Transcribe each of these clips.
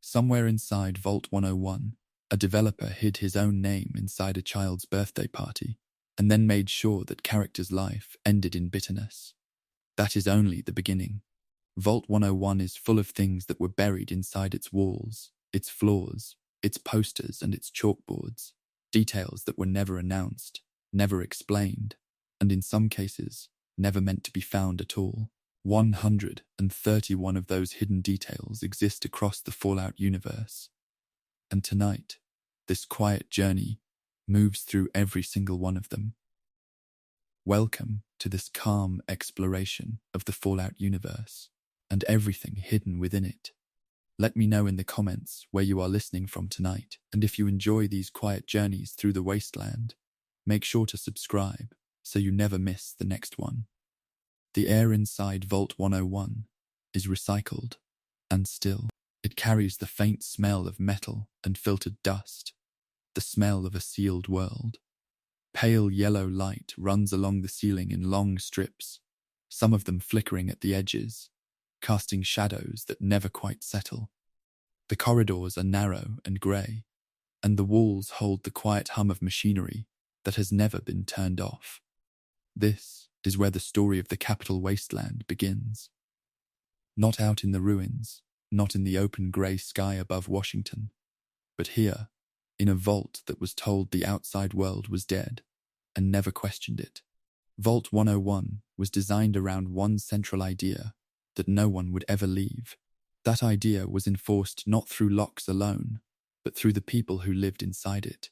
Somewhere inside Vault 101, a developer hid his own name inside a child's birthday party, and then made sure that character's life ended in bitterness. That is only the beginning. Vault 101 is full of things that were buried inside its walls, its floors, its posters and its chalkboards, details that were never announced, never explained, and in some cases, never meant to be found at all. 131 of those hidden details exist across the Fallout universe. And tonight, this quiet journey moves through every single one of them. Welcome to this calm exploration of the Fallout universe and everything hidden within it. Let me know in the comments where you are listening from tonight, and if you enjoy these quiet journeys through the wasteland, make sure to subscribe so you never miss the next one. The air inside Vault 101 is recycled and still. It carries the faint smell of metal and filtered dust, the smell of a sealed world. Pale yellow light runs along the ceiling in long strips, some of them flickering at the edges, casting shadows that never quite settle. The corridors are narrow and grey, and the walls hold the quiet hum of machinery that has never been turned off. This is where the story of the Capital Wasteland begins. Not out in the ruins, not in the open grey sky above Washington, but here, in a vault that was told the outside world was dead and never questioned it. Vault 101 was designed around one central idea that no one would ever leave. That idea was enforced not through locks alone, but through the people who lived inside it,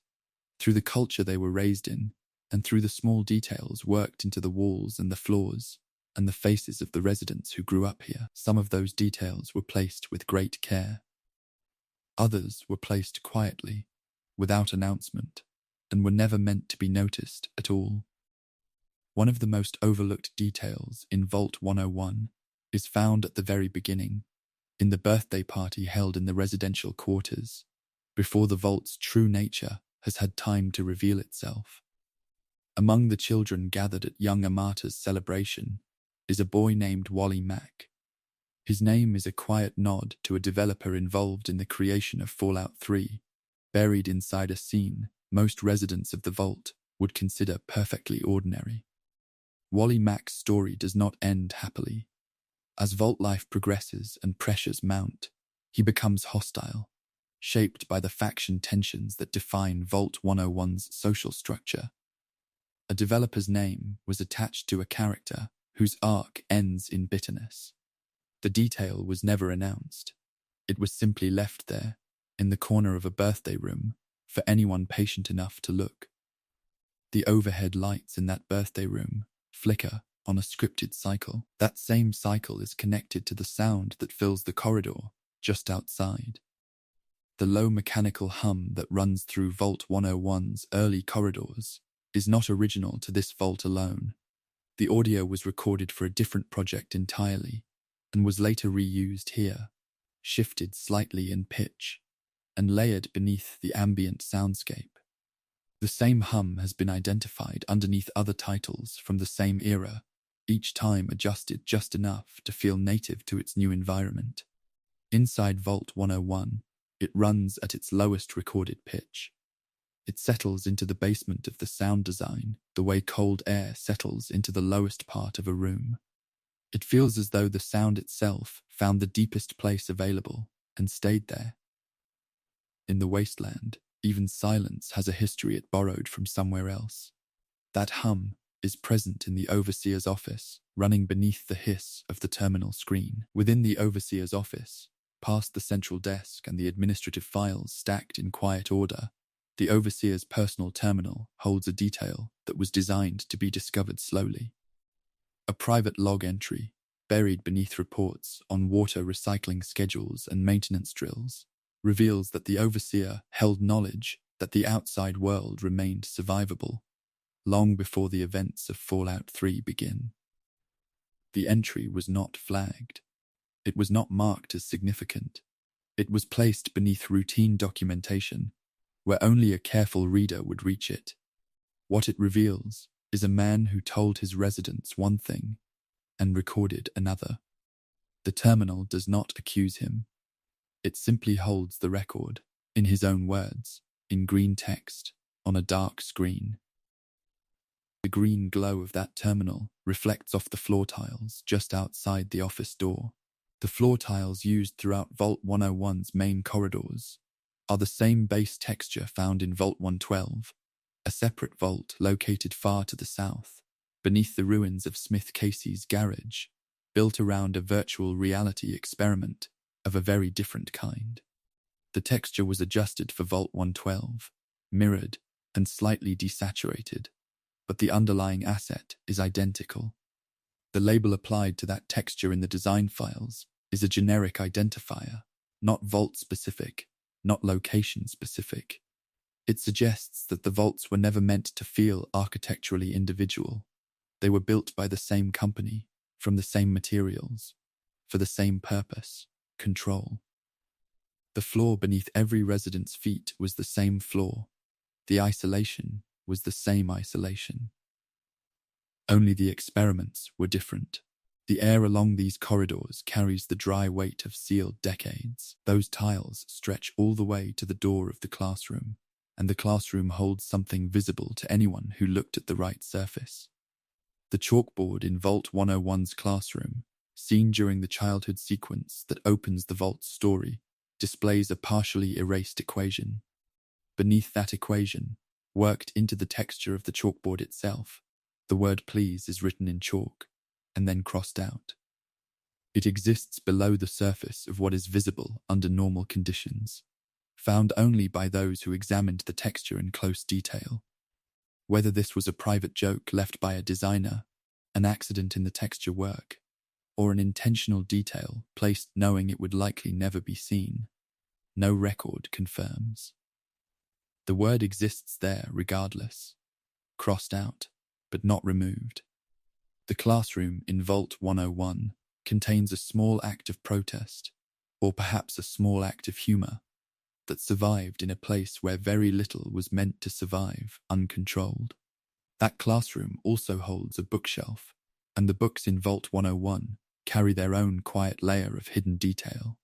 through the culture they were raised in, and through the small details worked into the walls and the floors, and the faces of the residents who grew up here. Some of those details were placed with great care. Others were placed quietly, without announcement, and were never meant to be noticed at all. One of the most overlooked details in Vault 101 is found at the very beginning, in the birthday party held in the residential quarters, before the vault's true nature has had time to reveal itself. Among the children gathered at young Amata's celebration is a boy named Wally Mack. His name is a quiet nod to a developer involved in the creation of Fallout 3, buried inside a scene most residents of the vault would consider perfectly ordinary. Wally Mack's story does not end happily. As vault life progresses and pressures mount, he becomes hostile, shaped by the faction tensions that define Vault 101's social structure. A developer's name was attached to a character whose arc ends in bitterness. The detail was never announced. It was simply left there, in the corner of a birthday room, for anyone patient enough to look. The overhead lights in that birthday room flicker on a scripted cycle. That same cycle is connected to the sound that fills the corridor just outside. The low mechanical hum that runs through Vault 101's early corridors is not original to this vault alone. The audio was recorded for a different project entirely, and was later reused here, shifted slightly in pitch, and layered beneath the ambient soundscape. The same hum has been identified underneath other titles from the same era, each time adjusted just enough to feel native to its new environment. Inside Vault 101, it runs at its lowest recorded pitch. It settles into the basement of the sound design, the way cold air settles into the lowest part of a room. It feels as though the sound itself found the deepest place available and stayed there. In the wasteland, even silence has a history it borrowed from somewhere else. That hum is present in the overseer's office, running beneath the hiss of the terminal screen. Within the overseer's office, past the central desk and the administrative files stacked in quiet order, the overseer's personal terminal holds a detail that was designed to be discovered slowly. A private log entry, buried beneath reports on water recycling schedules and maintenance drills, reveals that the overseer held knowledge that the outside world remained survivable long before the events of Fallout 3 begin. The entry was not flagged. It was not marked as significant. It was placed beneath routine documentation, where only a careful reader would reach it. What it reveals is a man who told his residents one thing and recorded another. The terminal does not accuse him. It simply holds the record, in his own words, in green text, on a dark screen. The green glow of that terminal reflects off the floor tiles just outside the office door. The floor tiles used throughout Vault 101's main corridors are the same base texture found in Vault 112, a separate vault located far to the south, beneath the ruins of Smith Casey's garage, built around a virtual reality experiment of a very different kind. The texture was adjusted for Vault 112, mirrored and slightly desaturated, but the underlying asset is identical. The label applied to that texture in the design files is a generic identifier, not vault-specific, not location-specific. It suggests that the vaults were never meant to feel architecturally individual. They were built by the same company, from the same materials, for the same purpose, control. The floor beneath every resident's feet was the same floor. The isolation was the same isolation. Only the experiments were different. The air along these corridors carries the dry weight of sealed decades. Those tiles stretch all the way to the door of the classroom, and the classroom holds something visible to anyone who looked at the right surface. The chalkboard in Vault 101's classroom, seen during the childhood sequence that opens the vault's story, displays a partially erased equation. Beneath that equation, worked into the texture of the chalkboard itself, the word please is written in chalk, and then crossed out. It exists below the surface of what is visible under normal conditions, found only by those who examined the texture in close detail. Whether this was a private joke left by a designer, an accident in the texture work, or an intentional detail placed knowing it would likely never be seen, no record confirms. The word exists there regardless, crossed out, but not removed. The classroom in Vault 101 contains a small act of protest, or perhaps a small act of humor, that survived in a place where very little was meant to survive uncontrolled. That classroom also holds a bookshelf, and the books in Vault 101 carry their own quiet layer of hidden detail.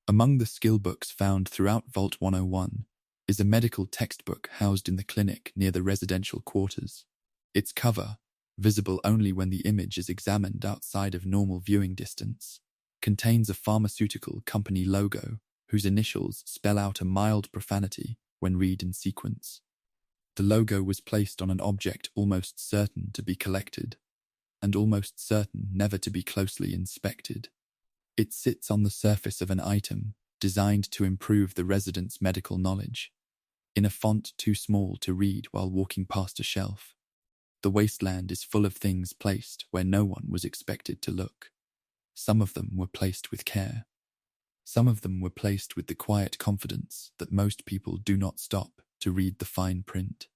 Among the skill books found throughout Vault 101 is a medical textbook housed in the clinic near the residential quarters. Its cover, visible only when the image is examined outside of normal viewing distance, contains a pharmaceutical company logo whose initials spell out a mild profanity when read in sequence. The logo was placed on an object almost certain to be collected, and almost certain never to be closely inspected. It sits on the surface of an item designed to improve the resident's medical knowledge, in a font too small to read while walking past a shelf. The wasteland is full of things placed where no one was expected to look. Some of them were placed with care. Some of them were placed with the quiet confidence that most people do not stop to read the fine print.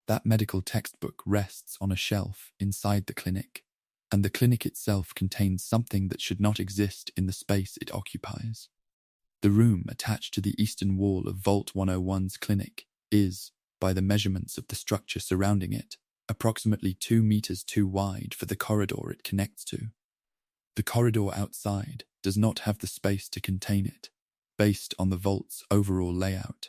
That medical textbook rests on a shelf inside the clinic, and the clinic itself contains something that should not exist in the space it occupies. The room attached to the eastern wall of Vault 101's clinic is, by the measurements of the structure surrounding it, approximately 2 meters too wide for the corridor it connects to. The corridor outside does not have the space to contain it, based on the vault's overall layout.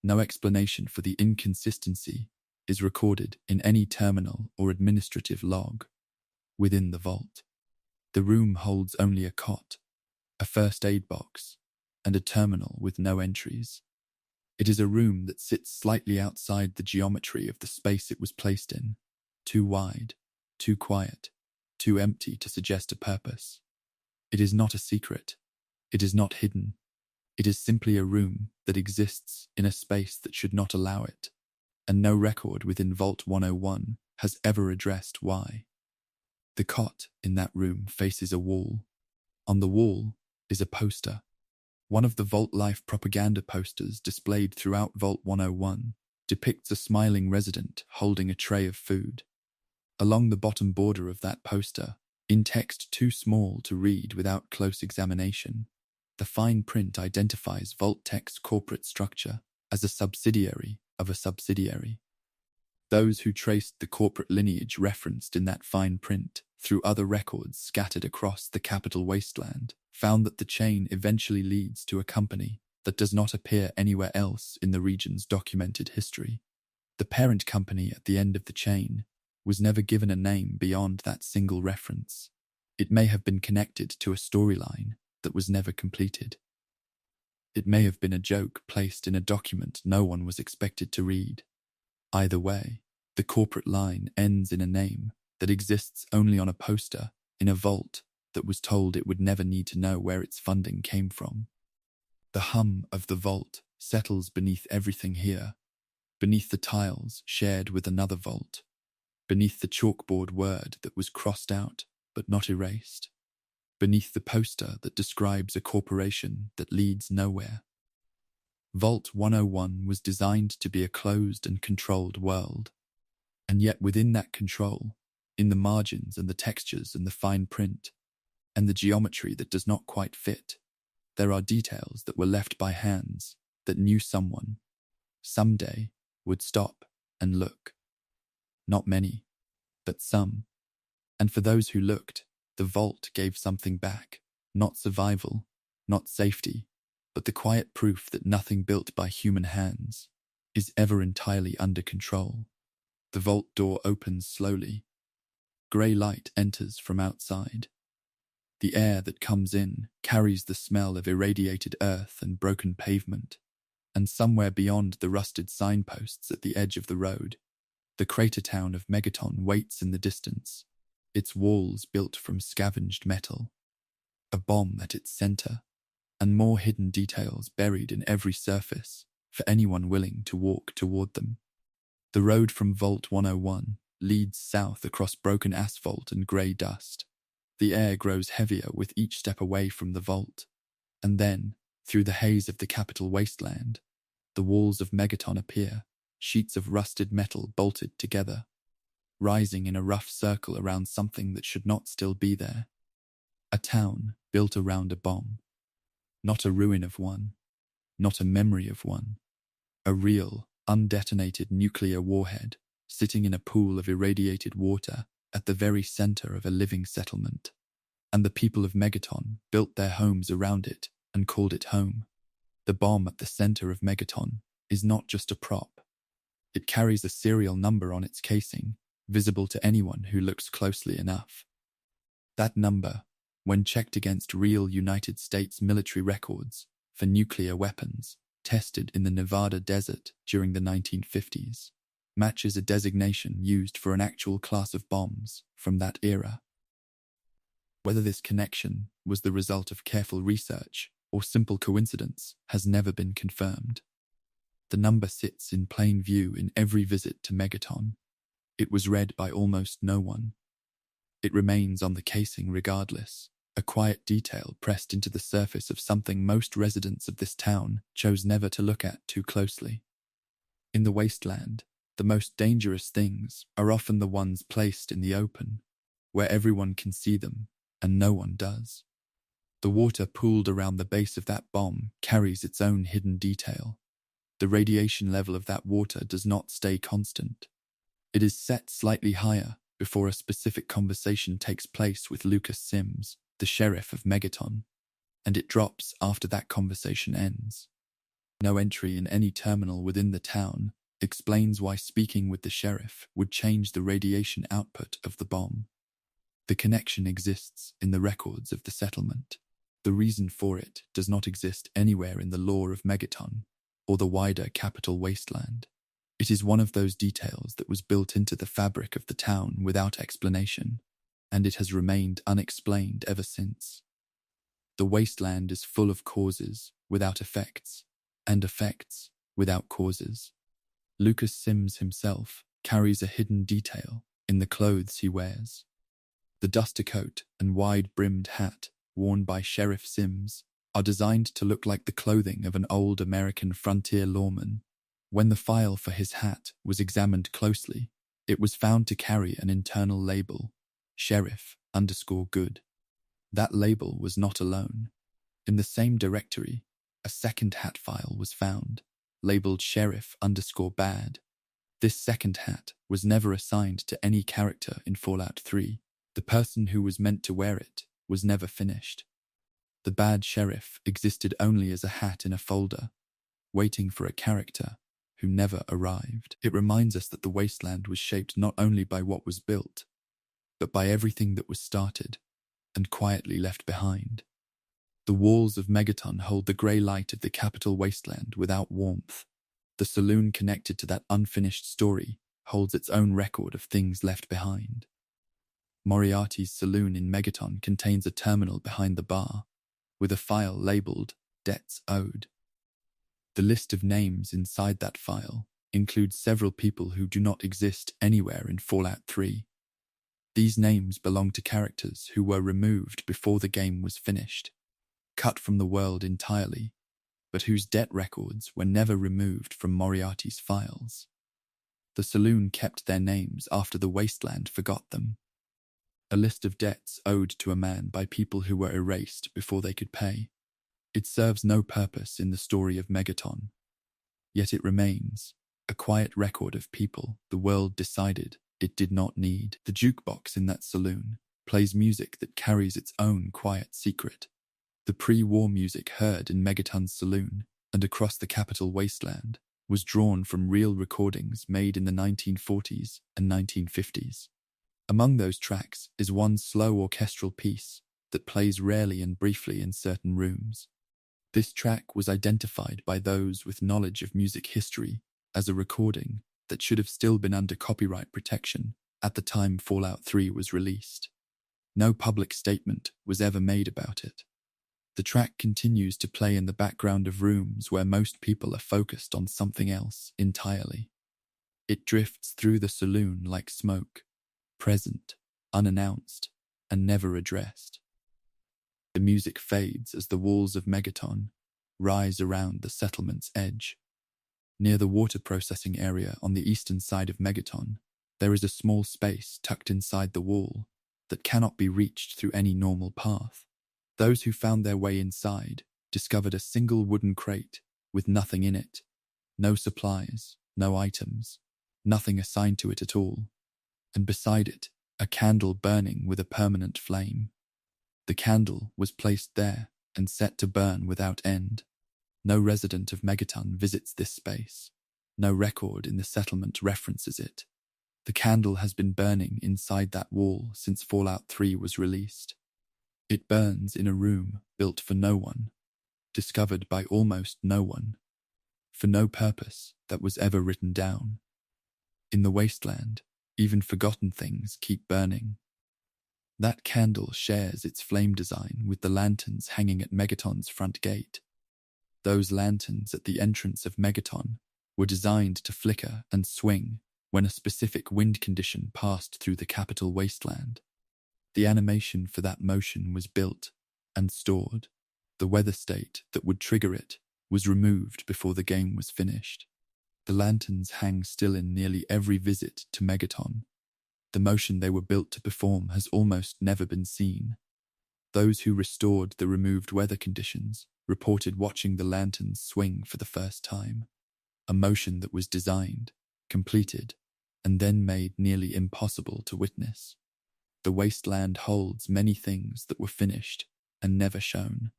No explanation for the inconsistency is recorded in any terminal or administrative log. Within the vault, the room holds only a cot, a first aid box, and a terminal with no entries. It is a room that sits slightly outside the geometry of the space it was placed in, too wide, too quiet, too empty to suggest a purpose. It is not a secret. It is not hidden. It is simply a room that exists in a space that should not allow it, and no record within Vault 101 has ever addressed why. The cot in that room faces a wall. On the wall is a poster. One of the Vault Life propaganda posters displayed throughout Vault 101 depicts a smiling resident holding a tray of food. Along the bottom border of that poster, in text too small to read without close examination, the fine print identifies Vault-Tec's corporate structure as a subsidiary of a subsidiary. Those who traced the corporate lineage referenced in that fine print through other records scattered across the Capital Wasteland found that the chain eventually leads to a company that does not appear anywhere else in the region's documented history. The parent company at the end of the chain was never given a name beyond that single reference. It may have been connected to a storyline that was never completed. It may have been a joke placed in a document no one was expected to read. Either way, the corporate line ends in a name that exists only on a poster in a vault that was told it would never need to know where its funding came from. The hum of the vault settles beneath everything here, beneath the tiles shared with another vault, beneath the chalkboard word that was crossed out but not erased, beneath the poster that describes a corporation that leads nowhere. Vault 101 was designed to be a closed and controlled world, and yet within that control, in the margins and the textures and the fine print, and the geometry that does not quite fit, there are details that were left by hands that knew someone, someday, would stop and look. Not many, but some. And for those who looked, the vault gave something back, not survival, not safety, but the quiet proof that nothing built by human hands is ever entirely under control. The vault door opens slowly. Grey light enters from outside. The air that comes in carries the smell of irradiated earth and broken pavement, and somewhere beyond the rusted signposts at the edge of the road, the crater town of Megaton waits in the distance, its walls built from scavenged metal, a bomb at its center, and more hidden details buried in every surface for anyone willing to walk toward them. The road from Vault 101 leads south across broken asphalt and grey dust. The air grows heavier with each step away from the vault, and then, through the haze of the Capital Wasteland, the walls of Megaton appear, sheets of rusted metal bolted together, rising in a rough circle around something that should not still be there. A town built around a bomb. Not a ruin of one, not a memory of one. A real, undetonated nuclear warhead sitting in a pool of irradiated water at the very center of a living settlement. And the people of Megaton built their homes around it and called it home. The bomb at the center of Megaton is not just a prop. It carries a serial number on its casing, visible to anyone who looks closely enough. That number, when checked against real United States military records for nuclear weapons tested in the Nevada desert during the 1950s, matches a designation used for an actual class of bombs from that era. Whether this connection was the result of careful research or simple coincidence has never been confirmed. The number sits in plain view in every visit to Megaton. It was read by almost no one. It remains on the casing regardless, a quiet detail pressed into the surface of something most residents of this town chose never to look at too closely. In the wasteland, the most dangerous things are often the ones placed in the open, where everyone can see them and no one does. The water pooled around the base of that bomb carries its own hidden detail. The radiation level of that water does not stay constant. It is set slightly higher before a specific conversation takes place with Lucas Sims, the sheriff of Megaton, and it drops after that conversation ends. No entry in any terminal within the town explains why speaking with the sheriff would change the radiation output of the bomb. The connection exists in the records of the settlement. The reason for it does not exist anywhere in the lore of Megaton or the wider Capital Wasteland. It is one of those details that was built into the fabric of the town without explanation, and it has remained unexplained ever since. The wasteland is full of causes without effects, and effects without causes. Lucas Sims himself carries a hidden detail in the clothes he wears. The duster coat and wide-brimmed hat worn by Sheriff Sims are designed to look like the clothing of an old American frontier lawman. When the file for his hat was examined closely, it was found to carry an internal label, Sheriff_Good. That label was not alone. In the same directory, a second hat file was found, labeled Sheriff_Bad. This second hat was never assigned to any character in Fallout 3. The person who was meant to wear it was never finished. The bad sheriff existed only as a hat in a folder, waiting for a character who never arrived. It reminds us that the wasteland was shaped not only by what was built, but by everything that was started and quietly left behind. The walls of Megaton hold the grey light of the Capital Wasteland without warmth. The saloon connected to that unfinished story holds its own record of things left behind. Moriarty's saloon in Megaton contains a terminal behind the bar, with a file labelled Debts Owed. The list of names inside that file includes several people who do not exist anywhere in Fallout 3. These names belong to characters who were removed before the game was finished, cut from the world entirely, but whose debt records were never removed from Moriarty's files. The saloon kept their names after the wasteland forgot them. A list of debts owed to a man by people who were erased before they could pay. It serves no purpose in the story of Megaton, yet it remains a quiet record of people the world decided it did not need. The jukebox in that saloon plays music that carries its own quiet secret. The pre-war music heard in Megaton's saloon and across the Capital Wasteland was drawn from real recordings made in the 1940s and 1950s. Among those tracks is one slow orchestral piece that plays rarely and briefly in certain rooms. This track was identified by those with knowledge of music history as a recording that should have still been under copyright protection at the time Fallout 3 was released. No public statement was ever made about it. The track continues to play in the background of rooms where most people are focused on something else entirely. It drifts through the saloon like smoke, present, unannounced, and never addressed. The music fades as the walls of Megaton rise around the settlement's edge. Near the water processing area on the eastern side of Megaton, there is a small space tucked inside the wall that cannot be reached through any normal path. Those who found their way inside discovered a single wooden crate with nothing in it, no supplies, no items, nothing assigned to it at all, and beside it, a candle burning with a permanent flame. The candle was placed there and set to burn without end. No resident of Megaton visits this space. No record in the settlement references it. The candle has been burning inside that wall since Fallout 3 was released. It burns in a room built for no one, discovered by almost no one, for no purpose that was ever written down. In the wasteland, even forgotten things keep burning. That candle shares its flame design with the lanterns hanging at Megaton's front gate. Those lanterns at the entrance of Megaton were designed to flicker and swing when a specific wind condition passed through the Capital Wasteland. The animation for that motion was built and stored. The weather state that would trigger it was removed before the game was finished. The lanterns hang still in nearly every visit to Megaton. The motion they were built to perform has almost never been seen. Those who restored the removed weather conditions reported watching the lanterns swing for the first time, a motion that was designed, completed, and then made nearly impossible to witness. The wasteland holds many things that were finished and never shown.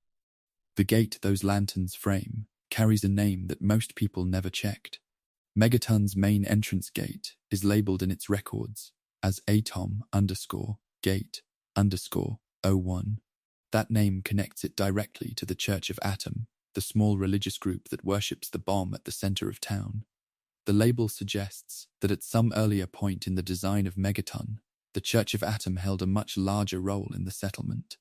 The gate those lanterns frame carries a name that most people never checked. Megaton's main entrance gate is labelled in its records as Atom_Gate_01. That name connects it directly to the Church of Atom, the small religious group that worships the bomb at the center of town. The label suggests that at some earlier point in the design of Megaton, the Church of Atom held a much larger role in the settlement.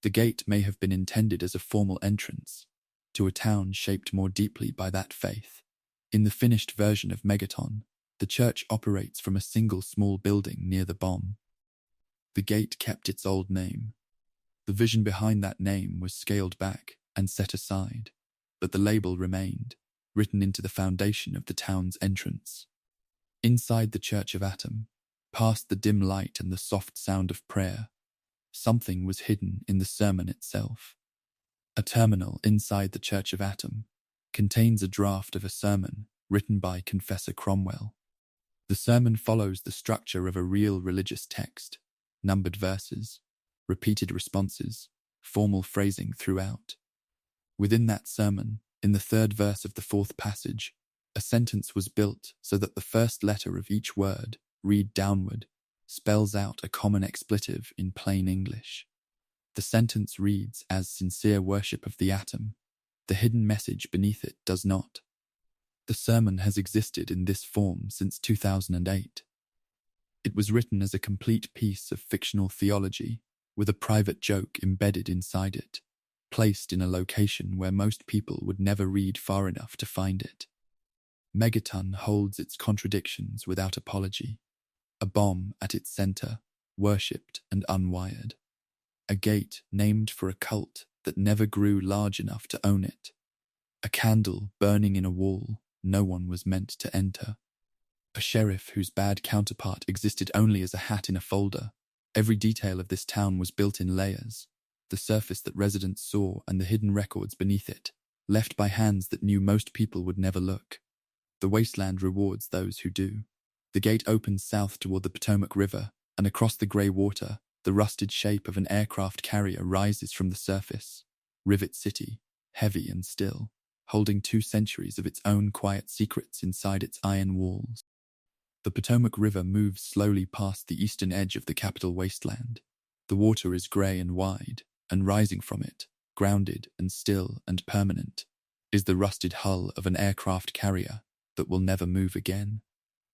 The gate may have been intended as a formal entrance to a town shaped more deeply by that faith. In the finished version of Megaton, the church operates from a single small building near the bomb. The gate kept its old name. The vision behind that name was scaled back and set aside, but the label remained, written into the foundation of the town's entrance. Inside the Church of Atom, past the dim light and the soft sound of prayer, something was hidden in the sermon itself. A terminal inside the Church of Atom contains a draft of a sermon written by Confessor Cromwell. The sermon follows the structure of a real religious text: numbered verses, repeated responses, formal phrasing throughout. Within that sermon, in the third verse of the fourth passage, a sentence was built so that the first letter of each word, read downward, spells out a common expletive in plain English. The sentence reads as sincere worship of the atom. The hidden message beneath it does not. The sermon has existed in this form since 2008. It was written as a complete piece of fictional theology, with a private joke embedded inside it, placed in a location where most people would never read far enough to find it. Megaton holds its contradictions without apology. A bomb at its center, worshipped and unwired. A gate named for a cult that never grew large enough to own it. A candle burning in a wall no one was meant to enter. A sheriff whose bad counterpart existed only as a hat in a folder. Every detail of this town was built in layers. The surface that residents saw and the hidden records beneath it, left by hands that knew most people would never look. The wasteland rewards those who do. The gate opens south toward the Potomac River, and across the grey water, the rusted shape of an aircraft carrier rises from the surface. Rivet City, heavy and still, holding 2 centuries of its own quiet secrets inside its iron walls. The Potomac River moves slowly past the eastern edge of the Capital Wasteland. The water is grey and wide, and rising from it, grounded and still and permanent, is the rusted hull of an aircraft carrier that will never move again.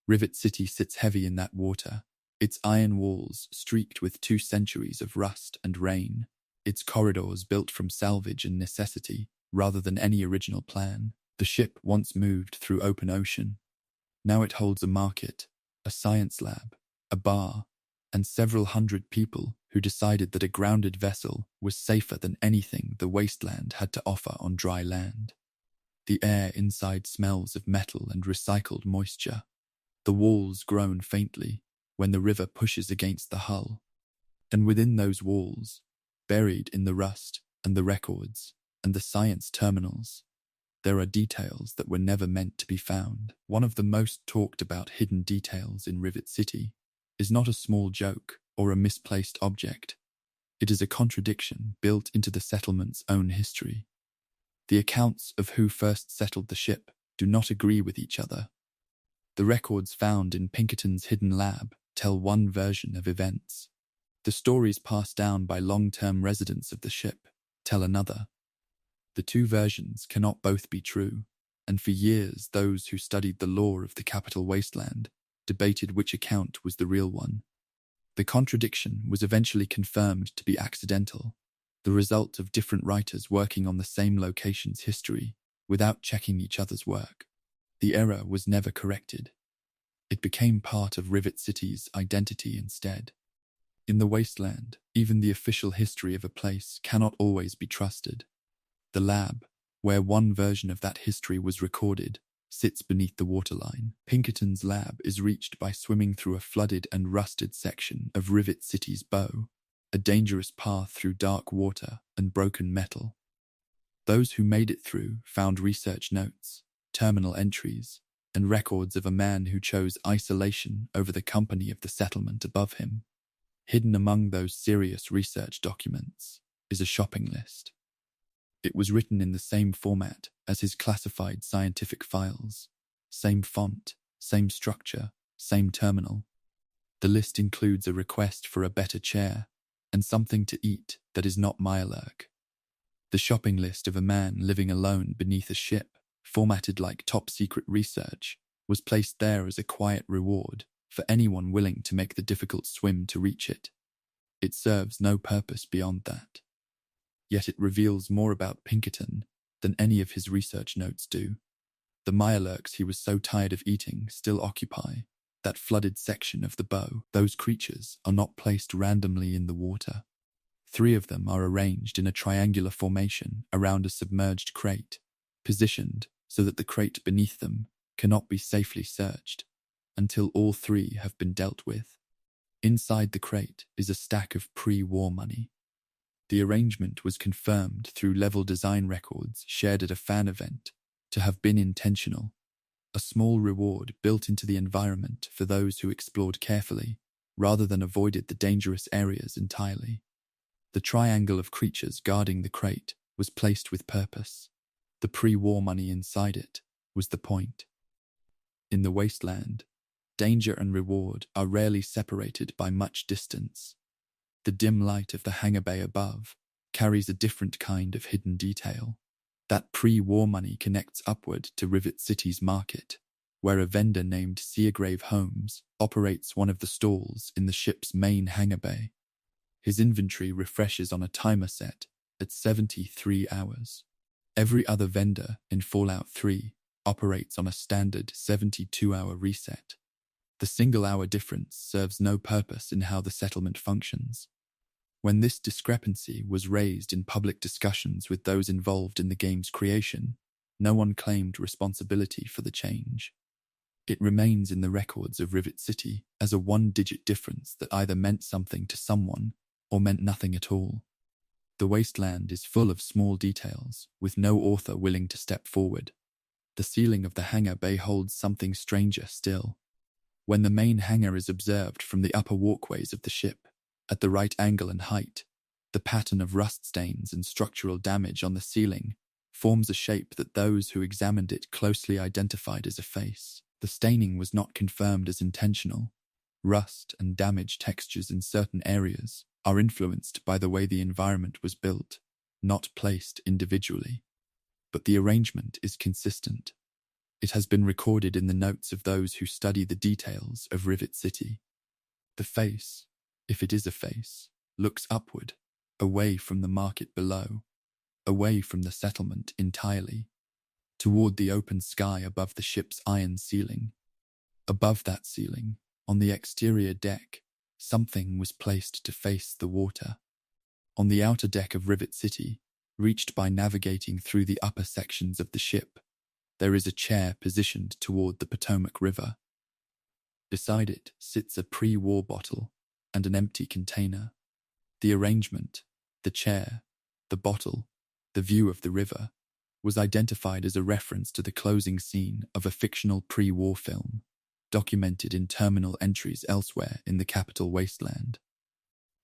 Rivet City sits heavy in that water, its iron walls streaked with 2 centuries of rust and rain, its corridors built from salvage and necessity rather than any original plan. The ship once moved through open ocean. Now it holds a market, a science lab, a bar, and several hundred people who decided that a grounded vessel was safer than anything the wasteland had to offer on dry land. The air inside smells of metal and recycled moisture. The walls groan faintly when the river pushes against the hull. And within those walls, buried in the rust and the records and the science terminals, there are details that were never meant to be found. One of the most talked about hidden details in Rivet City is not a small joke or a misplaced object. It is a contradiction built into the settlement's own history. The accounts of who first settled the ship do not agree with each other. The records found in Pinkerton's hidden lab tell one version of events. The stories passed down by long-term residents of the ship tell another. The 2 versions cannot both be true, and for years those who studied the lore of the Capital Wasteland debated which account was the real one. The contradiction was eventually confirmed to be accidental, the result of different writers working on the same location's history without checking each other's work. The error was never corrected. It became part of Rivet City's identity instead. In the wasteland, even the official history of a place cannot always be trusted. The lab, where one version of that history was recorded, sits beneath the waterline. Pinkerton's lab is reached by swimming through a flooded and rusted section of Rivet City's bow, a dangerous path through dark water and broken metal. Those who made it through found research notes, terminal entries, and records of a man who chose isolation over the company of the settlement above him. Hidden among those serious research documents is a shopping list. It was written in the same format as his classified scientific files. Same font, same structure, same terminal. The list includes a request for a better chair and something to eat that is not Mirelurk. The shopping list of a man living alone beneath a ship, formatted like top-secret research, was placed there as a quiet reward for anyone willing to make the difficult swim to reach it. It serves no purpose beyond that. Yet it reveals more about Pinkerton than any of his research notes do. The Mirelurks he was so tired of eating still occupy that flooded section of the bow. Those creatures are not placed randomly in the water. 3 of them are arranged in a triangular formation around a submerged crate, positioned so that the crate beneath them cannot be safely searched until all 3 have been dealt with. Inside the crate is a stack of pre-war money. The arrangement was confirmed through level design records shared at a fan event to have been intentional, a small reward built into the environment for those who explored carefully rather than avoided the dangerous areas entirely. The triangle of creatures guarding the crate was placed with purpose. The pre-war money inside it was the point. In the wasteland, danger and reward are rarely separated by much distance. The dim light of the hangar bay above carries a different kind of hidden detail. That pre-war money connects upward to Rivet City's market, where a vendor named Seagrave Holmes operates one of the stalls in the ship's main hangar bay. His inventory refreshes on a timer set at 73 hours. Every other vendor in Fallout 3 operates on a standard 72-hour reset. The single-hour difference serves no purpose in how the settlement functions. When this discrepancy was raised in public discussions with those involved in the game's creation, no one claimed responsibility for the change. It remains in the records of Rivet City as a one-digit difference that either meant something to someone or meant nothing at all. The wasteland is full of small details, with no author willing to step forward. The ceiling of the hangar bay holds something stranger still. When the main hangar is observed from the upper walkways of the ship, at the right angle and height, the pattern of rust stains and structural damage on the ceiling forms a shape that those who examined it closely identified as a face. The staining was not confirmed as intentional. Rust and damage textures in certain areas are influenced by the way the environment was built, not placed individually. But the arrangement is consistent. It has been recorded in the notes of those who study the details of Rivet City. The face, if it is a face, looks upward, away from the market below, away from the settlement entirely, toward the open sky above the ship's iron ceiling. Above that ceiling, on the exterior deck, something was placed to face the water. On the outer deck of Rivet City, reached by navigating through the upper sections of the ship, there is a chair positioned toward the Potomac River. Beside it sits a pre-war bottle and an empty container. The arrangement, the chair, the bottle, the view of the river, was identified as a reference to the closing scene of a fictional pre-war film, documented in terminal entries elsewhere in the Capital Wasteland.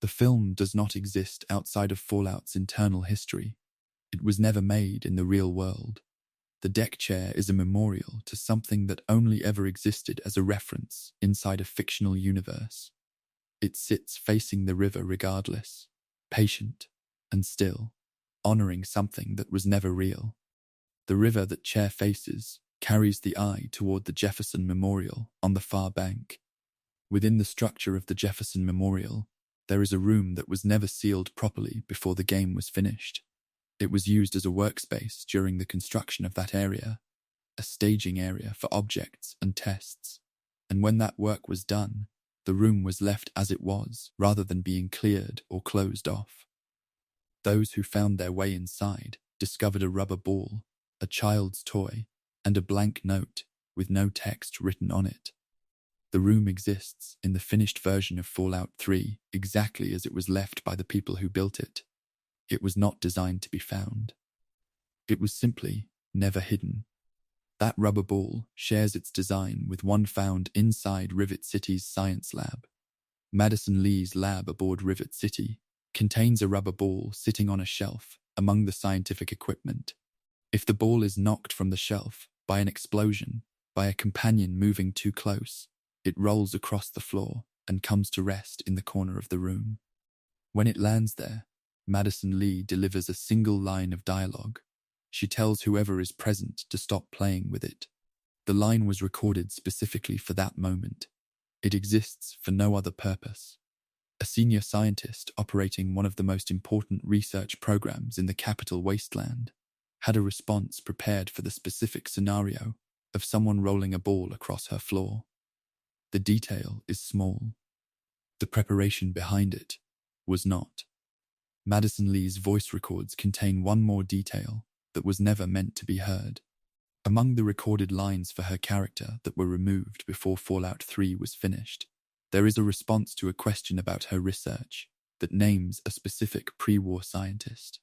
The film does not exist outside of Fallout's internal history. It was never made in the real world. The deck chair is a memorial to something that only ever existed as a reference inside a fictional universe. It sits facing the river regardless, patient and still, honoring something that was never real. The river that chair faces carries the eye toward the Jefferson Memorial on the far bank. Within the structure of the Jefferson Memorial, there is a room that was never sealed properly before the game was finished. It was used as a workspace during the construction of that area, a staging area for objects and tests. And when that work was done, the room was left as it was, rather than being cleared or closed off. Those who found their way inside discovered a rubber ball, a child's toy, and a blank note with no text written on it. The room exists in the finished version of Fallout 3 exactly as it was left by the people who built it. It was not designed to be found. It was simply never hidden. That rubber ball shares its design with one found inside Rivet City's science lab. Madison Lee's lab aboard Rivet City contains a rubber ball sitting on a shelf among the scientific equipment. If the ball is knocked from the shelf by an explosion, by a companion moving too close, it rolls across the floor and comes to rest in the corner of the room. When it lands there, Madison Lee delivers a single line of dialogue. She tells whoever is present to stop playing with it. The line was recorded specifically for that moment. It exists for no other purpose. A senior scientist operating one of the most important research programs in the Capital Wasteland had a response prepared for the specific scenario of someone rolling a ball across her floor. The detail is small. The preparation behind it was not. Madison Lee's voice records contain one more detail that was never meant to be heard. Among the recorded lines for her character that were removed before Fallout 3 was finished, there is a response to a question about her research that names a specific pre-war scientist.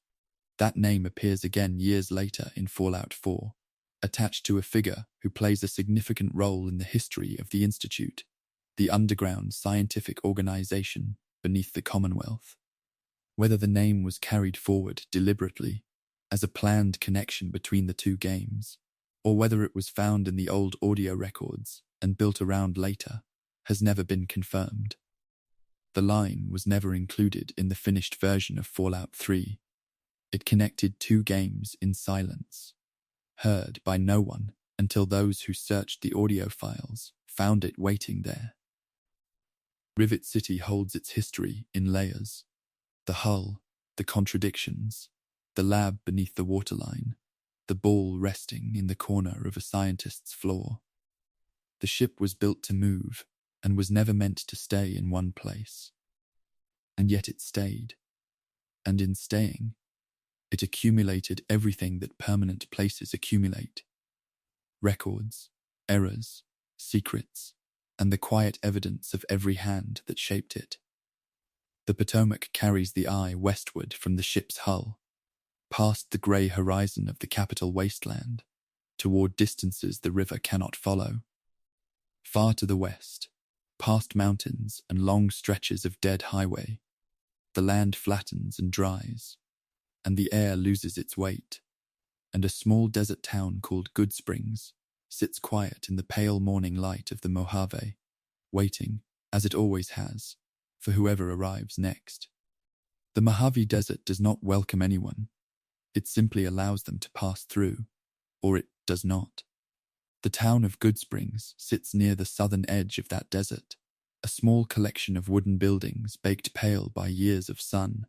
That name appears again years later in Fallout 4, attached to a figure who plays a significant role in the history of the Institute, the underground scientific organization beneath the Commonwealth. Whether the name was carried forward deliberately as a planned connection between the two games, or whether it was found in the old audio records and built around later, has never been confirmed. The line was never included in the finished version of Fallout 3. It connected two games in silence, heard by no one until those who searched the audio files found it waiting there. Rivet City holds its history in layers. The hull, the contradictions, the lab beneath the waterline, the ball resting in the corner of a scientist's floor. The ship was built to move and was never meant to stay in one place. And yet it stayed. And in staying, it accumulated everything that permanent places accumulate. Records, errors, secrets, and the quiet evidence of every hand that shaped it. The Potomac carries the eye westward from the ship's hull, past the grey horizon of the Capital Wasteland, toward distances the river cannot follow. Far to the west, past mountains and long stretches of dead highway, the land flattens and dries, and the air loses its weight, and a small desert town called Good Springs sits quiet in the pale morning light of the Mojave, waiting, as it always has, for whoever arrives next. The Mojave Desert does not welcome anyone. It simply allows them to pass through, or it does not. The town of Good Springs sits near the southern edge of that desert, a small collection of wooden buildings baked pale by years of sun,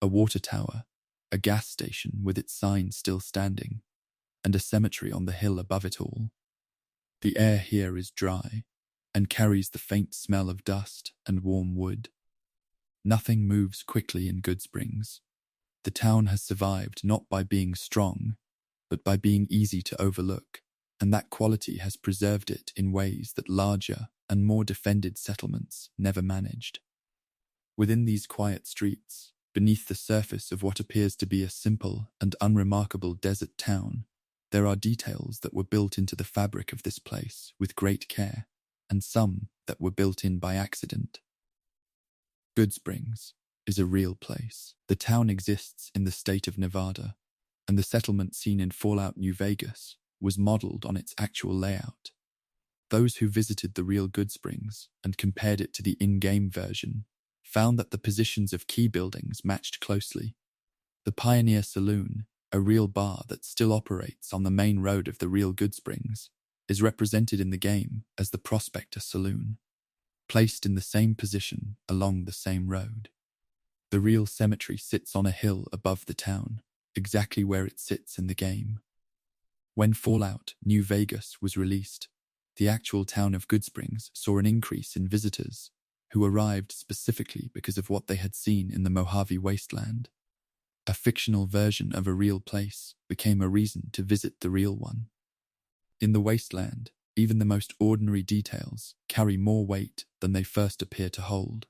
a water tower, a gas station with its sign still standing, and a cemetery on the hill above it all. The air here is dry, and carries the faint smell of dust and warm wood. Nothing moves quickly in Good Springs. The town has survived not by being strong, but by being easy to overlook, and that quality has preserved it in ways that larger and more defended settlements never managed. Within these quiet streets, beneath the surface of what appears to be a simple and unremarkable desert town, there are details that were built into the fabric of this place with great care, and some that were built in by accident. Good Springs is a real place. The town exists in the state of Nevada, and the settlement seen in Fallout New Vegas was modeled on its actual layout. Those who visited the real Good Springs and compared it to the in-game version found that the positions of key buildings matched closely. The Pioneer Saloon, a real bar that still operates on the main road of the real Good Springs, is represented in the game as the Prospector Saloon, placed in the same position along the same road. The real cemetery sits on a hill above the town, exactly where it sits in the game. When Fallout New Vegas was released, the actual town of Good Springs saw an increase in visitors who arrived specifically because of what they had seen in the Mojave Wasteland. A fictional version of a real place became a reason to visit the real one. In the wasteland, even the most ordinary details carry more weight than they first appear to hold.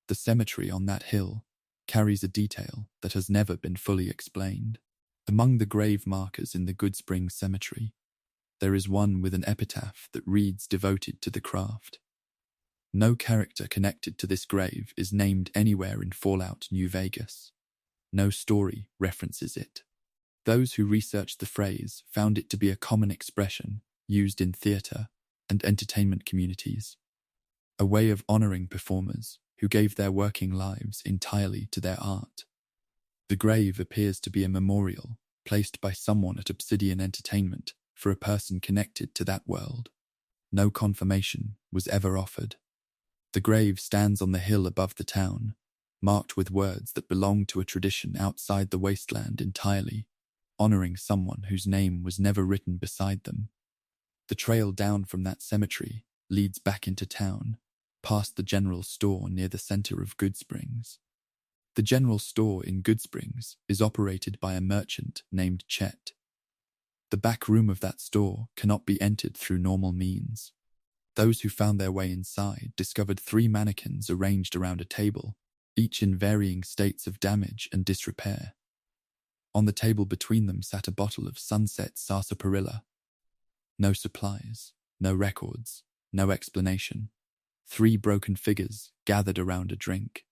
The cemetery on that hill carries a detail that has never been fully explained. Among the grave markers in the Good Springs Cemetery, there is one with an epitaph that reads devoted to the craft. No character connected to this grave is named anywhere in Fallout New Vegas. No story references it. Those who researched the phrase found it to be a common expression used in theatre and entertainment communities, a way of honouring performers who gave their working lives entirely to their art. The grave appears to be a memorial placed by someone at Obsidian Entertainment for a person connected to that world. No confirmation was ever offered. The grave stands on the hill above the town, marked with words that belong to a tradition outside the wasteland entirely, honouring someone whose name was never written beside them. The trail down from that cemetery leads back into town, past the general store near the centre of Good Springs. The general store in Good Springs is operated by a merchant named Chet. The back room of that store cannot be entered through normal means. Those who found their way inside discovered 3 mannequins arranged around a table, each in varying states of damage and disrepair. On the table between them sat a bottle of Sunset Sarsaparilla. No supplies, no records, no explanation. 3 broken figures gathered around a drink.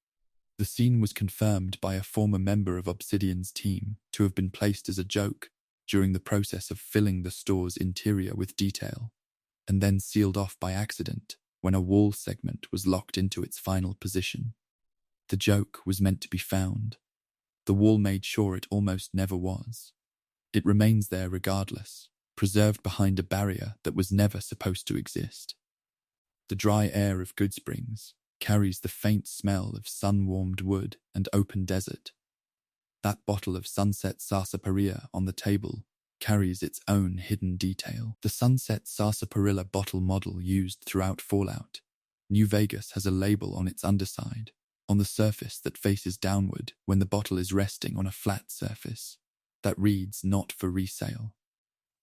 The scene was confirmed by a former member of Obsidian's team to have been placed as a joke during the process of filling the store's interior with detail, and then sealed off by accident when a wall segment was locked into its final position. The joke was meant to be found. The wall made sure it almost never was. It remains there regardless, preserved behind a barrier that was never supposed to exist. The dry air of Goodsprings carries the faint smell of sun-warmed wood and open desert. That bottle of Sunset Sarsaparilla on the table carries its own hidden detail. The Sunset Sarsaparilla bottle model used throughout Fallout New Vegas has a label on its underside, on the surface that faces downward when the bottle is resting on a flat surface, that reads "Not for resale."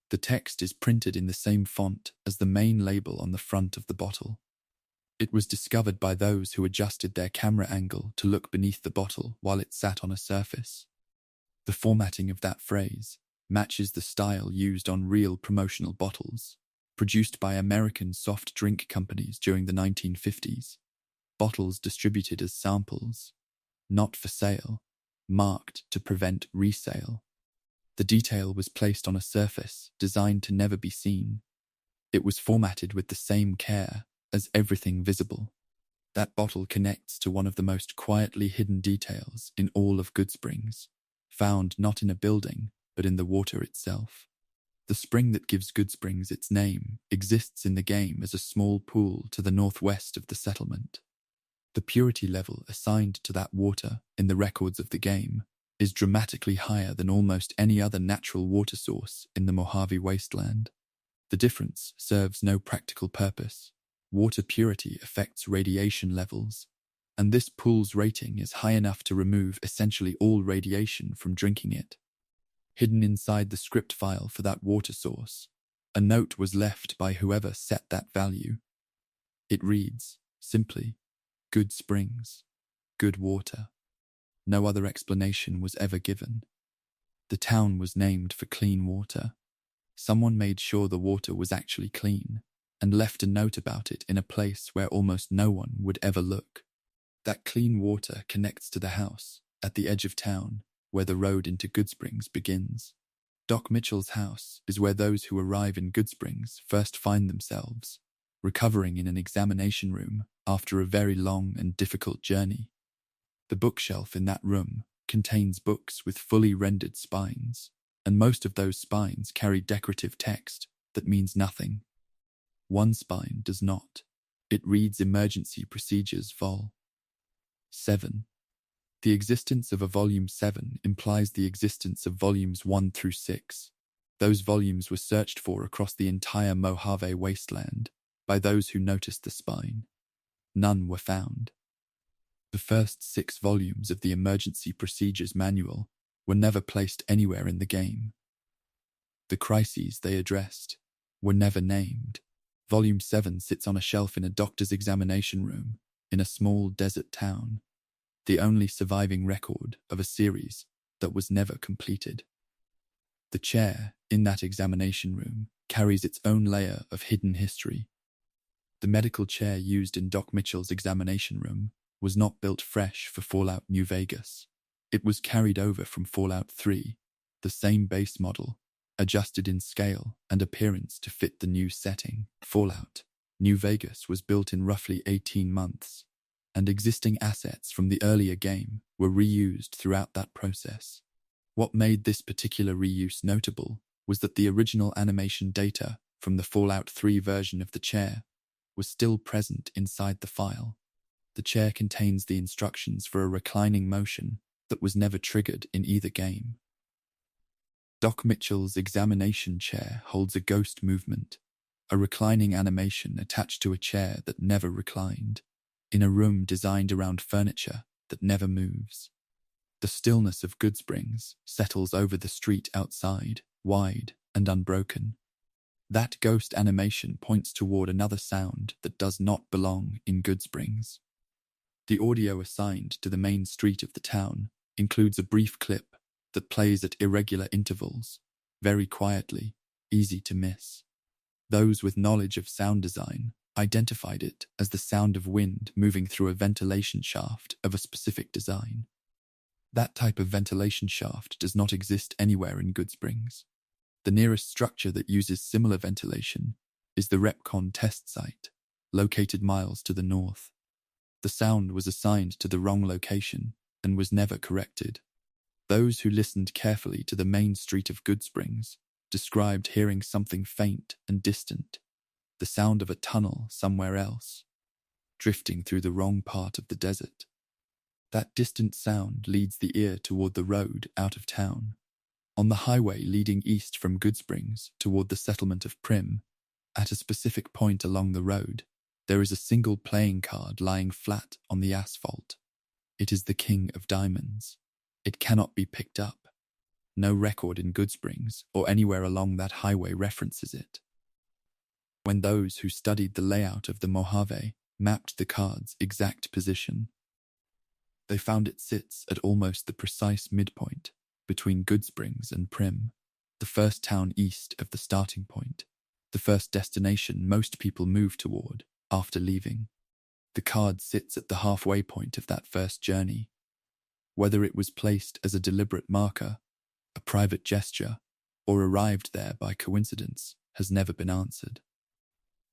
The text is printed in the same font as the main label on the front of the bottle. It was discovered by those who adjusted their camera angle to look beneath the bottle while it sat on a surface. The formatting of that phrase matches the style used on real promotional bottles, produced by American soft drink companies during the 1950s. Bottles distributed as samples, not for sale, marked to prevent resale. The detail was placed on a surface designed to never be seen. It was formatted with the same care as everything visible. That bottle connects to one of the most quietly hidden details in all of Goodsprings, found not in a building, but in the water itself. The spring that gives Goodsprings its name exists in the game as a small pool to the northwest of the settlement. The purity level assigned to that water in the records of the game is dramatically higher than almost any other natural water source in the Mojave Wasteland. The difference serves no practical purpose. Water purity affects radiation levels, and this pool's rating is high enough to remove essentially all radiation from drinking it. Hidden inside the script file for that water source, a note was left by whoever set that value. It reads, simply, "Good springs, good water." No other explanation was ever given. The town was named for clean water. Someone made sure the water was actually clean, and left a note about it in a place where almost no one would ever look. That clean water connects to the house, at the edge of town, where the road into Goodsprings begins. Doc Mitchell's house is where those who arrive in Goodsprings first find themselves, recovering in an examination room after a very long and difficult journey. The bookshelf in that room contains books with fully rendered spines, and most of those spines carry decorative text that means nothing. One spine does not. It reads Emergency Procedures Vol. 7. The existence of a Volume 7 implies the existence of Volumes 1 through 6. Those volumes were searched for across the entire Mojave Wasteland by those who noticed the spine. None were found. The first 6 volumes of the Emergency Procedures Manual were never placed anywhere in the game. The crises they addressed were never named. Volume 7 sits on a shelf in a doctor's examination room in a small desert town, the only surviving record of a series that was never completed. The chair in that examination room carries its own layer of hidden history. The medical chair used in Doc Mitchell's examination room was not built fresh for Fallout New Vegas. It was carried over from Fallout 3, the same base model, adjusted in scale and appearance to fit the new setting. Fallout New Vegas was built in roughly 18 months, and existing assets from the earlier game were reused throughout that process. What made this particular reuse notable was that the original animation data from the Fallout 3 version of the chair was still present inside the file. The chair contains the instructions for a reclining motion that was never triggered in either game. Doc Mitchell's examination chair holds a ghost movement, a reclining animation attached to a chair that never reclined, in a room designed around furniture that never moves. The stillness of Goodsprings settles over the street outside, wide and unbroken. That ghost animation points toward another sound that does not belong in Goodsprings. The audio assigned to the main street of the town includes a brief clip that plays at irregular intervals, very quietly, easy to miss. Those with knowledge of sound design identified it as the sound of wind moving through a ventilation shaft of a specific design. That type of ventilation shaft does not exist anywhere in Goodsprings. The nearest structure that uses similar ventilation is the Repcon test site, located miles to the north. The sound was assigned to the wrong location and was never corrected. Those who listened carefully to the main street of Goodsprings described hearing something faint and distant, the sound of a tunnel somewhere else, drifting through the wrong part of the desert. That distant sound leads the ear toward the road out of town. On the highway leading east from Goodsprings toward the settlement of Prim, at a specific point along the road, there is a single playing card lying flat on the asphalt. It is the King of Diamonds. It cannot be picked up. No record in Goodsprings or anywhere along that highway references it. When those who studied the layout of the Mojave mapped the card's exact position, they found it sits at almost the precise midpoint between Goodsprings and Prim, the first town east of the starting point, the first destination most people move toward after leaving. The card sits at the halfway point of that first journey. Whether it was placed as a deliberate marker, a private gesture, or arrived there by coincidence has never been answered.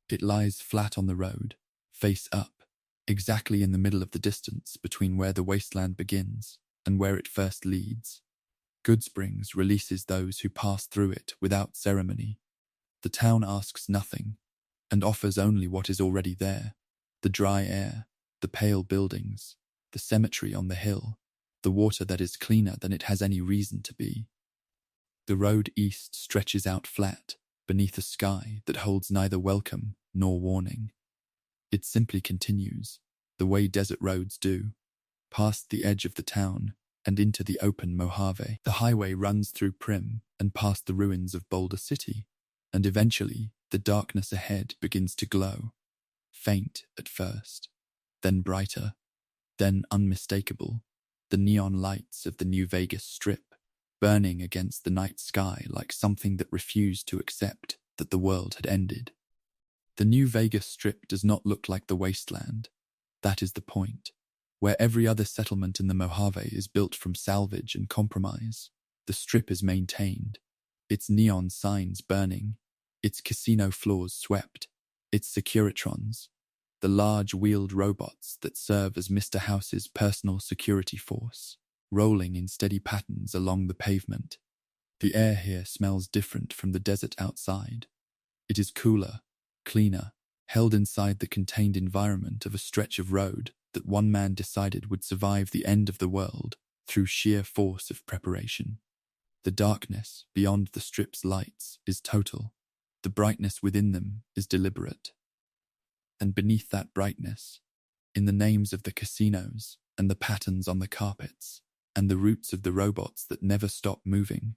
It lies flat on the road, face up, exactly in the middle of the distance between where the wasteland begins and where it first leads. Goodsprings releases those who pass through it without ceremony. The town asks nothing and offers only what is already there: the dry air, the pale buildings, the cemetery on the hill, the water that is cleaner than it has any reason to be. The road east stretches out flat beneath a sky that holds neither welcome nor warning. It simply continues, the way desert roads do, past the edge of the town and into the open Mojave. The highway runs through Prim and past the ruins of Boulder City, and eventually the darkness ahead begins to glow, faint at first, then brighter, then unmistakable, the neon lights of the New Vegas Strip burning against the night sky like something that refused to accept that the world had ended. The New Vegas Strip does not look like the wasteland. That is the point. Where every other settlement in the Mojave is built from salvage and compromise, the Strip is maintained, its neon signs burning, its casino floors swept, its Securitrons, the large wheeled robots that serve as Mr. House's personal security force, rolling in steady patterns along the pavement. The air here smells different from the desert outside. It is cooler, cleaner, held inside the contained environment of a stretch of road that one man decided would survive the end of the world through sheer force of preparation. The darkness beyond the Strip's lights is total. The brightness within them is deliberate. And beneath that brightness, in the names of the casinos and the patterns on the carpets and the routes of the robots that never stop moving,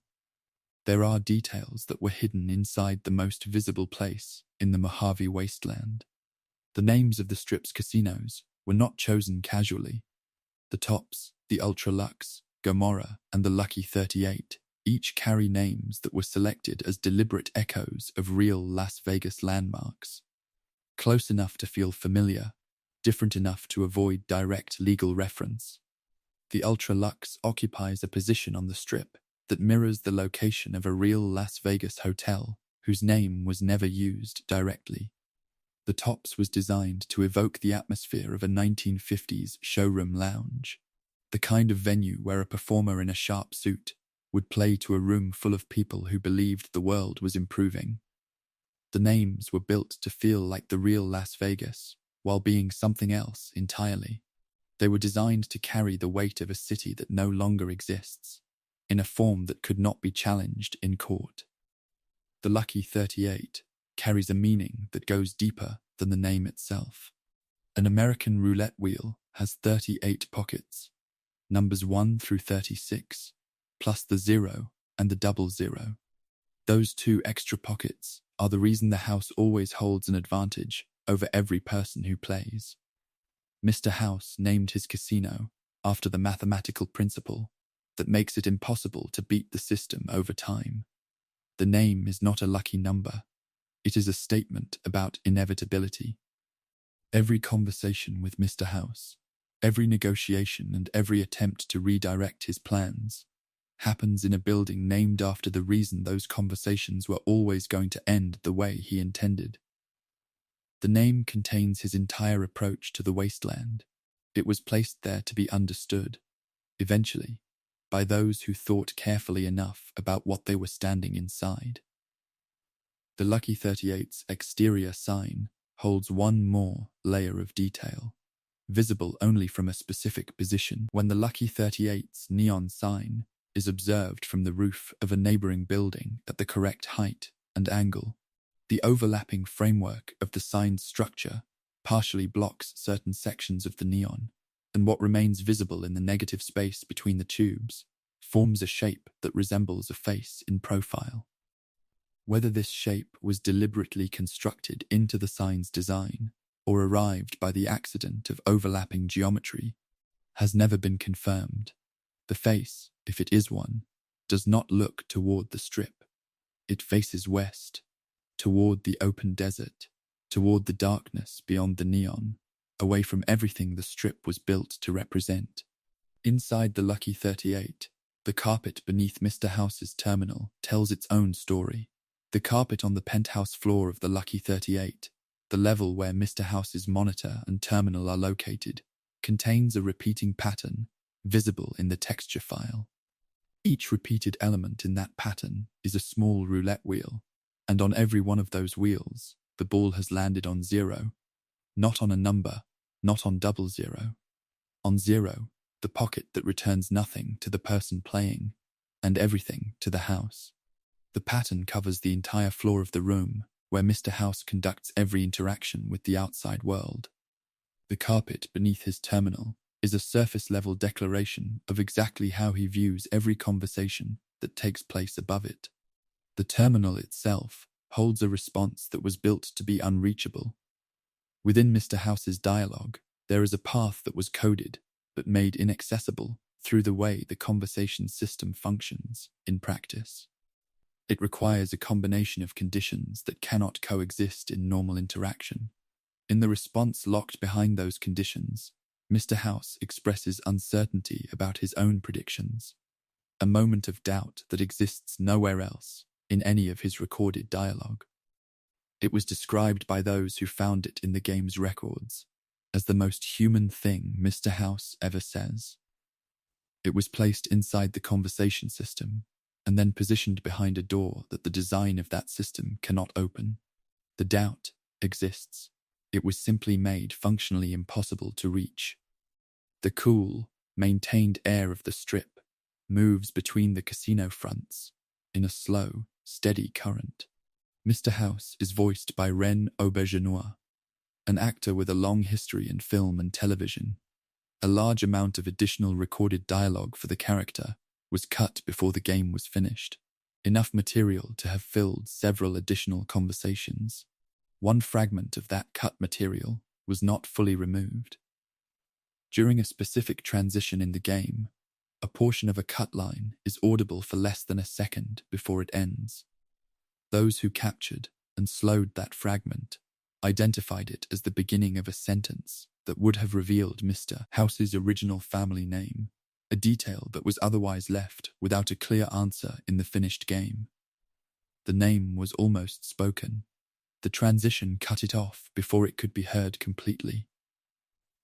there are details that were hidden inside the most visible place in the Mojave Wasteland. The names of the Strip's casinos were not chosen casually. The Tops, the Ultra Lux, Gomorrah, and the Lucky 38 each carry names that were selected as deliberate echoes of real Las Vegas landmarks. Close enough to feel familiar, different enough to avoid direct legal reference. The Ultra Lux occupies a position on the Strip that mirrors the location of a real Las Vegas hotel whose name was never used directly. The Tops was designed to evoke the atmosphere of a 1950s showroom lounge, the kind of venue where a performer in a sharp suit would play to a room full of people who believed the world was improving. The names were built to feel like the real Las Vegas, while being something else entirely. They were designed to carry the weight of a city that no longer exists, in a form that could not be challenged in court. The Lucky 38 carries a meaning that goes deeper than the name itself. An American roulette wheel has 38 pockets, numbers 1 through 36, plus the 0 and the 00. Those two extra pockets are the reason the house always holds an advantage over every person who plays. Mr. House named his casino after the mathematical principle that makes it impossible to beat the system over time. The name is not a lucky number. It is a statement about inevitability. Every conversation with Mr. House, every negotiation and every attempt to redirect his plans happens in a building named after the reason those conversations were always going to end the way he intended. The name contains his entire approach to the wasteland. It was placed there to be understood, eventually, by those who thought carefully enough about what they were standing inside. The Lucky 38's exterior sign holds one more layer of detail, visible only from a specific position. When the Lucky 38's neon sign is observed from the roof of a neighboring building at the correct height and angle, the overlapping framework of the sign's structure partially blocks certain sections of the neon, and what remains visible in the negative space between the tubes forms a shape that resembles a face in profile. Whether this shape was deliberately constructed into the sign's design or arrived by the accident of overlapping geometry has never been confirmed. The face, if it is one, does not look toward the strip. It faces west, toward the open desert, toward the darkness beyond the neon, away from everything the strip was built to represent. Inside the Lucky 38, the carpet beneath Mr. House's terminal tells its own story. The carpet on the penthouse floor of the Lucky 38, the level where Mr. House's monitor and terminal are located, contains a repeating pattern visible in the texture file. Each repeated element in that pattern is a small roulette wheel, and on every one of those wheels, the ball has landed on 0, not on a number, not on 00. On 0, the pocket that returns nothing to the person playing, and everything to the house. The pattern covers the entire floor of the room where Mr. House conducts every interaction with the outside world. The carpet beneath his terminal is a surface-level declaration of exactly how he views every conversation that takes place above it. The terminal itself holds a response that was built to be unreachable. Within Mr. House's dialogue, there is a path that was coded but made inaccessible through the way the conversation system functions in practice. It requires a combination of conditions that cannot coexist in normal interaction. In the response locked behind those conditions, Mr. House expresses uncertainty about his own predictions, a moment of doubt that exists nowhere else in any of his recorded dialogue. It was described by those who found it in the game's records as the most human thing Mr. House ever says. It was placed inside the conversation system and then positioned behind a door that the design of that system cannot open. The doubt exists. It was simply made functionally impossible to reach. The cool, maintained air of the strip moves between the casino fronts in a slow, steady current. Mr. House is voiced by Ren Aubergenois, an actor with a long history in film and television. A large amount of additional recorded dialogue for the character was cut before the game was finished, enough material to have filled several additional conversations. One fragment of that cut material was not fully removed. During a specific transition in the game, a portion of a cut line is audible for less than a second before it ends. Those who captured and slowed that fragment identified it as the beginning of a sentence that would have revealed Mr. House's original family name, a detail that was otherwise left without a clear answer in the finished game. The name was almost spoken. The transition cut it off before it could be heard completely.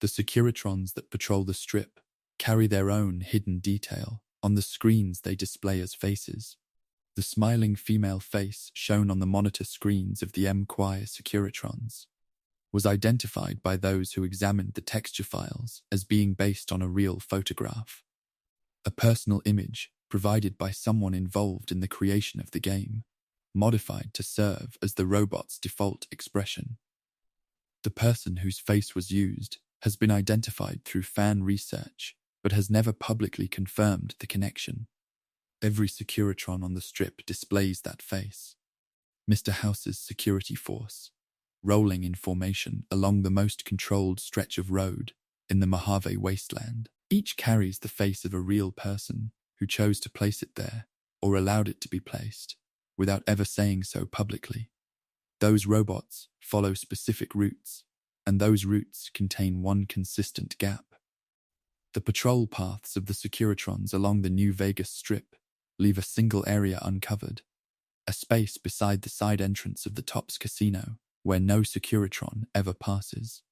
The Securitrons that patrol the strip carry their own hidden detail on the screens they display as faces. The smiling female face shown on the monitor screens of the M-Choir Securitrons was identified by those who examined the texture files as being based on a real photograph, a personal image provided by someone involved in the creation of the game, modified to serve as the robot's default expression. The person whose face was used has been identified through fan research, but has never publicly confirmed the connection. Every Securitron on the strip displays that face. Mr. House's security force, rolling in formation along the most controlled stretch of road in the Mojave Wasteland. Each carries the face of a real person who chose to place it there or allowed it to be placed, without ever saying so publicly. Those robots follow specific routes, and those routes contain one consistent gap. The patrol paths of the Securitrons along the New Vegas Strip leave a single area uncovered, a space beside the side entrance of the Tops Casino where no Securitron ever passes.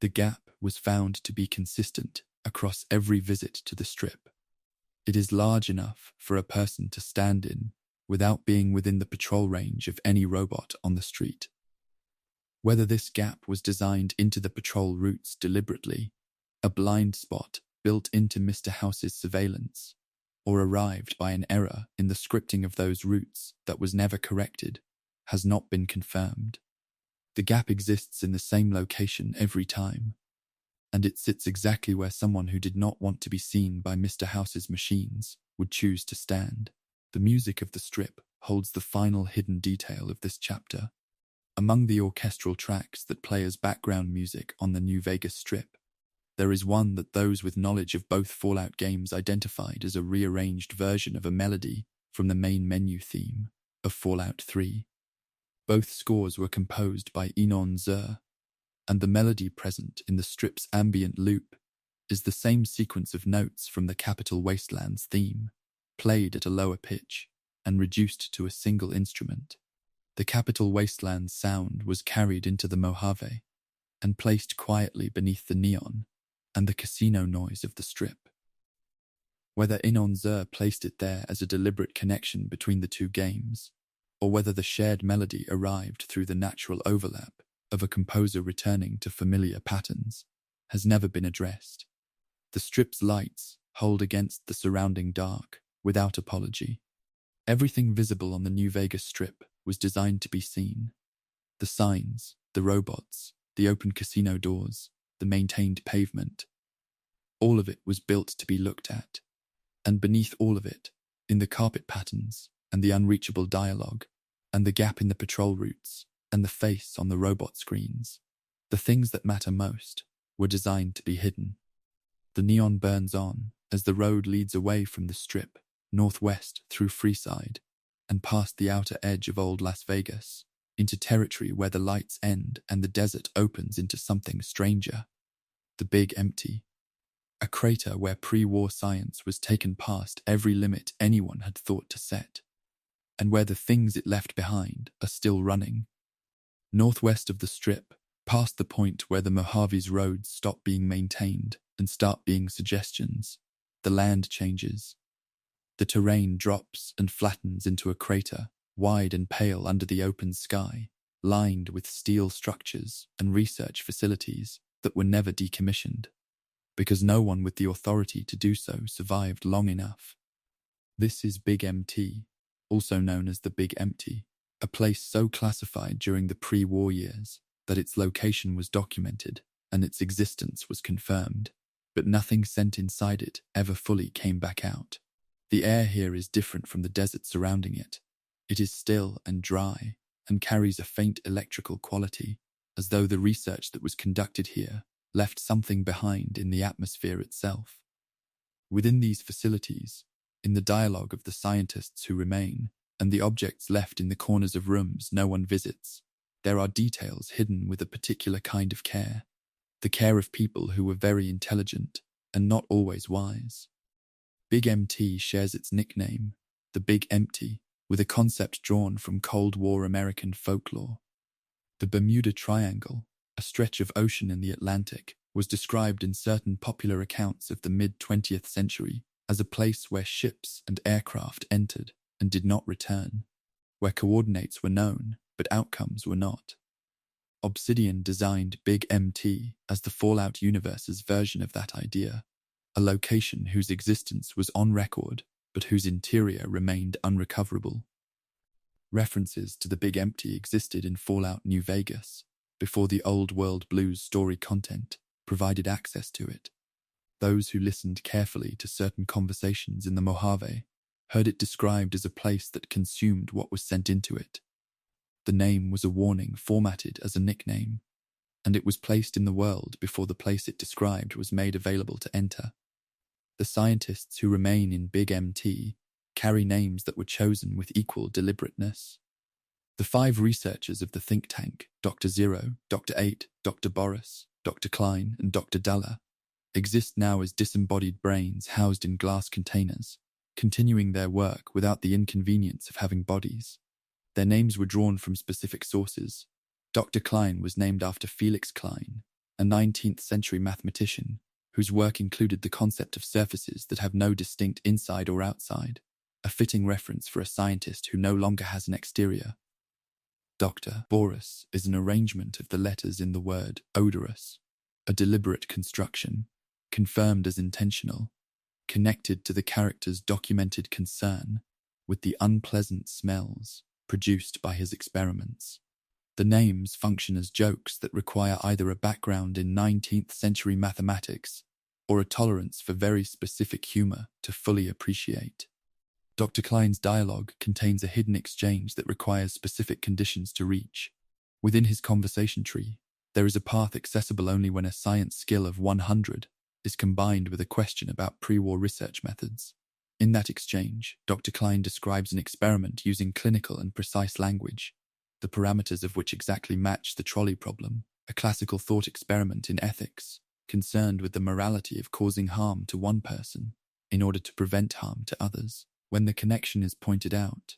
The gap was found to be consistent across every visit to the Strip. It is large enough for a person to stand in without being within the patrol range of any robot on the street. Whether this gap was designed into the patrol routes deliberately, a blind spot built into Mr. House's surveillance, or arrived by an error in the scripting of those routes that was never corrected, has not been confirmed. The gap exists in the same location every time, and it sits exactly where someone who did not want to be seen by Mr. House's machines would choose to stand. The music of the Strip holds the final hidden detail of this chapter. Among the orchestral tracks that play as background music on the New Vegas Strip, there is one that those with knowledge of both Fallout games identified as a rearranged version of a melody from the main menu theme of Fallout 3. Both scores were composed by Enon Zur, and the melody present in the Strip's ambient loop is the same sequence of notes from the Capital Wasteland's theme, played at a lower pitch and reduced to a single instrument. The Capital Wasteland's sound was carried into the Mojave and placed quietly beneath the neon and the casino noise of the Strip. Whether Enon Zur placed it there as a deliberate connection between the two games, or whether the shared melody arrived through the natural overlap of a composer returning to familiar patterns, has never been addressed. The Strip's lights hold against the surrounding dark without apology. Everything visible on the New Vegas Strip was designed to be seen. The signs, the robots, the open casino doors, the maintained pavement. All of it was built to be looked at. And beneath all of it, in the carpet patterns and the unreachable dialogue, and the gap in the patrol routes, and the face on the robot screens, the things that matter most were designed to be hidden. The neon burns on as the road leads away from the Strip, northwest through Freeside, and past the outer edge of old Las Vegas, into territory where the lights end and the desert opens into something stranger. The Big Empty. A crater where pre-war science was taken past every limit anyone had thought to set, and where the things it left behind are still running. Northwest of the Strip, past the point where the Mojave's roads stop being maintained and start being suggestions, the land changes. The terrain drops and flattens into a crater, wide and pale under the open sky, lined with steel structures and research facilities that were never decommissioned, because no one with the authority to do so survived long enough. This is Big MT, also known as the Big Empty, a place so classified during the pre-war years that its location was documented and its existence was confirmed, but nothing sent inside it ever fully came back out. The air here is different from the desert surrounding it. It is still and dry and carries a faint electrical quality, as though the research that was conducted here left something behind in the atmosphere itself. Within these facilities, in the dialogue of the scientists who remain, and the objects left in the corners of rooms no one visits, there are details hidden with a particular kind of care, the care of people who were very intelligent and not always wise. Big MT shares its nickname, the Big Empty, with a concept drawn from Cold War American folklore. The Bermuda Triangle, a stretch of ocean in the Atlantic, was described in certain popular accounts of the mid-20th century as a place where ships and aircraft entered and did not return, where coordinates were known but outcomes were not. Obsidian designed Big MT as the Fallout universe's version of that idea, a location whose existence was on record but whose interior remained unrecoverable. References to the Big Empty existed in Fallout New Vegas before the Old World Blues story content provided access to it. Those who listened carefully to certain conversations in the Mojave heard it described as a place that consumed what was sent into it. The name was a warning formatted as a nickname, and it was placed in the world before the place it described was made available to enter. The scientists who remain in Big MT carry names that were chosen with equal deliberateness. The 5 researchers of the think tank, Dr. Zero, Dr. 8, Dr. Boris, Dr. Klein, and Dr. Dalla, exist now as disembodied brains housed in glass containers, continuing their work without the inconvenience of having bodies. Their names were drawn from specific sources. Dr. Klein was named after Felix Klein, a 19th century mathematician whose work included the concept of surfaces that have no distinct inside or outside, a fitting reference for a scientist who no longer has an exterior. Dr. Boris is an arrangement of the letters in the word odorous, a deliberate construction, confirmed as intentional, connected to the character's documented concern with the unpleasant smells produced by his experiments. The names function as jokes that require either a background in 19th century mathematics or a tolerance for very specific humor to fully appreciate. Dr. Klein's dialogue contains a hidden exchange that requires specific conditions to reach. Within his conversation tree, there is a path accessible only when a science skill of 100 is combined with a question about pre-war research methods. In that exchange, Dr. Klein describes an experiment using clinical and precise language, the parameters of which exactly match the trolley problem, a classical thought experiment in ethics, concerned with the morality of causing harm to one person in order to prevent harm to others. When the connection is pointed out,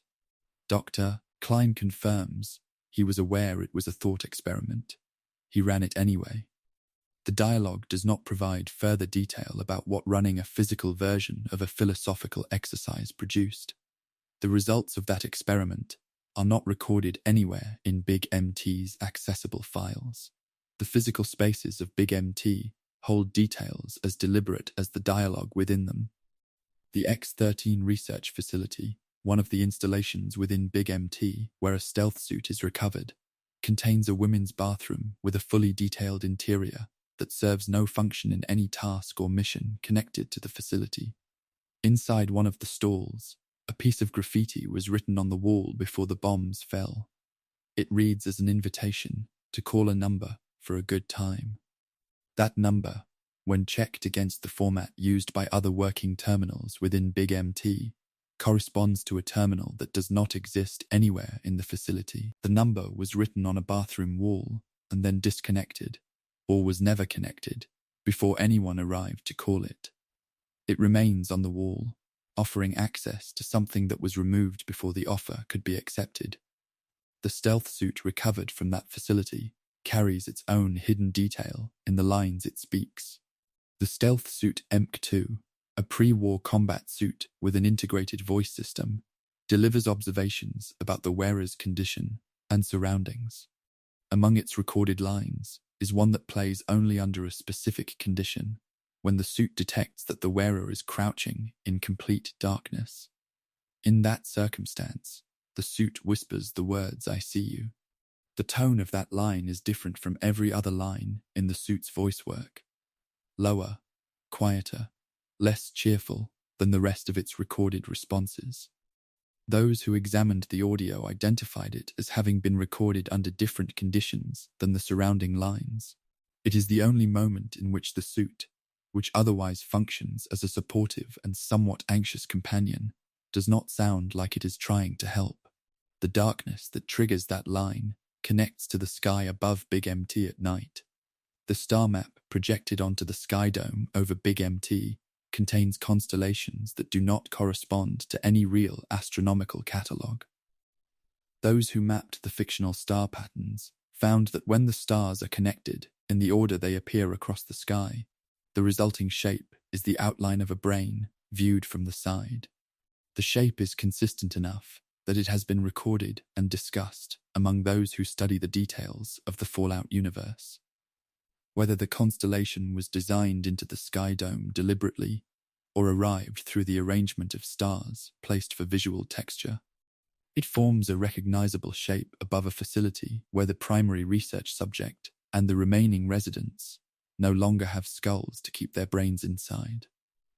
Dr. Klein confirms he was aware it was a thought experiment. He ran it anyway. The dialogue does not provide further detail about what running a physical version of a philosophical exercise produced. The results of that experiment are not recorded anywhere in Big MT's accessible files. The physical spaces of Big MT hold details as deliberate as the dialogue within them. The X-13 research facility, one of the installations within Big MT where a stealth suit is recovered, contains a women's bathroom with a fully detailed interior that serves no function in any task or mission connected to the facility. Inside one of the stalls, a piece of graffiti was written on the wall before the bombs fell. It reads as an invitation to call a number for a good time. That number, when checked against the format used by other working terminals within Big MT, corresponds to a terminal that does not exist anywhere in the facility. The number was written on a bathroom wall and then disconnected, or was never connected, before anyone arrived to call it. It remains on the wall, offering access to something that was removed before the offer could be accepted. The stealth suit recovered from that facility carries its own hidden detail in the lines it speaks. The stealth suit EMC-2, a pre-war combat suit with an integrated voice system, delivers observations about the wearer's condition and surroundings. Among its recorded lines is one that plays only under a specific condition, when the suit detects that the wearer is crouching in complete darkness. In that circumstance, the suit whispers the words, "I see you." The tone of that line is different from every other line in the suit's voice work. Lower, quieter, less cheerful than the rest of its recorded responses. Those who examined the audio identified it as having been recorded under different conditions than the surrounding lines. It is the only moment in which the suit, which otherwise functions as a supportive and somewhat anxious companion, does not sound like it is trying to help. The darkness that triggers that line connects to the sky above Big MT at night. The star map projected onto the sky dome over Big MT contains constellations that do not correspond to any real astronomical catalogue. Those who mapped the fictional star patterns found that when the stars are connected in the order they appear across the sky, the resulting shape is the outline of a brain viewed from the side. The shape is consistent enough that it has been recorded and discussed among those who study the details of the Fallout universe. Whether the constellation was designed into the sky dome deliberately or arrived through the arrangement of stars placed for visual texture, it forms a recognizable shape above a facility where the primary research subject and the remaining residents no longer have skulls to keep their brains inside.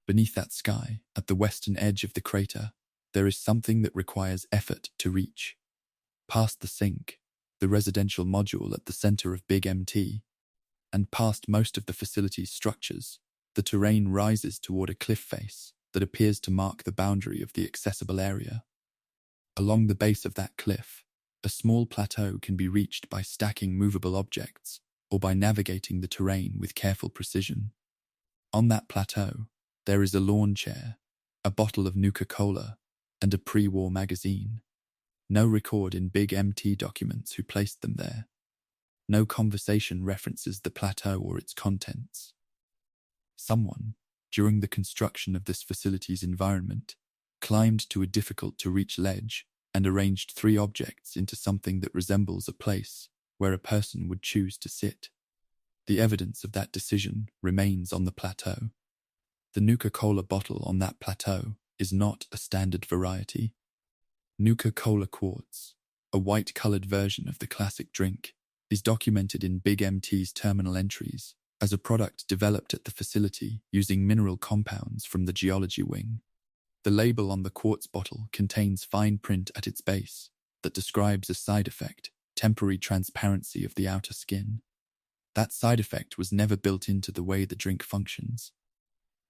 Beneath that sky, at the western edge of the crater, there is something that requires effort to reach. Past the sink, the residential module at the center of Big MT, and past most of the facility's structures, the terrain rises toward a cliff face that appears to mark the boundary of the accessible area. Along the base of that cliff, A small plateau can be reached by stacking movable objects or by navigating the terrain with careful precision. On that plateau, there is a lawn chair, a bottle of Nuka-Cola, and a pre-war magazine. No record in Big MT documents who placed them there. No conversation references the plateau or its contents. Someone, during the construction of this facility's environment, climbed to a difficult-to-reach ledge and arranged 3 objects into something that resembles a place where a person would choose to sit. The evidence of that decision remains on the plateau. The Nuka-Cola bottle on that plateau is not a standard variety. Nuka-Cola Quartz, a white-colored version of the classic drink, is documented in Big MT's terminal entries as a product developed at the facility using mineral compounds from the geology wing. The label on the quartz bottle contains fine print at its base that describes a side effect, temporary transparency of the outer skin. That side effect was never built into the way the drink functions.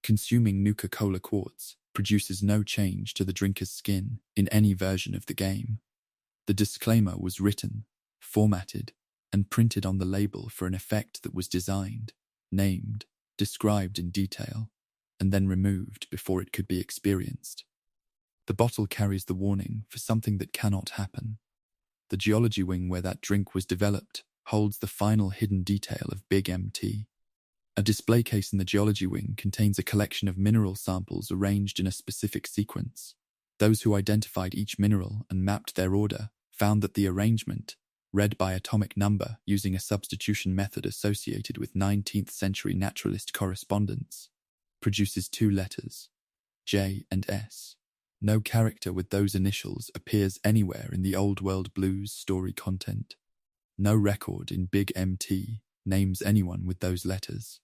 Consuming Nuka-Cola Quartz produces no change to the drinker's skin in any version of the game. The disclaimer was written, formatted, and printed on the label for an effect that was designed, named, described in detail, and then removed before it could be experienced. The bottle carries the warning for something that cannot happen. The geology wing where that drink was developed holds the final hidden detail of Big MT. A display case in the geology wing contains a collection of mineral samples arranged in a specific sequence. Those who identified each mineral and mapped their order found that the arrangement, read by atomic number using a substitution method associated with 19th century naturalist correspondence, produces 2 letters, J and S. No character with those initials appears anywhere in the Old World Blues story content. No record in Big MT names anyone with those letters.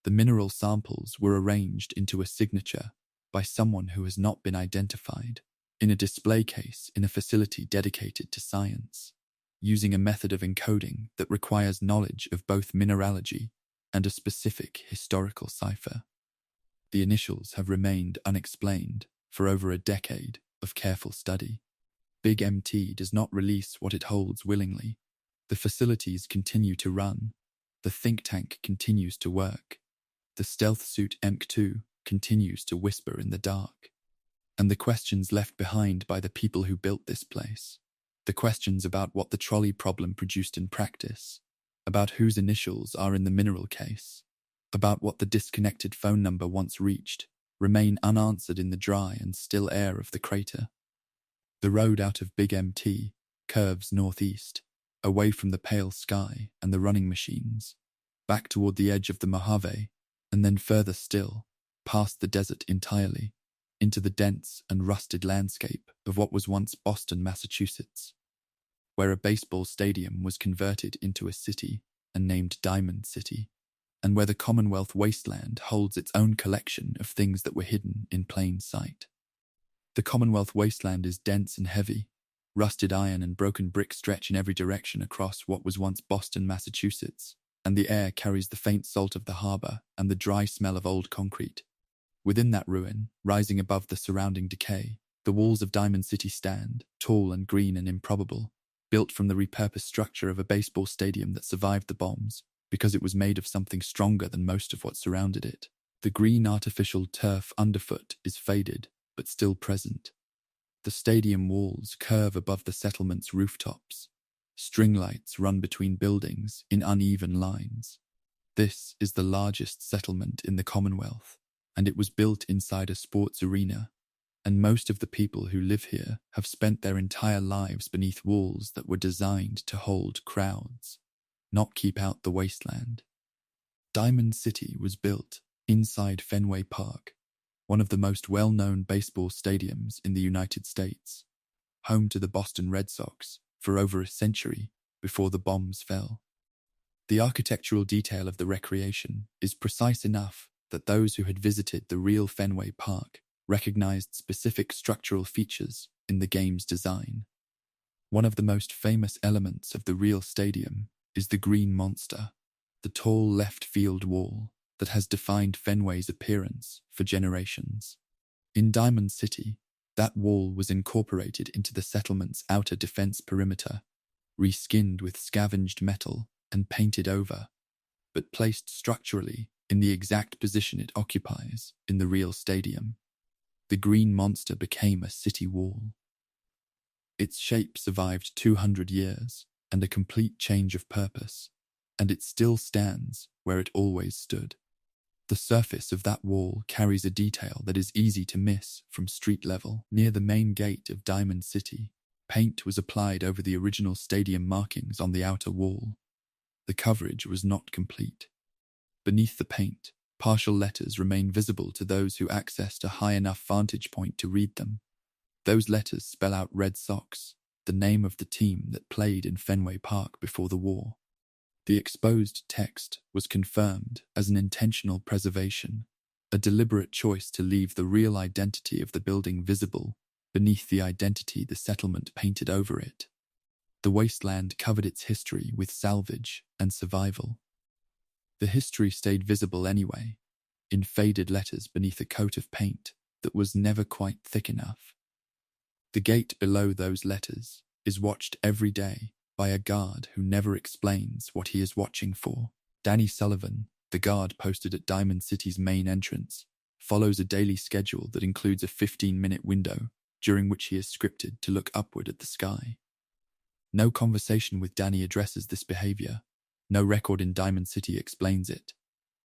The mineral samples were arranged into a signature by someone who has not been identified in a display case in a facility dedicated to science, using a method of encoding that requires knowledge of both mineralogy and a specific historical cipher. The initials have remained unexplained for over a decade of careful study. Big MT does not release what it holds willingly. The facilities continue to run. The think tank continues to work. The stealth suit EMC-2 continues to whisper in the dark. And the questions left behind by the people who built this place, the questions about what the trolley problem produced in practice, about whose initials are in the mineral case, about what the disconnected phone number once reached, remain unanswered in the dry and still air of the crater. The road out of Big MT curves northeast, away from the pale sky and the running machines, back toward the edge of the Mojave, and then further still, past the desert entirely, into the dense and rusted landscape of what was once Boston, Massachusetts, where a baseball stadium was converted into a city and named Diamond City, and where the Commonwealth Wasteland holds its own collection of things that were hidden in plain sight. The Commonwealth Wasteland is dense and heavy. Rusted iron and broken brick stretch in every direction across what was once Boston, Massachusetts, and the air carries the faint salt of the harbor and the dry smell of old concrete. Within that ruin, rising above the surrounding decay, the walls of Diamond City stand, tall and green and improbable, built from the repurposed structure of a baseball stadium that survived the bombs, because it was made of something stronger than most of what surrounded it. The green artificial turf underfoot is faded, but still present. The stadium walls curve above the settlement's rooftops. String lights run between buildings in uneven lines. This is the largest settlement in the Commonwealth, and it was built inside a sports arena, and most of the people who live here have spent their entire lives beneath walls that were designed to hold crowds, not keep out the wasteland. Diamond City was built inside Fenway Park, one of the most well-known baseball stadiums in the United States, home to the Boston Red Sox for over a century before the bombs fell. The architectural detail of the recreation is precise enough that those who had visited the real Fenway Park recognized specific structural features in the game's design. One of the most famous elements of the real stadium is the Green Monster, the tall left field wall that has defined Fenway's appearance for generations. In Diamond City, That wall was incorporated into the settlement's outer defense perimeter, reskinned with scavenged metal and painted over, but placed structurally in the exact position it occupies in the real stadium. The green monster became a city wall. Its shape survived 200 years and a complete change of purpose, and it still stands where it always stood. The surface of that wall carries a detail that is easy to miss from street level. Near the main gate of Diamond City, paint was applied over the original stadium markings on the outer wall. The coverage was not complete. Beneath the paint, partial letters remain visible to those who accessed a high enough vantage point to read them. Those letters spell out Red Sox, the name of the team that played in Fenway Park before the war. The exposed text was confirmed as an intentional preservation, a deliberate choice to leave the real identity of the building visible beneath the identity the settlement painted over it. The wasteland covered its history with salvage and survival. The history stayed visible anyway, in faded letters beneath a coat of paint that was never quite thick enough. The gate below those letters is watched every day by a guard who never explains what he is watching for. Danny Sullivan, the guard posted at Diamond City's main entrance, follows a daily schedule that includes a 15-minute window during which he is scripted to look upward at the sky. No conversation with Danny addresses this behavior. No record in Diamond City explains it.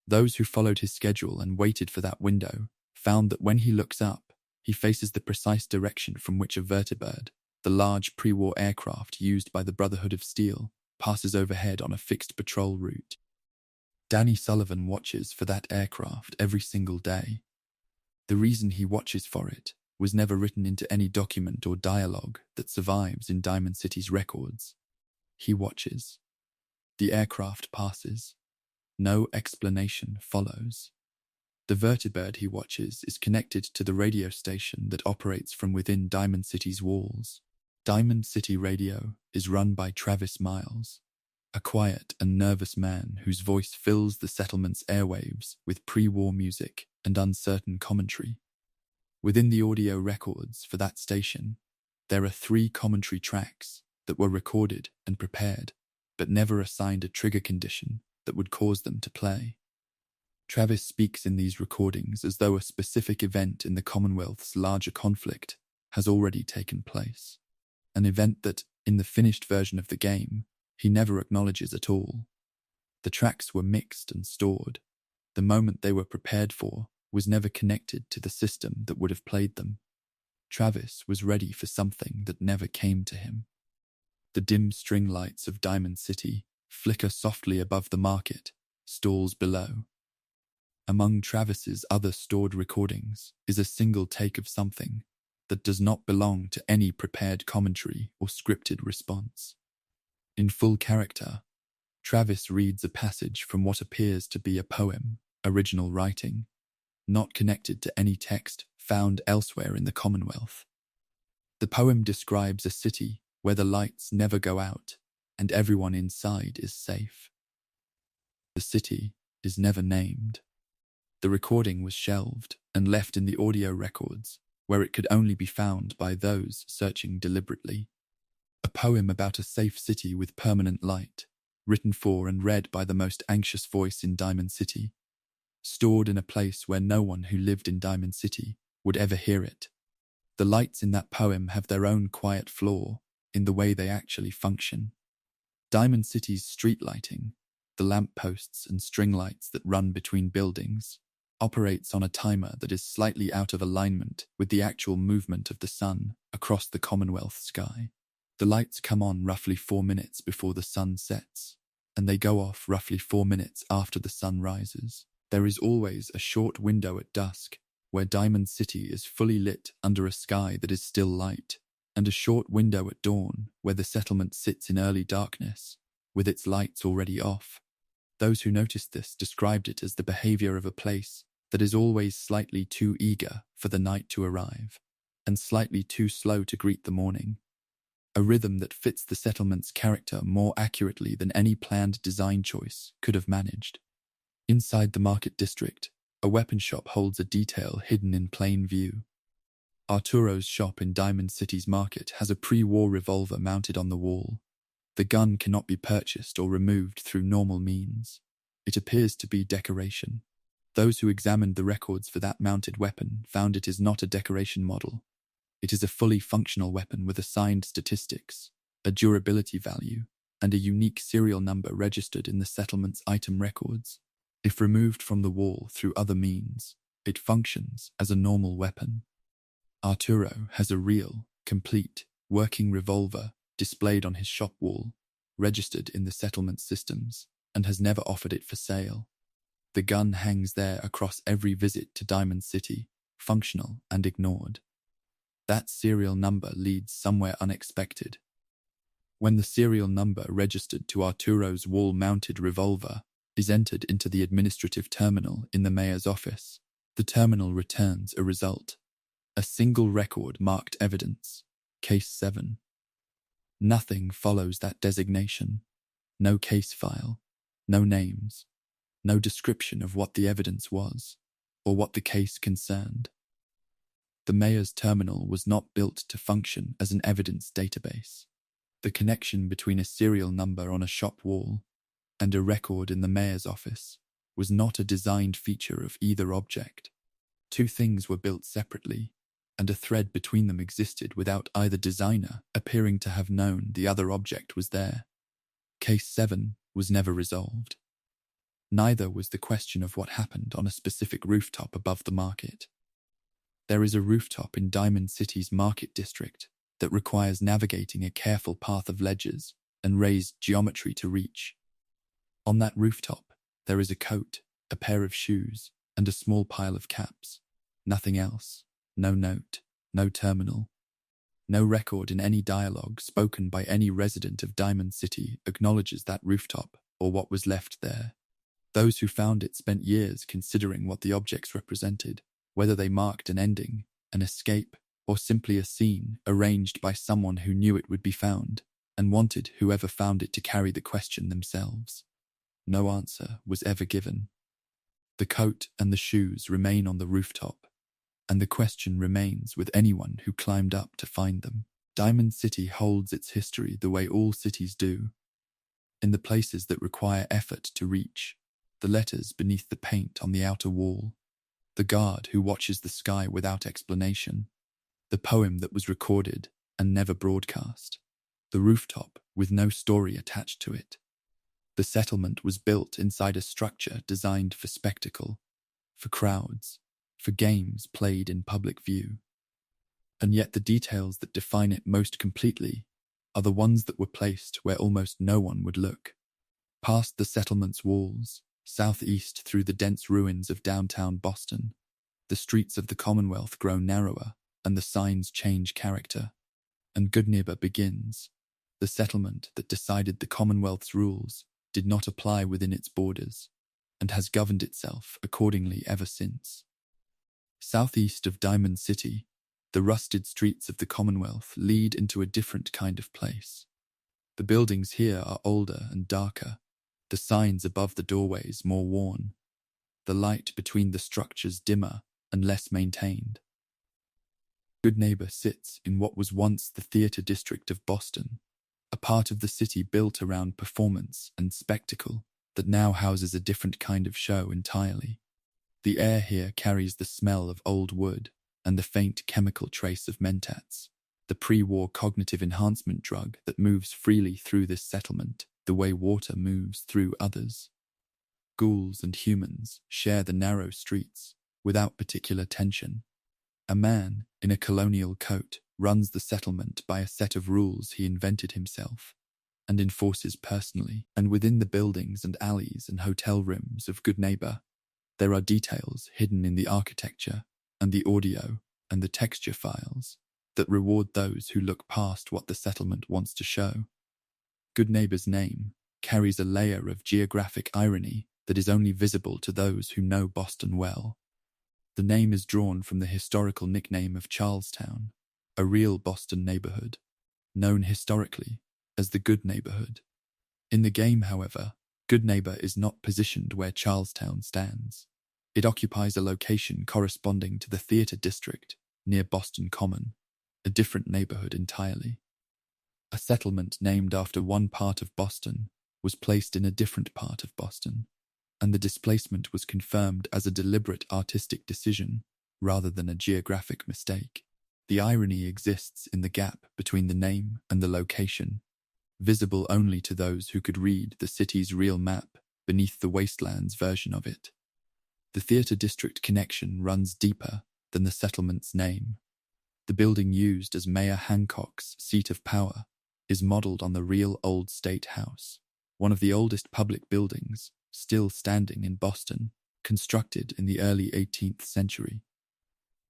Those who followed his schedule and waited for that window found that when he looks up, he faces the precise direction from which a vertibird, the large pre-war aircraft used by the Brotherhood of Steel, passes overhead on a fixed patrol route. Danny Sullivan watches for that aircraft every single day. The reason he watches for it was never written into any document or dialogue that survives in Diamond City's records. He watches. The aircraft passes. No explanation follows. The vertibird he watches is connected to the radio station that operates from within Diamond City's walls. Diamond City Radio is run by Travis Miles, a quiet and nervous man whose voice fills the settlement's airwaves with pre-war music and uncertain commentary. Within the audio records for that station, there are 3 commentary tracks that were recorded and prepared, but never assigned a trigger condition that would cause them to play. Travis speaks in these recordings as though a specific event in the Commonwealth's larger conflict has already taken place. An event that, in the finished version of the game, he never acknowledges at all. The tracks were mixed and stored. The moment they were prepared for was never connected to the system that would have played them. Travis was ready for something that never came to him. The dim string lights of Diamond City flicker softly above the market, stalls below. Among Travis's other stored recordings is a single take of something that does not belong to any prepared commentary or scripted response. In full character, Travis reads a passage from what appears to be a poem, original writing, not connected to any text found elsewhere in the Commonwealth. The poem describes a city where the lights never go out and everyone inside is safe. The city is never named. The recording was shelved and left in the audio records, where it could only be found by those searching deliberately. A poem about a safe city with permanent light, written for and read by the most anxious voice in Diamond City, stored in a place where no one who lived in Diamond City would ever hear it. The lights in that poem have their own quiet flaw in the way they actually function. Diamond City's street lighting, the lamp posts and string lights that run between buildings, operates on a timer that is slightly out of alignment with the actual movement of the sun across the Commonwealth sky. The lights come on roughly 4 minutes before the sun sets, and they go off roughly 4 minutes after the sun rises. There is always a short window at dusk where Diamond City is fully lit under a sky that is still light, and a short window at dawn where the settlement sits in early darkness, with its lights already off. Those who noticed this described it as the behavior of a place that is always slightly too eager for the night to arrive, and slightly too slow to greet the morning. A rhythm that fits the settlement's character more accurately than any planned design choice could have managed. Inside the market district, a weapon shop holds a detail hidden in plain view. Arturo's shop in Diamond City's market has a pre-war revolver mounted on the wall. The gun cannot be purchased or removed through normal means. It appears to be decoration. Those who examined the records for that mounted weapon found it is not a decoration model. It is a fully functional weapon with assigned statistics, a durability value, and a unique serial number registered in the settlement's item records. If removed from the wall through other means, it functions as a normal weapon. Arturo has a real, complete, working revolver displayed on his shop wall, registered in the settlement systems, and has never offered it for sale. The gun hangs there across every visit to Diamond City, functional and ignored. That serial number leads somewhere unexpected. When the serial number registered to Arturo's wall-mounted revolver is entered into the administrative terminal in the mayor's office, the terminal returns a result. A single record marked evidence, Case 7. Nothing follows that designation. No case file, no names, no description of what the evidence was, or what the case concerned. The mayor's terminal was not built to function as an evidence database. The connection between a serial number on a shop wall and a record in the mayor's office was not a designed feature of either object. Two things were built separately, and a thread between them existed without either designer appearing to have known the other object was there. Case 7 was never resolved. Neither was the question of what happened on a specific rooftop above the market. There is a rooftop in Diamond City's market district that requires navigating a careful path of ledges and raised geometry to reach. On that rooftop, there is a coat, a pair of shoes, and a small pile of caps. Nothing else. No note, no terminal. No record in any dialogue spoken by any resident of Diamond City acknowledges that rooftop or what was left there. Those who found it spent years considering what the objects represented, whether they marked an ending, an escape, or simply a scene arranged by someone who knew it would be found and wanted whoever found it to carry the question themselves. No answer was ever given. The coat and the shoes remain on the rooftop, and the question remains with anyone who climbed up to find them. Diamond City holds its history the way all cities do. In the places that require effort to reach, the letters beneath the paint on the outer wall, the guard who watches the sky without explanation, the poem that was recorded and never broadcast, the rooftop with no story attached to it. The settlement was built inside a structure designed for spectacle, for crowds, for games played in public view. And yet the details that define it most completely are the ones that were placed where almost no one would look. Past the settlement's walls, southeast through the dense ruins of downtown Boston, the streets of the Commonwealth grow narrower and the signs change character. And Goodneighbor begins. The settlement that decided the Commonwealth's rules did not apply within its borders and has governed itself accordingly ever since. Southeast of Diamond City, the rusted streets of the Commonwealth lead into a different kind of place. The buildings here are older and darker, the signs above the doorways more worn, the light between the structures dimmer and less maintained. Goodneighbor sits in what was once the theatre district of Boston, a part of the city built around performance and spectacle that now houses a different kind of show entirely. The air here carries the smell of old wood and the faint chemical trace of mentats, the pre-war cognitive enhancement drug that moves freely through this settlement the way water moves through others. Ghouls and humans share the narrow streets without particular tension. A man in a colonial coat runs the settlement by a set of rules he invented himself and enforces personally, and within the buildings and alleys and hotel rooms of Goodneighbor, there are details hidden in the architecture and the audio and the texture files that reward those who look past what the settlement wants to show. Goodneighbor's name carries a layer of geographic irony that is only visible to those who know Boston well. The name is drawn from the historical nickname of Charlestown, a real Boston neighborhood, known historically as the Good Neighborhood. In the game, however, Goodneighbor is not positioned where Charlestown stands. It occupies a location corresponding to the theatre district near Boston Common, a different neighborhood entirely. A settlement named after one part of Boston was placed in a different part of Boston, and the displacement was confirmed as a deliberate artistic decision rather than a geographic mistake. The irony exists in the gap between the name and the location, visible only to those who could read the city's real map beneath the Wasteland's version of it. The theater district connection runs deeper than the settlement's name. The building used as Mayor Hancock's seat of power is modeled on the real Old State House, one of the oldest public buildings still standing in Boston, constructed in the early 18th century.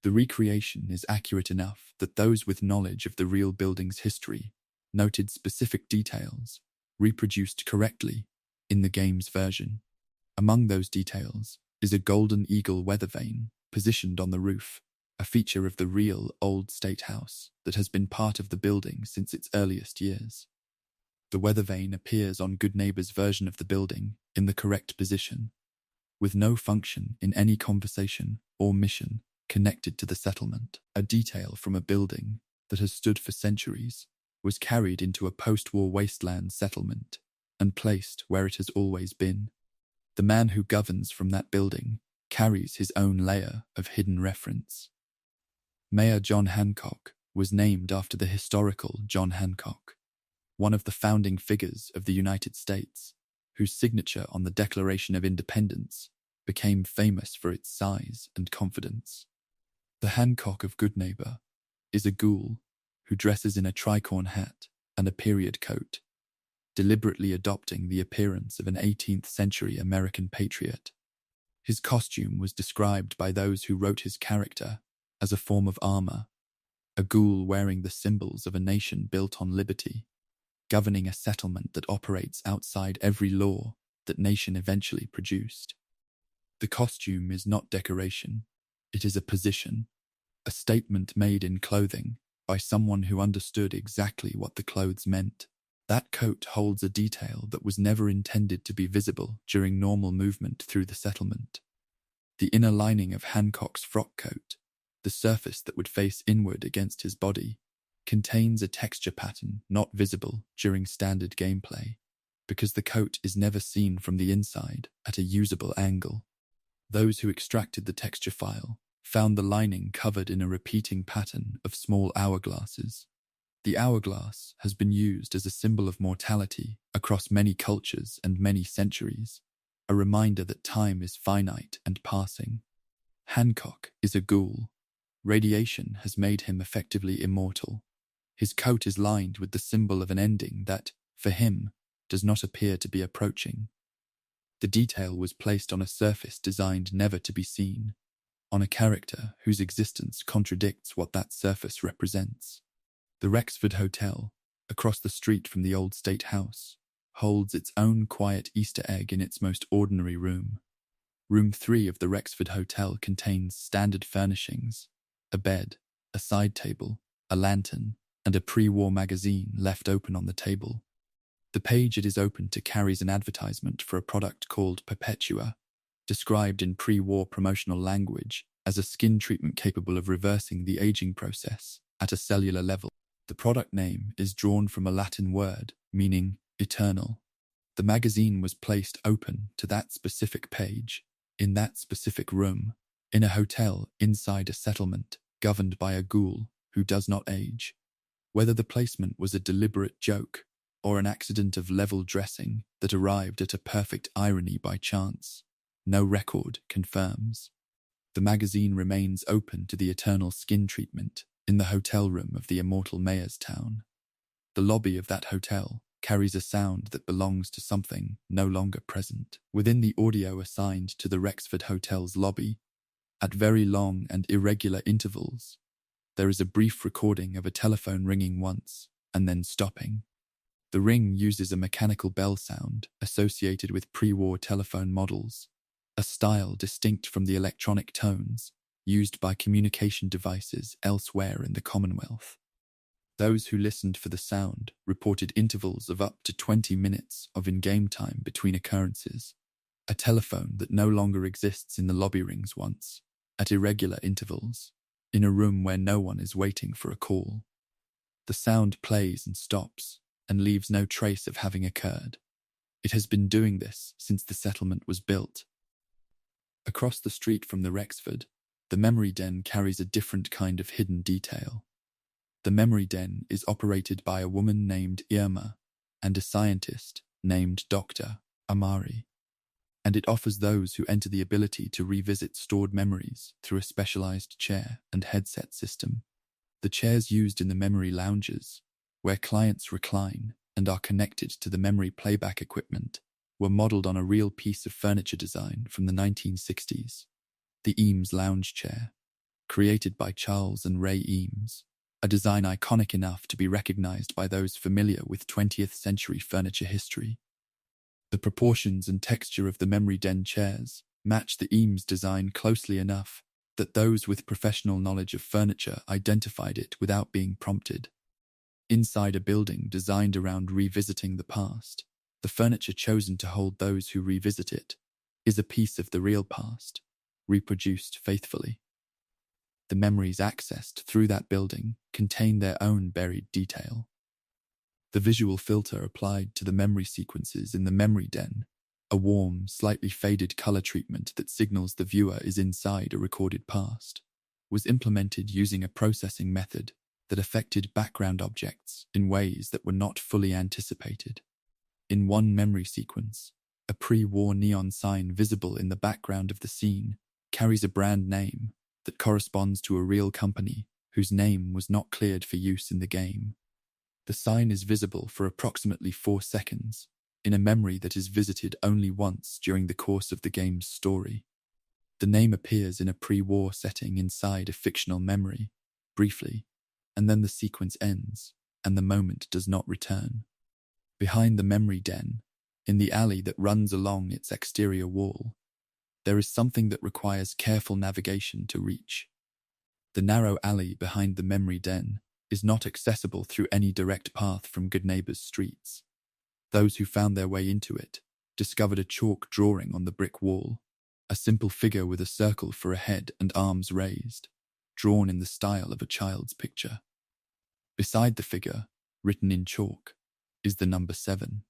The recreation is accurate enough that those with knowledge of the real building's history noted specific details, reproduced correctly in the game's version. Among those details is a golden eagle weather vane positioned on the roof, a feature of the real Old State House that has been part of the building since its earliest years. The weather vane appears on Goodneighbor's version of the building in the correct position, with no function in any conversation or mission connected to the settlement. A detail from a building that has stood for centuries was carried into a post-war wasteland settlement and placed where it has always been. The man who governs from that building carries his own layer of hidden reference. Mayor John Hancock was named after the historical John Hancock, one of the founding figures of the United States, whose signature on the Declaration of Independence became famous for its size and confidence. The Hancock of Goodneighbor is a ghoul who dresses in a tricorn hat and a period coat, deliberately adopting the appearance of an 18th century American patriot. His costume was described by those who wrote his character as a form of armor, a ghoul wearing the symbols of a nation built on liberty, governing a settlement that operates outside every law that nation eventually produced. The costume is not decoration, it is a position, a statement made in clothing by someone who understood exactly what the clothes meant. That coat holds a detail that was never intended to be visible during normal movement through the settlement. The inner lining of Hancock's frock coat, the surface that would face inward against his body, contains a texture pattern not visible during standard gameplay, because the coat is never seen from the inside at a usable angle. Those who extracted the texture file found the lining covered in a repeating pattern of small hourglasses. The hourglass has been used as a symbol of mortality across many cultures and many centuries, a reminder that time is finite and passing. Hancock is a ghoul. Radiation has made him effectively immortal. His coat is lined with the symbol of an ending that, for him, does not appear to be approaching. The detail was placed on a surface designed never to be seen, on a character whose existence contradicts what that surface represents. The Rexford Hotel, across the street from the Old State House, holds its own quiet Easter egg in its most ordinary room. Room 3 of the Rexford Hotel contains standard furnishings, a bed, a side table, a lantern, and a pre-war magazine left open on the table. The page it is open to carries an advertisement for a product called Perpetua, described in pre-war promotional language as a skin treatment capable of reversing the aging process at a cellular level. The product name is drawn from a Latin word meaning eternal. The magazine was placed open to that specific page, in that specific room, in a hotel inside a settlement governed by a ghoul who does not age. Whether the placement was a deliberate joke or an accident of level dressing that arrived at a perfect irony by chance, no record confirms. The magazine remains open to the eternal skin treatment in the hotel room of the immortal mayor's town. The lobby of that hotel carries a sound that belongs to something no longer present. Within the audio assigned to the Rexford Hotel's lobby, at very long and irregular intervals, there is a brief recording of a telephone ringing once and then stopping. The ring uses a mechanical bell sound associated with pre-war telephone models, a style distinct from the electronic tones used by communication devices elsewhere in the Commonwealth. Those who listened for the sound reported intervals of up to 20 minutes of in-game time between occurrences. A telephone that no longer exists in the lobby rings once, at irregular intervals, in a room where no one is waiting for a call. The sound plays and stops, and leaves no trace of having occurred. It has been doing this since the settlement was built. Across the street from the Rexford, the memory den carries a different kind of hidden detail. The memory den is operated by a woman named Irma and a scientist named Dr. Amari, and it offers those who enter the ability to revisit stored memories through a specialized chair and headset system. The chairs used in the memory lounges, where clients recline and are connected to the memory playback equipment, were modeled on a real piece of furniture design from the 1960s. The Eames lounge chair, created by Charles and Ray Eames, a design iconic enough to be recognized by those familiar with 20th century furniture history. The proportions and texture of the memory den chairs match the Eames design closely enough that those with professional knowledge of furniture identified it without being prompted. Inside a building designed around revisiting the past, the furniture chosen to hold those who revisit it is a piece of the real past, reproduced faithfully. The memories accessed through that building contain their own buried detail. The visual filter applied to the memory sequences in the memory den, a warm, slightly faded color treatment that signals the viewer is inside a recorded past, was implemented using a processing method that affected background objects in ways that were not fully anticipated. In one memory sequence, a pre-war neon sign visible in the background of the scene carries a brand name that corresponds to a real company whose name was not cleared for use in the game. The sign is visible for approximately 4 seconds in a memory that is visited only once during the course of the game's story. The name appears in a pre-war setting inside a fictional memory, briefly, and then the sequence ends, and the moment does not return. Behind the memory den, in the alley that runs along its exterior wall, there is something that requires careful navigation to reach. The narrow alley behind the memory den is not accessible through any direct path from Goodneighbours streets. Those who found their way into it discovered a chalk drawing on the brick wall, a simple figure with a circle for a head and arms raised, drawn in the style of a child's picture. Beside the figure, written in chalk, is the number 7.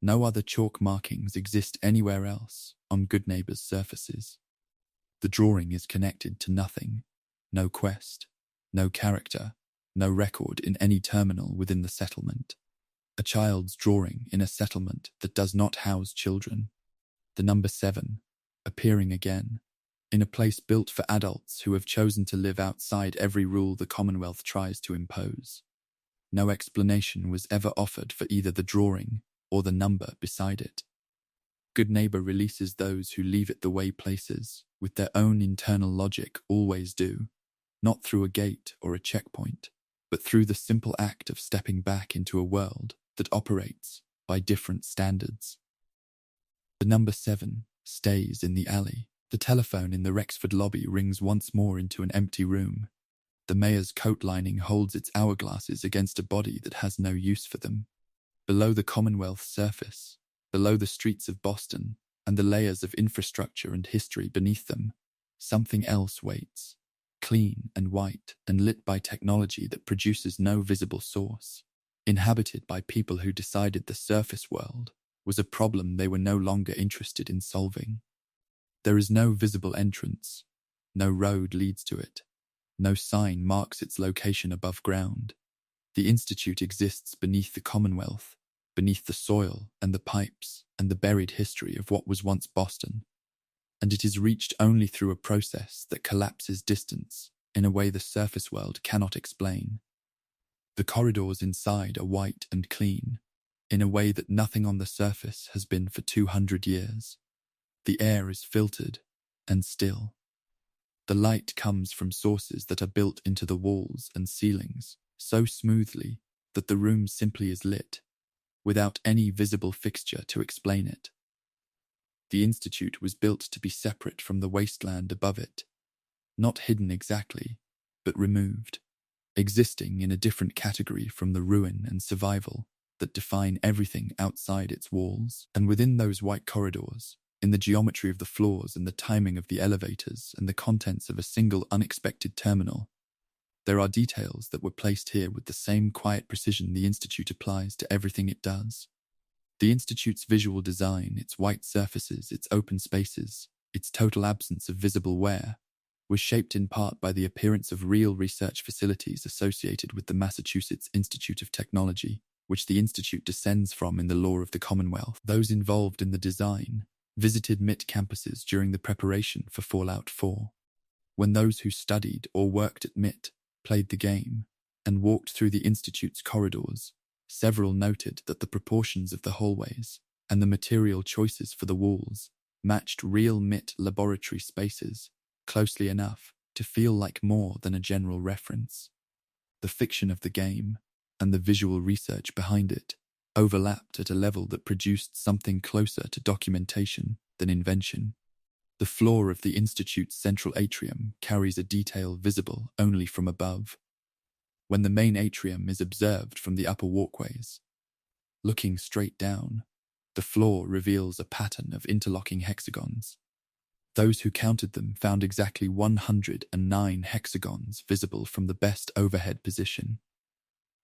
No other chalk markings exist anywhere else on Goodneighbours surfaces. The drawing is connected to nothing, no quest, no character, no record in any terminal within the settlement. A child's drawing in a settlement that does not house children. The number 7, appearing again, in a place built for adults who have chosen to live outside every rule the Commonwealth tries to impose. No explanation was ever offered for either the drawing or the number beside it. Goodneighbour releases those who leave it the way places, with their own internal logic, always do, not through a gate or a checkpoint, but through the simple act of stepping back into a world that operates by different standards. The number 7 stays in the alley. The telephone in the Rexford lobby rings once more into an empty room. The mayor's coat lining holds its hourglasses against a body that has no use for them. Below the Commonwealth surface, below the streets of Boston, and the layers of infrastructure and history beneath them, something else waits, clean and white and lit by technology that produces no visible source, inhabited by people who decided the surface world was a problem they were no longer interested in solving. There is no visible entrance, no road leads to it, no sign marks its location above ground. The Institute exists beneath the Commonwealth, beneath the soil and the pipes and the buried history of what was once Boston, and it is reached only through a process that collapses distance in a way the surface world cannot explain. The corridors inside are white and clean, in a way that nothing on the surface has been for 200 years. The air is filtered and still. The light comes from sources that are built into the walls and ceilings so smoothly that the room simply is lit, without any visible fixture to explain it. The Institute was built to be separate from the wasteland above it, not hidden exactly, but removed, existing in a different category from the ruin and survival that define everything outside its walls. And within those white corridors, in the geometry of the floors and the timing of the elevators and the contents of a single unexpected terminal. There are details that were placed here with the same quiet precision the Institute applies to everything it does. The Institute's visual design, its white surfaces, its open spaces, its total absence of visible wear, was shaped in part by the appearance of real research facilities associated with the Massachusetts Institute of Technology, which the Institute descends from in the law of the Commonwealth. Those involved in the design visited MIT campuses during the preparation for Fallout 4. When those who studied or worked at MIT played the game and walked through the Institute's corridors, several noted that the proportions of the hallways and the material choices for the walls matched real MIT laboratory spaces closely enough to feel like more than a general reference. The fiction of the game and the visual research behind it overlapped at a level that produced something closer to documentation than invention. The floor of the Institute's central atrium carries a detail visible only from above. When the main atrium is observed from the upper walkways, looking straight down, the floor reveals a pattern of interlocking hexagons. Those who counted them found exactly 109 hexagons visible from the best overhead position.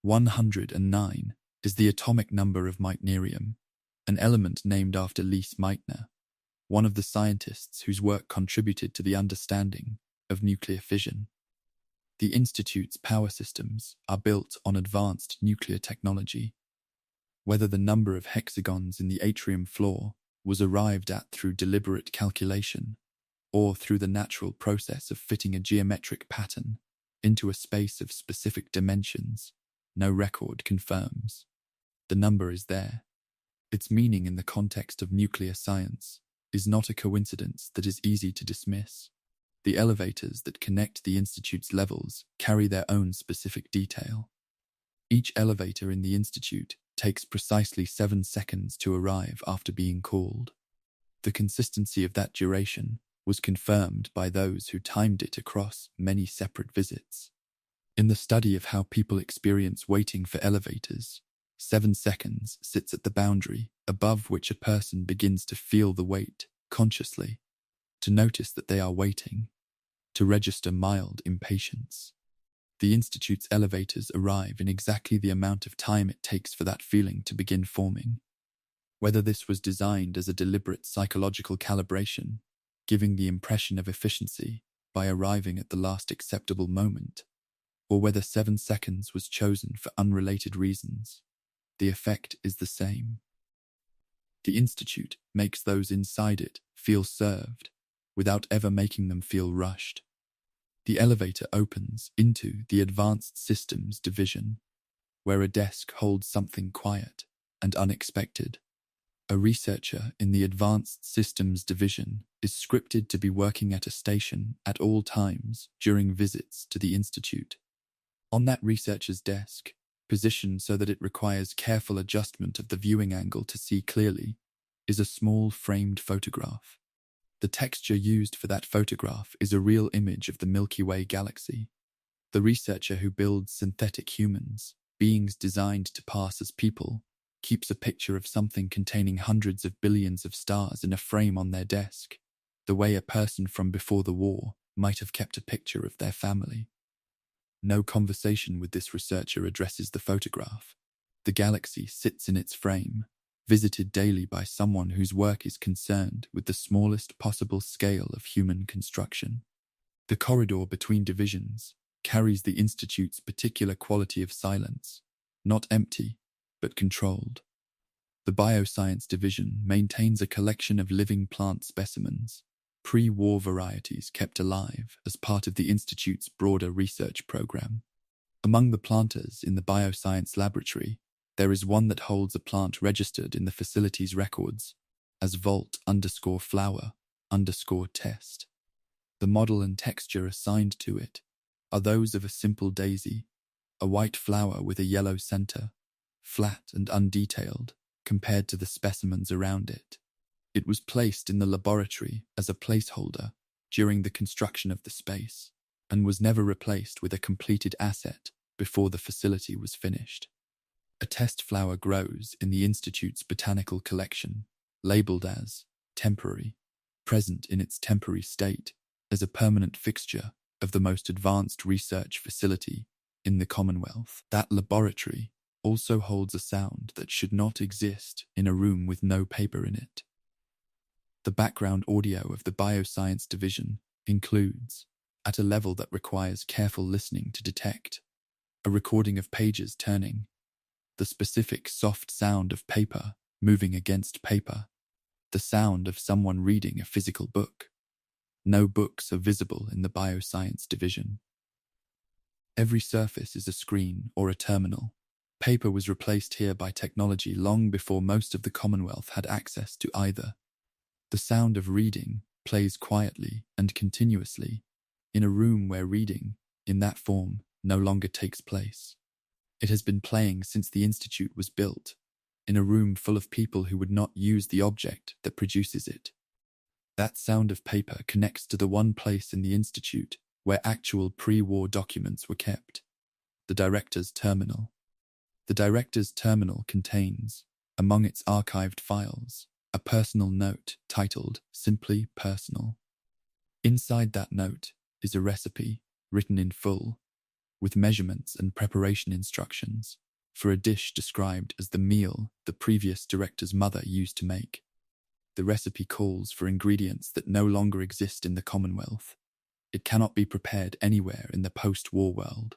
109 is the atomic number of meitnerium, an element named after Lise Meitner, one of the scientists whose work contributed to the understanding of nuclear fission. The Institute's power systems are built on advanced nuclear technology. Whether the number of hexagons in the atrium floor was arrived at through deliberate calculation or through the natural process of fitting a geometric pattern into a space of specific dimensions, no record confirms. The number is there. Its meaning in the context of nuclear science is not a coincidence that is easy to dismiss. The elevators that connect the Institute's levels carry their own specific detail. Each elevator in the Institute takes precisely 7 seconds to arrive after being called. The consistency of that duration was confirmed by those who timed it across many separate visits. In the study of how people experience waiting for elevators, 7 seconds sits at the boundary above which a person begins to feel the wait consciously, to notice that they are waiting, to register mild impatience. The Institute's elevators arrive in exactly the amount of time it takes for that feeling to begin forming. Whether this was designed as a deliberate psychological calibration, giving the impression of efficiency by arriving at the last acceptable moment, or whether 7 seconds was chosen for unrelated reasons, the effect is the same. The Institute makes those inside it feel served without ever making them feel rushed. The elevator opens into the Advanced Systems Division, where a desk holds something quiet and unexpected. A researcher in the Advanced Systems Division is scripted to be working at a station at all times during visits to the Institute. On that researcher's desk, positioned so that it requires careful adjustment of the viewing angle to see clearly, is a small framed photograph. The texture used for that photograph is a real image of the Milky Way galaxy. The researcher who builds synthetic humans, beings designed to pass as people, keeps a picture of something containing hundreds of billions of stars in a frame on their desk, the way a person from before the war might have kept a picture of their family. No conversation with this researcher addresses the photograph. The galaxy sits in its frame, visited daily by someone whose work is concerned with the smallest possible scale of human construction. The corridor between divisions carries the Institute's particular quality of silence, not empty, but controlled. The Bioscience Division maintains a collection of living plant specimens, pre-war varieties kept alive as part of the Institute's broader research program. Among the planters in the Bioscience Laboratory, there is one that holds a plant registered in the facility's records as Vault_flower_test. The model and texture assigned to it are those of a simple daisy, a white flower with a yellow center, flat and undetailed compared to the specimens around it. It was placed in the laboratory as a placeholder during the construction of the space and was never replaced with a completed asset before the facility was finished. A test flower grows in the Institute's botanical collection, labeled as temporary, present in its temporary state as a permanent fixture of the most advanced research facility in the Commonwealth. That laboratory also holds a sound that should not exist in a room with no paper in it. The background audio of the Bioscience Division includes, at a level that requires careful listening to detect, a recording of pages turning, the specific soft sound of paper moving against paper, the sound of someone reading a physical book. No books are visible in the Bioscience Division. Every surface is a screen or a terminal. Paper was replaced here by technology long before most of the Commonwealth had access to either. The sound of reading plays quietly and continuously in a room where reading, in that form, no longer takes place. It has been playing since the Institute was built, in a room full of people who would not use the object that produces it. That sound of paper connects to the one place in the Institute where actual pre-war documents were kept, the Director's Terminal. The Director's Terminal contains, among its archived files, a personal note titled simply Personal. Inside that note is a recipe, written in full, with measurements and preparation instructions, for a dish described as the meal the previous director's mother used to make. The recipe calls for ingredients that no longer exist in the Commonwealth. It cannot be prepared anywhere in the post-war world.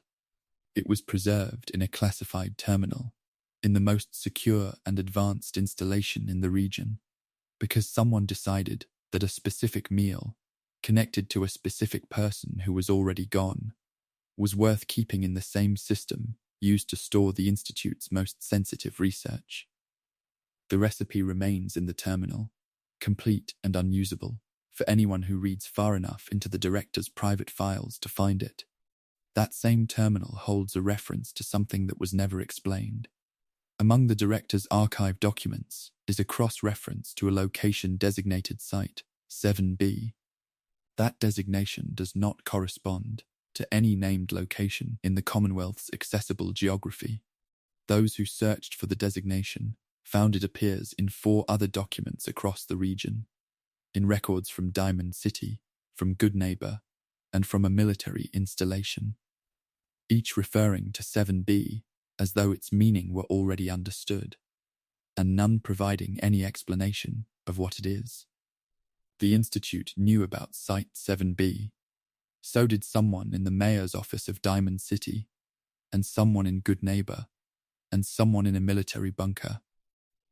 It was preserved in a classified terminal, in the most secure and advanced installation in the region, because someone decided that a specific meal, connected to a specific person who was already gone, was worth keeping in the same system used to store the Institute's most sensitive research. The recipe remains in the terminal, complete and unusable, for anyone who reads far enough into the director's private files to find it. That same terminal holds a reference to something that was never explained. Among the director's archive documents is a cross-reference to a location-designated site, 7B. That designation does not correspond to any named location in the Commonwealth's accessible geography. Those who searched for the designation found it appears in 4 other documents across the region, in records from Diamond City, from Good Neighbor, and from a military installation, each referring to 7B as though its meaning were already understood, and none providing any explanation of what it is. The Institute knew about Site 7B. So did someone in the mayor's office of Diamond City, and someone in Good Neighbor, and someone in a military bunker.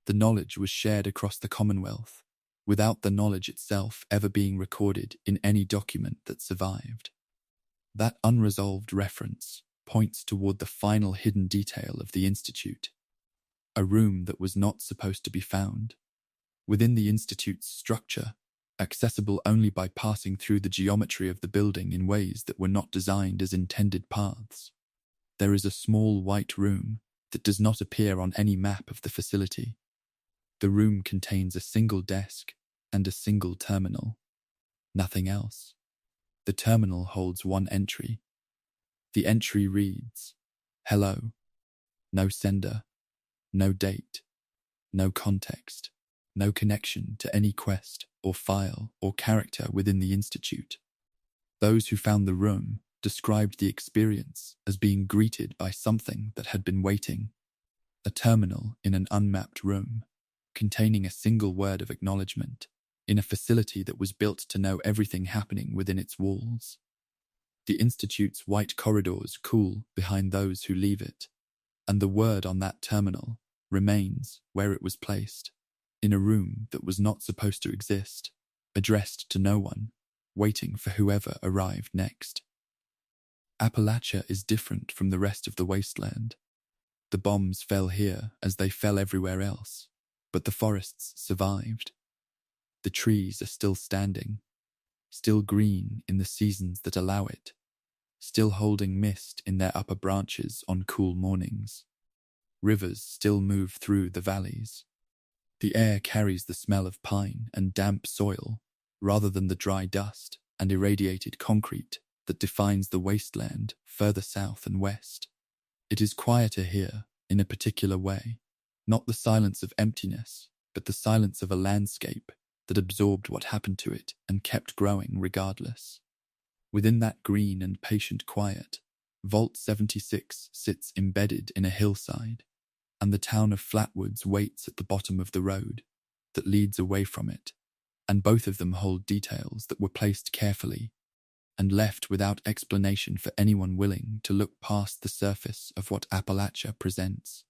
The knowledge was shared across the Commonwealth, without the knowledge itself ever being recorded in any document that survived. That unresolved reference points toward the final hidden detail of the Institute, a room that was not supposed to be found, within the Institute's structure, accessible only by passing through the geometry of the building in ways that were not designed as intended paths. There is a small white room that does not appear on any map of the facility. The room contains a single desk and a single terminal. Nothing else. The terminal holds one entry. The entry reads, "Hello." No sender, no date, no context, no connection to any quest or file or character within the Institute. Those who found the room described the experience as being greeted by something that had been waiting, a terminal in an unmapped room, containing a single word of acknowledgement, in a facility that was built to know everything happening within its walls. The Institute's white corridors cool behind those who leave it, and the word on that terminal remains where it was placed, in a room that was not supposed to exist, addressed to no one, waiting for whoever arrived next. Appalachia is different from the rest of the wasteland. The bombs fell here as they fell everywhere else, but the forests survived. The trees are still standing, still green in the seasons that allow it, still holding mist in their upper branches on cool mornings. Rivers still move through the valleys. The air carries the smell of pine and damp soil, rather than the dry dust and irradiated concrete that defines the wasteland further south and west. It is quieter here in a particular way, not the silence of emptiness, but the silence of a landscape that absorbed what happened to it and kept growing regardless. Within that green and patient quiet, Vault 76 sits embedded in a hillside, and the town of Flatwoods waits at the bottom of the road that leads away from it, and both of them hold details that were placed carefully and left without explanation for anyone willing to look past the surface of what Appalachia presents.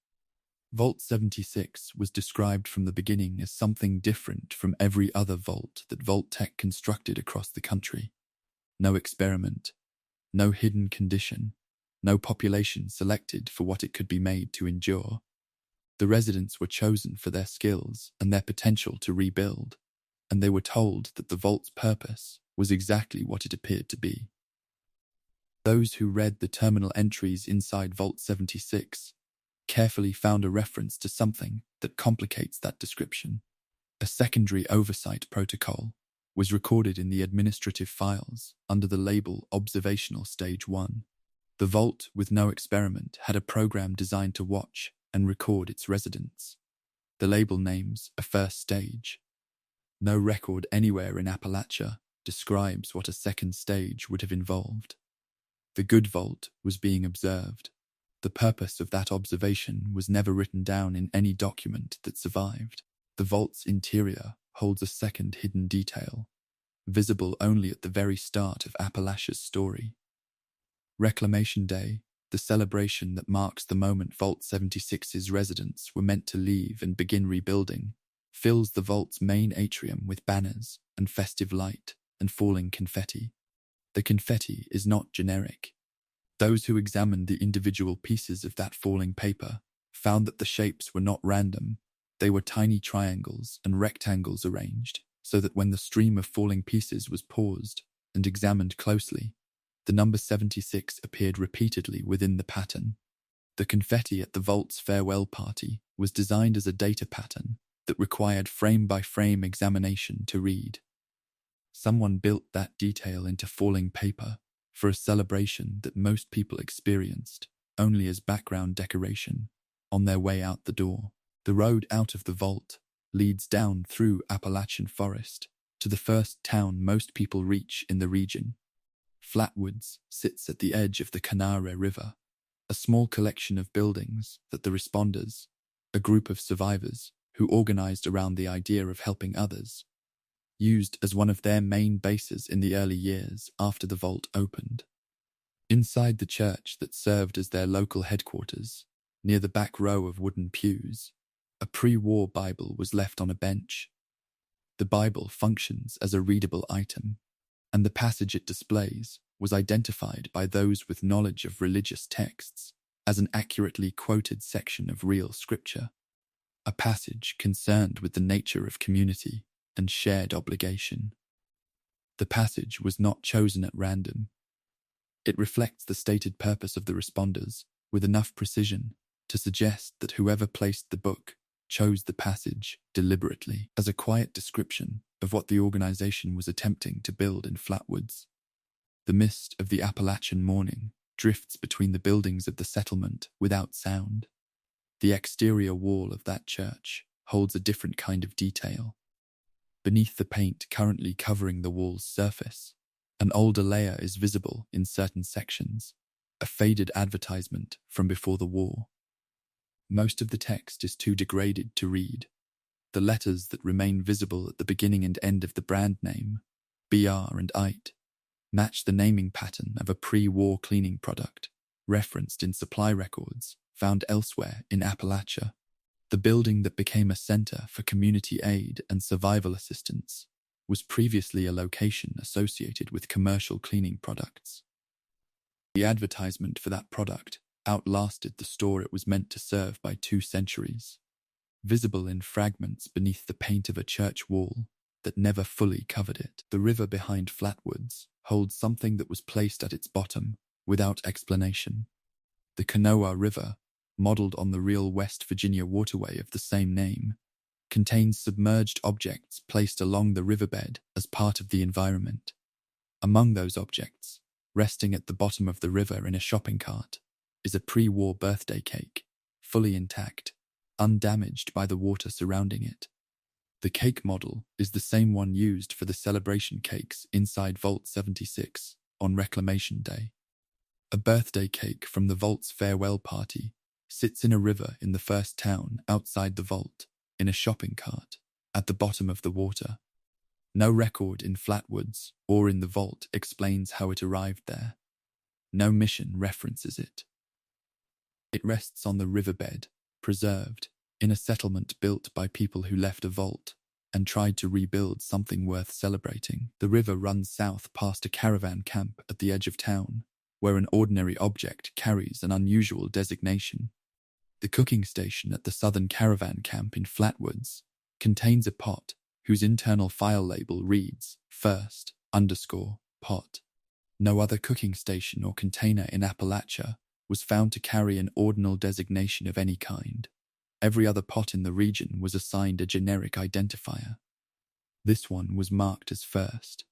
Vault 76 was described from the beginning as something different from every other vault that Vault-Tec constructed across the country. No experiment, no hidden condition, no population selected for what it could be made to endure. The residents were chosen for their skills and their potential to rebuild, and they were told that the vault's purpose was exactly what it appeared to be. Those who read the terminal entries inside Vault 76 carefully found a reference to something that complicates that description. A secondary oversight protocol was recorded in the administrative files under the label Observational Stage 1. The vault with no experiment had a program designed to watch and record its residents. The label names a first stage. No record anywhere in Appalachia describes what a second stage would have involved. The good vault was being observed. The purpose of that observation was never written down in any document that survived. The vault's interior holds a second hidden detail, visible only at the very start of Appalachia's story. Reclamation Day, the celebration that marks the moment Vault 76's residents were meant to leave and begin rebuilding, fills the vault's main atrium with banners and festive light and falling confetti. The confetti is not generic. Those who examined the individual pieces of that falling paper found that the shapes were not random. They were tiny triangles and rectangles arranged so that when the stream of falling pieces was paused and examined closely, the number 76 appeared repeatedly within the pattern. The confetti at the vault's farewell party was designed as a data pattern that required frame-by-frame examination to read. Someone built that detail into falling paper for a celebration that most people experienced only as background decoration on their way out the door. The road out of the vault leads down through Appalachian forest to the first town most people reach in the region. Flatwoods sits at the edge of the Kanawha River, a small collection of buildings that the responders, a group of survivors who organized around the idea of helping others, used as one of their main bases in the early years after the vault opened. Inside the church that served as their local headquarters, near the back row of wooden pews, a pre-war Bible was left on a bench. The Bible functions as a readable item, and the passage it displays was identified by those with knowledge of religious texts as an accurately quoted section of real scripture, a passage concerned with the nature of community and shared obligation. The passage was not chosen at random. It reflects the stated purpose of the responders with enough precision to suggest that whoever placed the book chose the passage deliberately as a quiet description of what the organization was attempting to build in Flatwoods. The mist of the Appalachian morning drifts between the buildings of the settlement without sound. The exterior wall of that church holds a different kind of detail. Beneath the paint currently covering the wall's surface, an older layer is visible in certain sections, a faded advertisement from before the war. Most of the text is too degraded to read. The letters that remain visible at the beginning and end of the brand name, BR and IT, match the naming pattern of a pre-war cleaning product, referenced in supply records found elsewhere in Appalachia. The building that became a center for community aid and survival assistance was previously a location associated with commercial cleaning products. The advertisement for that product outlasted the store it was meant to serve by 2 centuries, visible in fragments beneath the paint of a church wall that never fully covered it. The river behind Flatwoods holds something that was placed at its bottom without explanation. The Kanawha River, modeled on the real West Virginia waterway of the same name, contains submerged objects placed along the riverbed as part of the environment. Among those objects, resting at the bottom of the river in a shopping cart, is a pre-war birthday cake, fully intact, undamaged by the water surrounding it. The cake model is the same one used for the celebration cakes inside Vault 76 on Reclamation Day. A birthday cake from the Vault's farewell party sits in a river in the first town outside the Vault, in a shopping cart, at the bottom of the water. No record in Flatwoods or in the Vault explains how it arrived there. No mission references it. It rests on the riverbed, preserved, in a settlement built by people who left a vault and tried to rebuild something worth celebrating. The river runs south past a caravan camp at the edge of town, where an ordinary object carries an unusual designation. The cooking station at the southern caravan camp in Flatwoods contains a pot whose internal file label reads first_pot. No other cooking station or container in Appalachia was found to carry an ordinal designation of any kind. Every other pot in the region was assigned a generic identifier. This one was marked as first.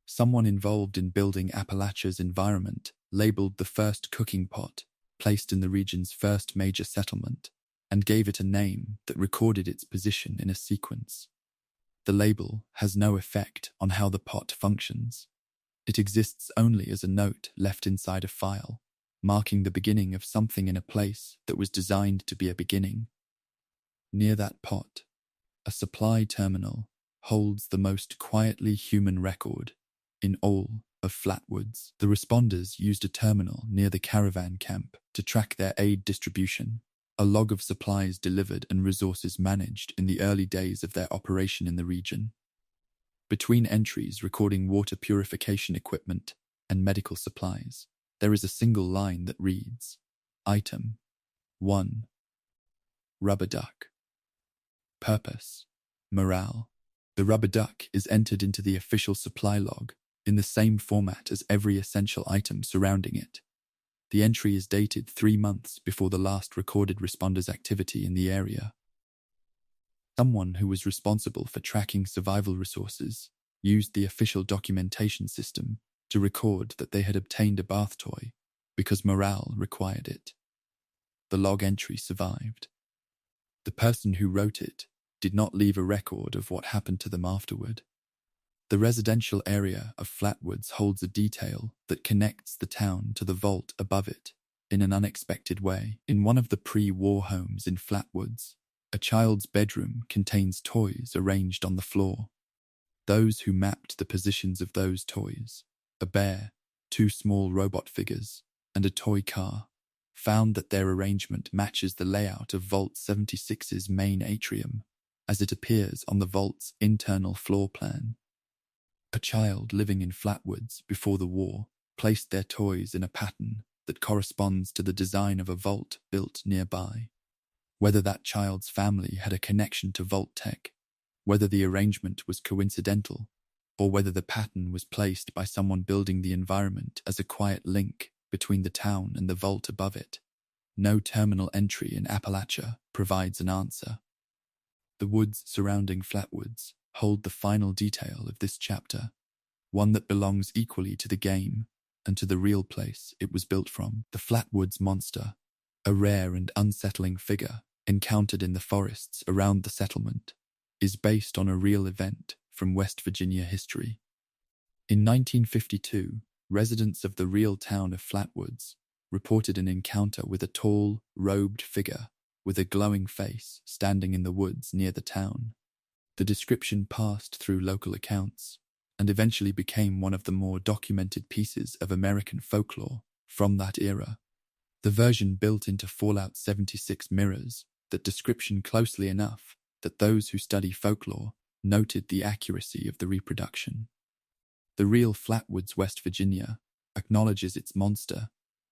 Someone involved in building Appalachia's environment labeled the first cooking pot, placed in the region's first major settlement, and gave it a name that recorded its position in a sequence. The label has no effect on how the pot functions. It exists only as a note left inside a file, marking the beginning of something in a place that was designed to be a beginning. Near that pot, a supply terminal holds the most quietly human record in all of Flatwoods. The responders used a terminal near the caravan camp to track their aid distribution, a log of supplies delivered and resources managed in the early days of their operation in the region. Between entries recording water purification equipment and medical supplies, there is a single line that reads, Item 1. Rubber duck. Purpose. Morale. The rubber duck is entered into the official supply log in the same format as every essential item surrounding it. The entry is dated 3 months before the last recorded responders' activity in the area. Someone who was responsible for tracking survival resources used the official documentation system to record that they had obtained a bath toy because morale required it. The log entry survived. The person who wrote it did not leave a record of what happened to them afterward. The residential area of Flatwoods holds a detail that connects the town to the vault above it in an unexpected way. In one of the pre-war homes in Flatwoods, a child's bedroom contains toys arranged on the floor. Those who mapped the positions of those toys, a bear, 2 small robot figures, and a toy car, found that their arrangement matches the layout of Vault 76's main atrium, as it appears on the vault's internal floor plan. A child living in Flatwoods before the war placed their toys in a pattern that corresponds to the design of a vault built nearby. Whether that child's family had a connection to Vault-Tec, whether the arrangement was coincidental, or whether the pattern was placed by someone building the environment as a quiet link between the town and the vault above it, no terminal entry in Appalachia provides an answer. The woods surrounding Flatwoods hold the final detail of this chapter, one that belongs equally to the game and to the real place it was built from. The Flatwoods monster, a rare and unsettling figure encountered in the forests around the settlement, is based on a real event from West Virginia history. In 1952, residents of the real town of Flatwoods reported an encounter with a tall, robed figure with a glowing face standing in the woods near the town. The description passed through local accounts and eventually became one of the more documented pieces of American folklore from that era. The version built into Fallout 76 mirrors that description closely enough that those who study folklore noted the accuracy of the reproduction. The real Flatwoods, West Virginia, acknowledges its monster.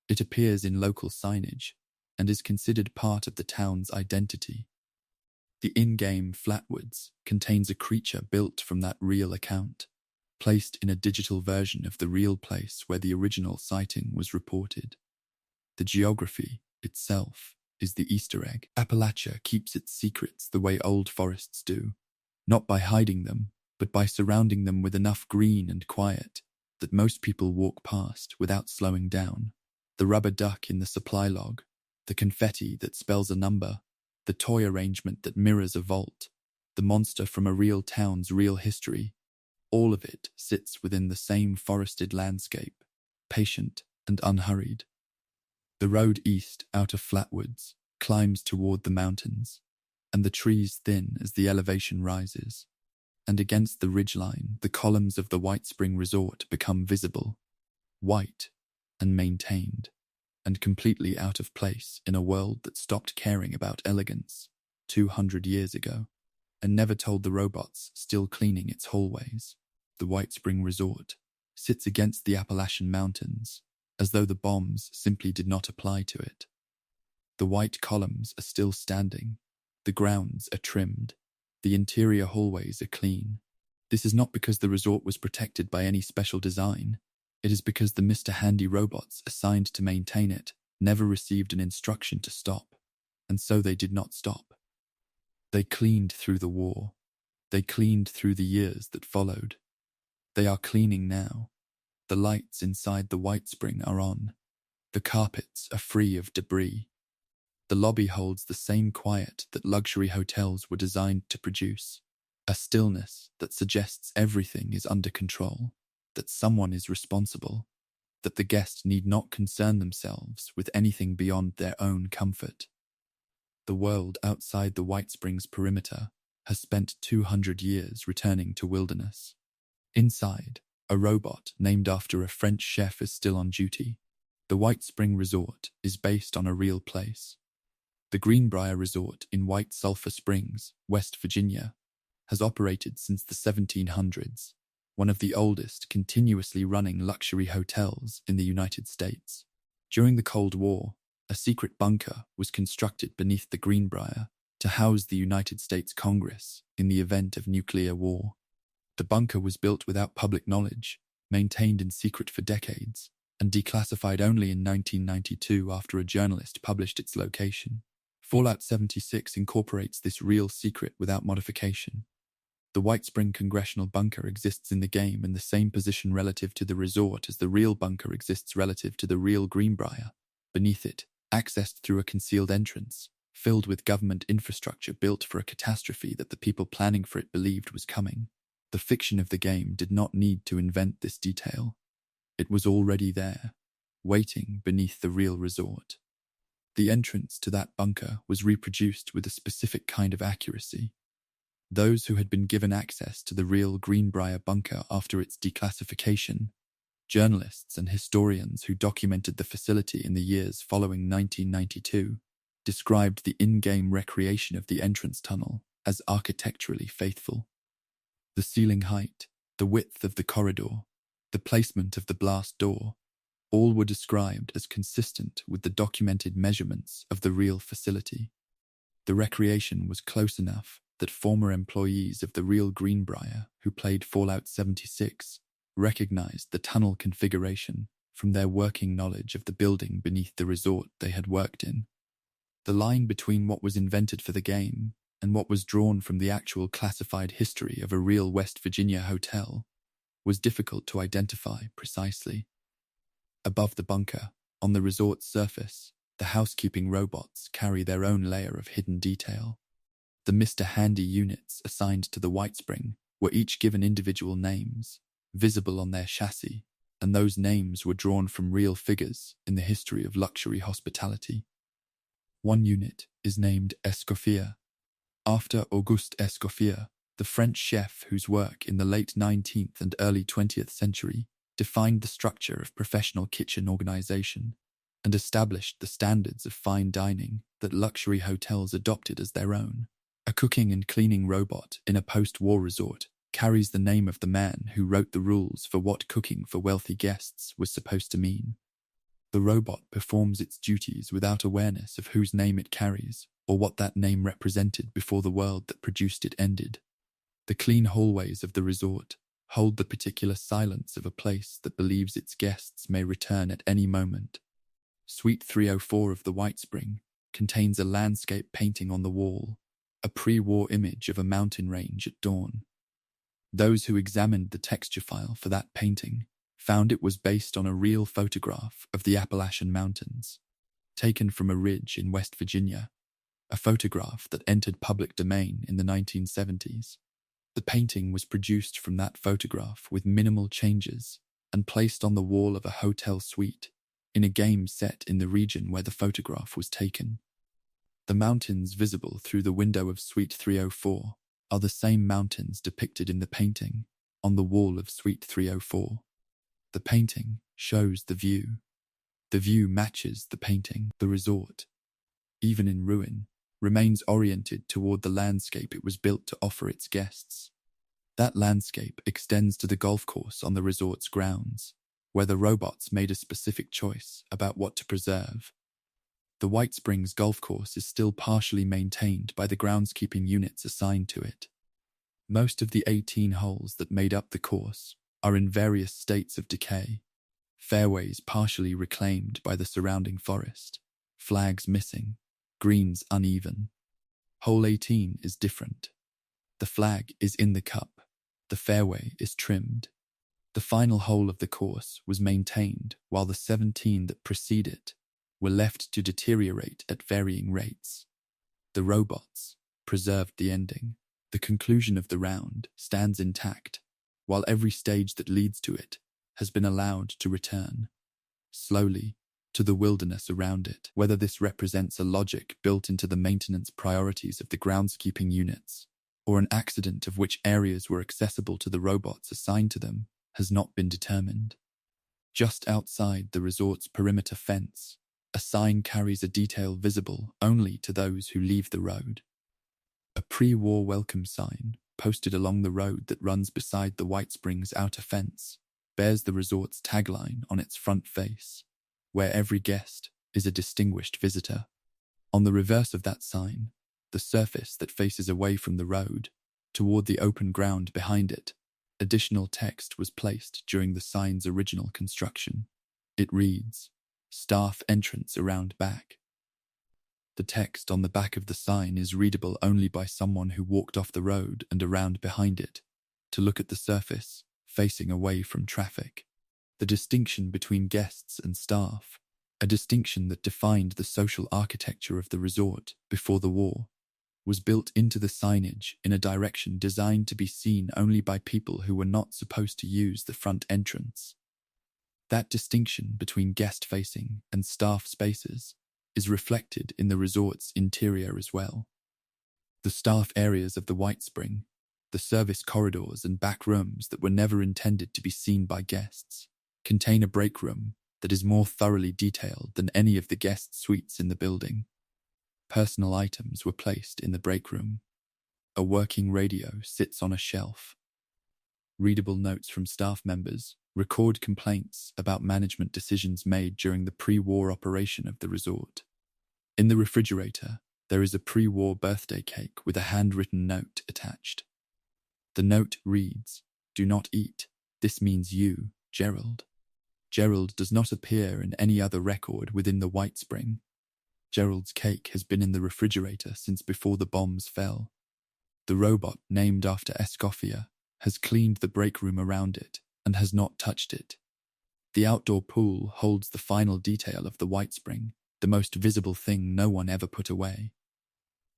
It appears in local signage and is considered part of the town's identity. The in-game Flatwoods contains a creature built from that real account, placed in a digital version of the real place where the original sighting was reported. The geography itself is the Easter egg. Appalachia keeps its secrets the way old forests do, not by hiding them, but by surrounding them with enough green and quiet that most people walk past without slowing down. The rubber duck in the supply log, the confetti that spells a number, the toy arrangement that mirrors a vault, the monster from a real town's real history. All of it sits within the same forested landscape, patient and unhurried. The road east out of Flatwoods climbs toward the mountains, and the trees thin as the elevation rises. And against the ridgeline, the columns of the White Spring Resort become visible, white and maintained, and completely out of place in a world that stopped caring about elegance 200 years ago, and never told the robots still cleaning its hallways. The White Spring Resort sits against the Appalachian Mountains, as though the bombs simply did not apply to it. The white columns are still standing, the grounds are trimmed, the interior hallways are clean. This is not because the resort was protected by any special design. It is because the Mr. Handy robots assigned to maintain it never received an instruction to stop, and so they did not stop. They cleaned through the war. They cleaned through the years that followed. They are cleaning now. The lights inside the White Spring are on. The carpets are free of debris. The lobby holds the same quiet that luxury hotels were designed to produce, a stillness that suggests everything is under control, that someone is responsible, that the guest need not concern themselves with anything beyond their own comfort. The world outside the White Springs perimeter has spent 200 years returning to wilderness. Inside, a robot named after a French chef is still on duty. The White Spring Resort is based on a real place. The Greenbrier Resort in White Sulphur Springs, West Virginia, has operated since the 1700s, one of the oldest continuously running luxury hotels in the United States. During the Cold War, a secret bunker was constructed beneath the Greenbrier to house the United States Congress in the event of nuclear war. The bunker was built without public knowledge, maintained in secret for decades, and declassified only in 1992 after a journalist published its location. Fallout 76 incorporates this real secret without modification. The White Spring Congressional Bunker exists in the game in the same position relative to the resort as the real bunker exists relative to the real Greenbrier. Beneath it, accessed through a concealed entrance, filled with government infrastructure built for a catastrophe that the people planning for it believed was coming. The fiction of the game did not need to invent this detail. It was already there, waiting beneath the real resort. The entrance to that bunker was reproduced with a specific kind of accuracy. Those who had been given access to the real Greenbrier bunker after its declassification, journalists and historians who documented the facility in the years following 1992, described the in-game recreation of the entrance tunnel as architecturally faithful. The ceiling height, the width of the corridor, the placement of the blast door, all were described as consistent with the documented measurements of the real facility. The recreation was close enough that former employees of the real Greenbrier who played Fallout 76 recognized the tunnel configuration from their working knowledge of the building beneath the resort they had worked in. The line between what was invented for the game and what was drawn from the actual classified history of a real West Virginia hotel was difficult to identify precisely. Above the bunker, on the resort's surface, the housekeeping robots carry their own layer of hidden detail. The Mr. Handy units assigned to the White Spring were each given individual names, visible on their chassis, and those names were drawn from real figures in the history of luxury hospitality. One unit is named Escoffier, after Auguste Escoffier, the French chef whose work in the late 19th and early 20th century defined the structure of professional kitchen organization and established the standards of fine dining that luxury hotels adopted as their own. A cooking and cleaning robot in a post-war resort carries the name of the man who wrote the rules for what cooking for wealthy guests was supposed to mean. The robot performs its duties without awareness of whose name it carries or what that name represented before the world that produced it ended. The clean hallways of the resort hold the particular silence of a place that believes its guests may return at any moment. Suite 304 of the White Spring contains a landscape painting on the wall, a pre-war image of a mountain range at dawn. Those who examined the texture file for that painting found it was based on a real photograph of the Appalachian Mountains, taken from a ridge in West Virginia. a photograph that entered public domain in the 1970s. The painting was produced from that photograph with minimal changes and placed on the wall of a hotel suite in a game set in the region where the photograph was taken. The mountains visible through the window of Suite 304 are the same mountains depicted in the painting on the wall of Suite 304. The painting shows the view. The view matches the painting. The resort, even in ruin, remains oriented toward the landscape it was built to offer its guests. That landscape extends to the golf course on the resort's grounds, where the robots made a specific choice about what to preserve. The White Springs golf course is still partially maintained by the groundskeeping units assigned to it. Most of the 18 holes that made up the course are in various states of decay, fairways partially reclaimed by the surrounding forest, flags missing, greens uneven. Hole 18 is different. The flag is in the cup, the fairway is trimmed. The final hole of the course was maintained while the 17 that precede it were left to deteriorate at varying rates. The robots preserved the ending. The conclusion of the round stands intact, while every stage that leads to it has been allowed to return, slowly, to the wilderness around it. Whether this represents a logic built into the maintenance priorities of the groundskeeping units, or an accident of which areas were accessible to the robots assigned to them, has not been determined. Just outside the resort's perimeter fence, a sign carries a detail visible only to those who leave the road. A pre-war welcome sign, posted along the road that runs beside the White Springs outer fence, bears the resort's tagline on its front face, where every guest is a distinguished visitor. On the reverse of that sign, the surface that faces away from the road, toward the open ground behind it, additional text was placed during the sign's original construction. It reads, "Staff entrance around back." The text on the back of the sign is readable only by someone who walked off the road and around behind it to look at the surface facing away from traffic. The distinction between guests and staff, a distinction that defined the social architecture of the resort before the war, was built into the signage in a direction designed to be seen only by people who were not supposed to use the front entrance. That distinction between guest-facing and staff spaces is reflected in the resort's interior as well. The staff areas of the White Spring, the service corridors and back rooms that were never intended to be seen by guests, contain a break room that is more thoroughly detailed than any of the guest suites in the building. Personal items were placed in the break room. A working radio sits on a shelf. Readable notes from staff members record complaints about management decisions made during the pre-war operation of the resort. In the refrigerator, there is a pre-war birthday cake with a handwritten note attached. The note reads, "Do not eat. This means you, Gerald." Gerald does not appear in any other record within the White Spring. Gerald's cake has been in the refrigerator since before the bombs fell. The robot, named after Escoffier, has cleaned the break room around it and has not touched it. The outdoor pool holds the final detail of the White Spring, the most visible thing no one ever put away.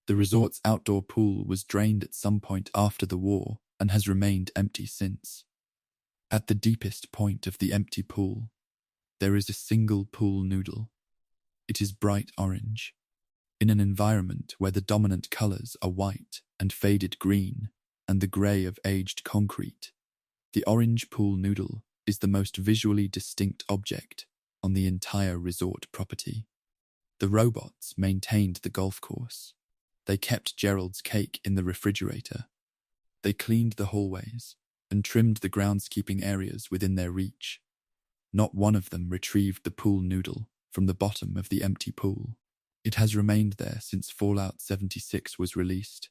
The resort's outdoor pool was drained at some point after the war and has remained empty since. At the deepest point of the empty pool, there is a single pool noodle. It is bright orange. In an environment where the dominant colors are white and faded green and the gray of aged concrete, the orange pool noodle is the most visually distinct object on the entire resort property. The robots maintained the golf course. They kept Gerald's cake in the refrigerator. They cleaned the hallways and trimmed the groundskeeping areas within their reach. Not one of them retrieved the pool noodle from the bottom of the empty pool. It has remained there since Fallout 76 was released,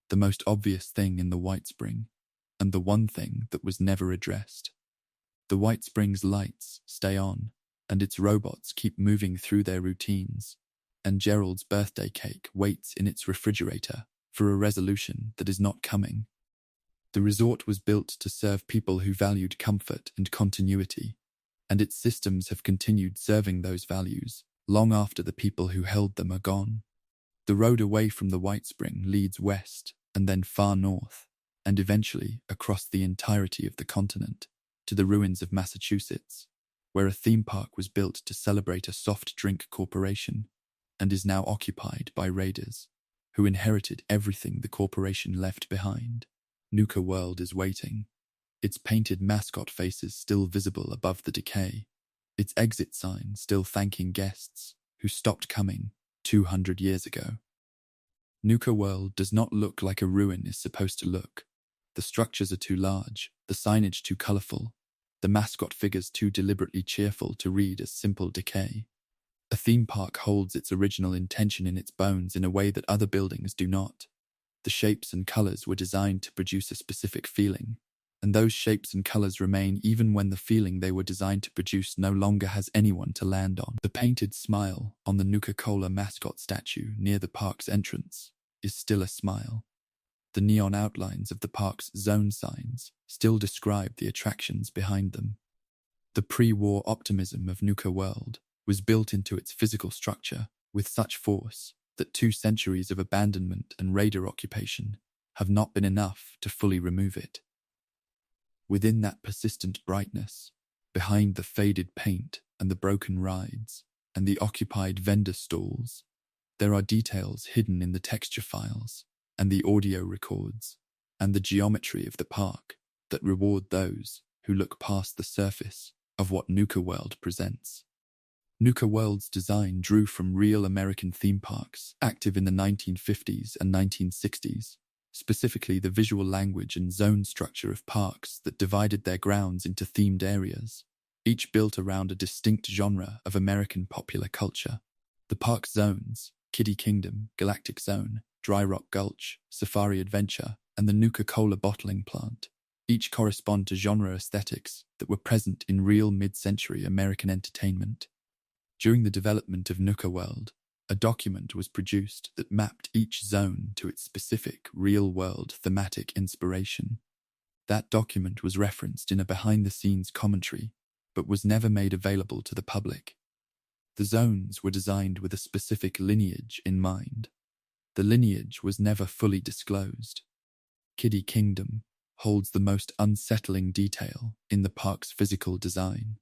the most obvious thing in the White Spring, and the one thing that was never addressed. The White Springs lights stay on, and its robots keep moving through their routines, and Gerald's birthday cake waits in its refrigerator for a resolution that is not coming. The resort was built to serve people who valued comfort and continuity, and its systems have continued serving those values long after the people who held them are gone. The road away from the White Spring leads west and then far north, and eventually across the entirety of the continent to the ruins of Massachusetts, where a theme park was built to celebrate a soft drink corporation and is now occupied by raiders who inherited everything the corporation left behind. Nuka World is waiting, its painted mascot faces still visible above the decay, its exit sign still thanking guests who stopped coming 200 years ago. Nuka World does not look like a ruin is supposed to look. The structures are too large, the signage too colorful, the mascot figures too deliberately cheerful to read as simple decay. A theme park holds its original intention in its bones in a way that other buildings do not. The shapes and colors were designed to produce a specific feeling, and those shapes and colors remain even when the feeling they were designed to produce no longer has anyone to land on. The painted smile on the Nuka-Cola mascot statue near the park's entrance is still a smile. The neon outlines of the park's zone signs still describe the attractions behind them. The pre-war optimism of Nuka World was built into its physical structure with such force that 2 centuries of abandonment and raider occupation have not been enough to fully remove it. Within that persistent brightness, behind the faded paint and the broken rides and the occupied vendor stalls, there are details hidden in the texture files and the audio records and the geometry of the park that reward those who look past the surface of what Nuka World presents. Nuka World's design drew from real American theme parks active in the 1950s and 1960s, specifically the visual language and zone structure of parks that divided their grounds into themed areas, each built around a distinct genre of American popular culture. The park zones, Kiddie Kingdom, Galactic Zone, Dry Rock Gulch, Safari Adventure, and the Nuka-Cola bottling plant, each correspond to genre aesthetics that were present in real mid-century American entertainment. During the development of Nuka World, a document was produced that mapped each zone to its specific real-world thematic inspiration. That document was referenced in a behind-the-scenes commentary, but was never made available to the public. The zones were designed with a specific lineage in mind. The lineage was never fully disclosed. Kiddie Kingdom holds the most unsettling detail in the park's physical design.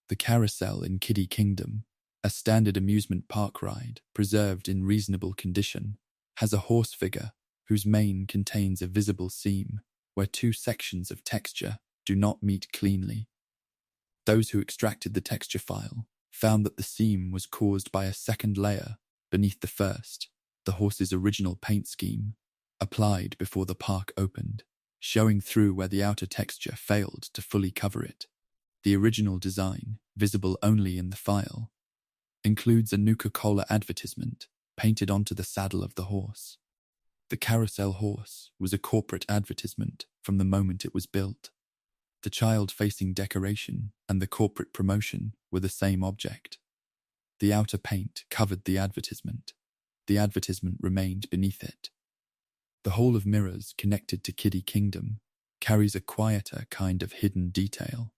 The carousel in Kiddie Kingdom, a standard amusement park ride preserved in reasonable condition, has a horse figure whose mane contains a visible seam where 2 sections of texture do not meet cleanly. Those who extracted the texture file found that the seam was caused by a second layer beneath the first, the horse's original paint scheme, applied before the park opened, showing through where the outer texture failed to fully cover it. The original design, visible only in the file, includes a Nuka-Cola advertisement painted onto the saddle of the horse. The carousel horse was a corporate advertisement from the moment it was built. The child-facing decoration and the corporate promotion were the same object. The outer paint covered the advertisement. The advertisement remained beneath it. The hall of mirrors connected to Kiddie Kingdom carries a quieter kind of hidden detail.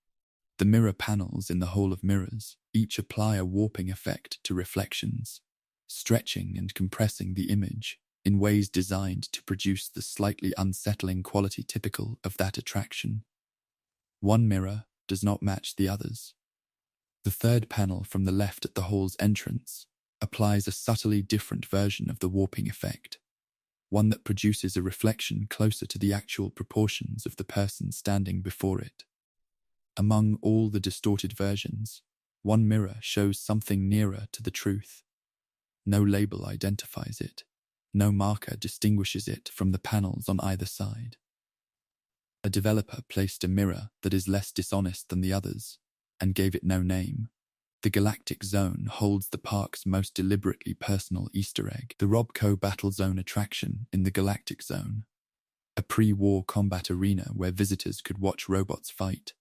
The mirror panels in the hall of mirrors each apply a warping effect to reflections, stretching and compressing the image in ways designed to produce the slightly unsettling quality typical of that attraction. One mirror does not match the others. The third panel from the left at the hall's entrance applies a subtly different version of the warping effect, one that produces a reflection closer to the actual proportions of the person standing before it. Among all the distorted versions, one mirror shows something nearer to the truth. No label identifies it. No marker distinguishes it from the panels on either side. A developer placed a mirror that is less dishonest than the others and gave it no name. The Galactic Zone holds the park's most deliberately personal Easter egg, the Robco Battle Zone attraction in the Galactic Zone, a pre-war combat arena where visitors could watch robots fight,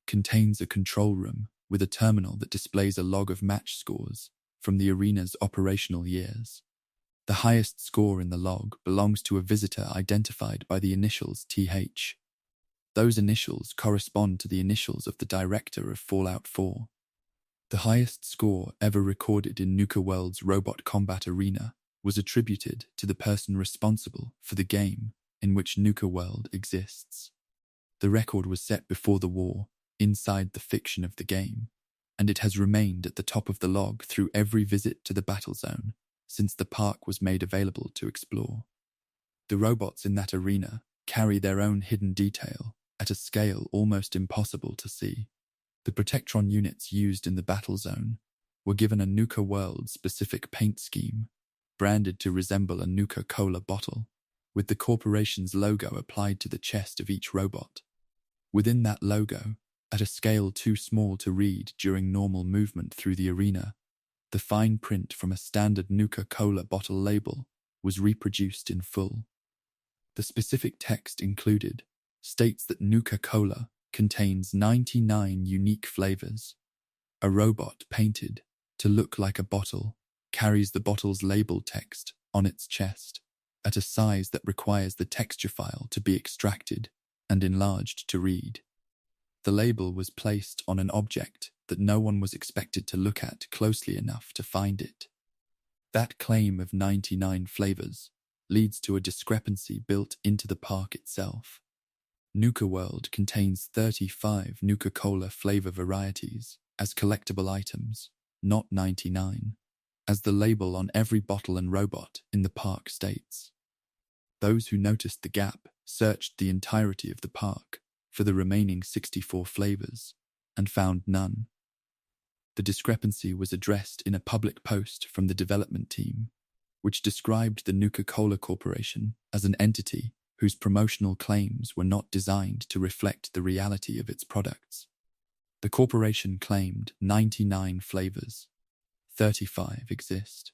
contains a control room with a terminal that displays a log of match scores from the arena's operational years. The highest score in the log belongs to a visitor identified by the initials TH. Those initials correspond to the initials of the director of Fallout 4. The highest score ever recorded in Nuka World's robot combat arena was attributed to the person responsible for the game in which Nuka World exists. The record was set before the war, inside the fiction of the game, and it has remained at the top of the log through every visit to the battle zone since the park was made available to explore. The robots in that arena carry their own hidden detail at a scale almost impossible to see. The Protectron units used in the battle zone were given a Nuka World-specific paint scheme, branded to resemble a Nuka-Cola bottle, with the corporation's logo applied to the chest of each robot. Within that logo, at a scale too small to read during normal movement through the arena, the fine print from a standard Nuka-Cola bottle label was reproduced in full. The specific text included states that Nuka-Cola contains 99 unique flavors. A robot painted to look like a bottle carries the bottle's label text on its chest at a size that requires the texture file to be extracted and enlarged to read. The label was placed on an object that no one was expected to look at closely enough to find it. That claim of 99 flavors leads to a discrepancy built into the park itself. Nuka World contains 35 Nuka-Cola flavor varieties as collectible items, not 99, as the label on every bottle and robot in the park states. Those who noticed the gap searched the entirety of the park for the remaining 64 flavors and found none. The discrepancy was addressed in a public post from the development team, which described the Nuka-Cola Corporation as an entity whose promotional claims were not designed to reflect the reality of its products. The corporation claimed 99 flavors. 35 exist.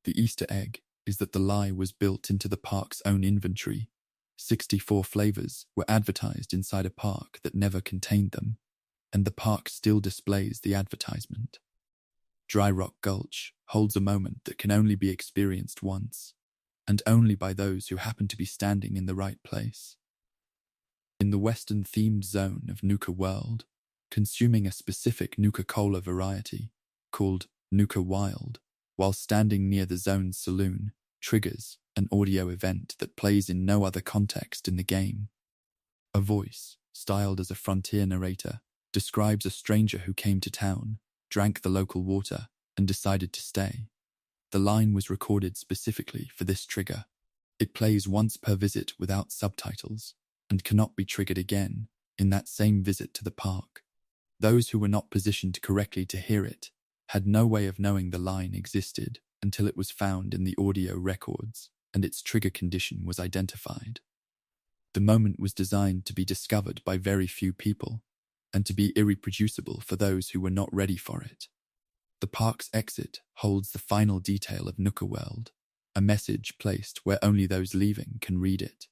The Easter egg is that the lie was built into the park's own inventory. 64 flavors were advertised inside a park that never contained them, and the park still displays the advertisement. Dry Rock Gulch holds a moment that can only be experienced once, and only by those who happen to be standing in the right place. In the Western-themed zone of Nuka World, consuming a specific Nuka-Cola variety, called Nuka Wild, while standing near the zone's saloon, triggers an audio event that plays in no other context in the game. A voice, styled as a frontier narrator, describes a stranger who came to town, drank the local water, and decided to stay. The line was recorded specifically for this trigger. It plays once per visit without subtitles, and cannot be triggered again in that same visit to the park. Those who were not positioned correctly to hear it had no way of knowing the line existed until it was found in the audio records and its trigger condition was identified. The moment was designed to be discovered by very few people and to be irreproducible for those who were not ready for it. The park's exit holds the final detail of Nuka World, a message placed where only those leaving can read it.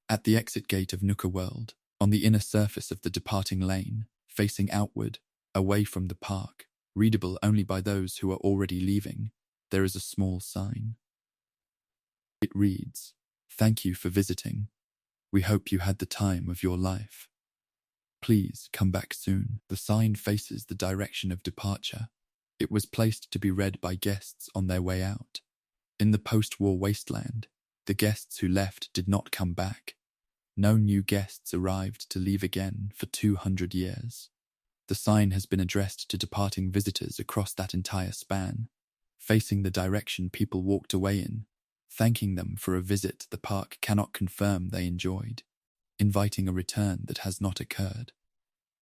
At the exit gate of Nuka World, on the inner surface of the departing lane, facing outward, away from the park, readable only by those who are already leaving, there is a small sign. It reads, "Thank you for visiting. We hope you had the time of your life. Please come back soon." The sign faces the direction of departure. It was placed to be read by guests on their way out. In the post-war wasteland, the guests who left did not come back. No new guests arrived to leave again for 200 years. The sign has been addressed to departing visitors across that entire span, facing the direction people walked away in, thanking them for a visit the park cannot confirm they enjoyed, inviting a return that has not occurred.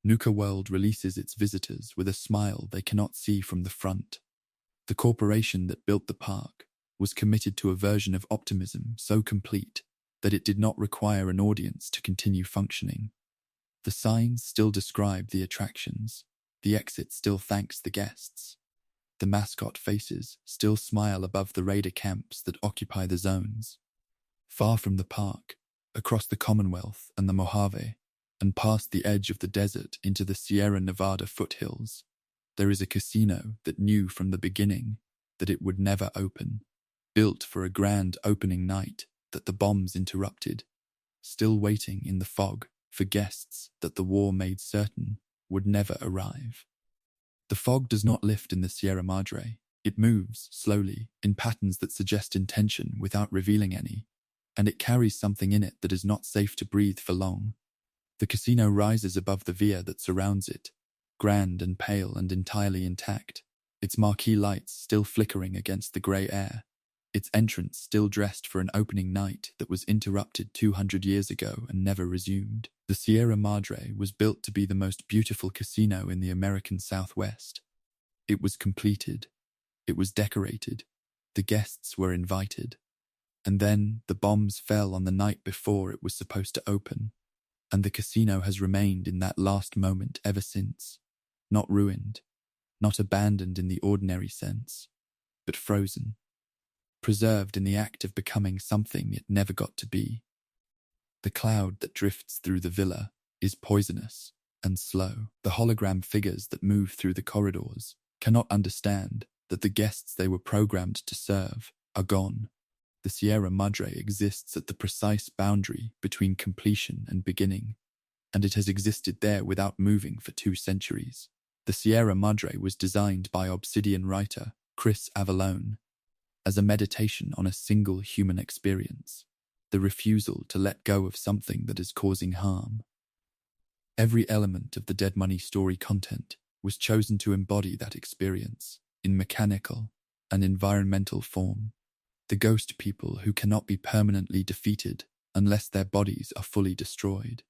Nuka World releases its visitors with a smile they cannot see from the front. The corporation that built the park was committed to a version of optimism so complete that it did not require an audience to continue functioning. The signs still describe the attractions. The exit still thanks the guests. The mascot faces still smile above the raider camps that occupy the zones. Far from the park, across the Commonwealth and the Mojave, and past the edge of the desert into the Sierra Nevada foothills, there is a casino that knew from the beginning that it would never open, built for a grand opening night that the bombs interrupted, still waiting in the fog for guests that the war made certain would never arrive. The fog does not lift in the Sierra Madre, It moves slowly, in patterns that suggest intention without revealing any, and it carries something in it that is not safe to breathe for long. The casino rises above the via that surrounds it, grand and pale and entirely intact, its marquee lights still flickering against the grey air, its entrance still dressed for an opening night that was interrupted 200 years ago and never resumed. The Sierra Madre was built to be the most beautiful casino in the American Southwest. It was completed. It was decorated. The guests were invited. And then the bombs fell on the night before it was supposed to open, and the casino has remained in that last moment ever since. Not ruined, not abandoned in the ordinary sense, but frozen, preserved in the act of becoming something it never got to be. The cloud that drifts through the villa is poisonous and slow. The hologram figures that move through the corridors cannot understand that the guests they were programmed to serve are gone. The Sierra Madre exists at the precise boundary between completion and beginning, and it has existed there without moving for 2 centuries. The Sierra Madre was designed by Obsidian writer Chris Avallone as a meditation on a single human experience, the refusal to let go of something that is causing harm. Every element of the Dead Money story content was chosen to embody that experience in mechanical and environmental form. The ghost people who cannot be permanently defeated unless their bodies are fully destroyed.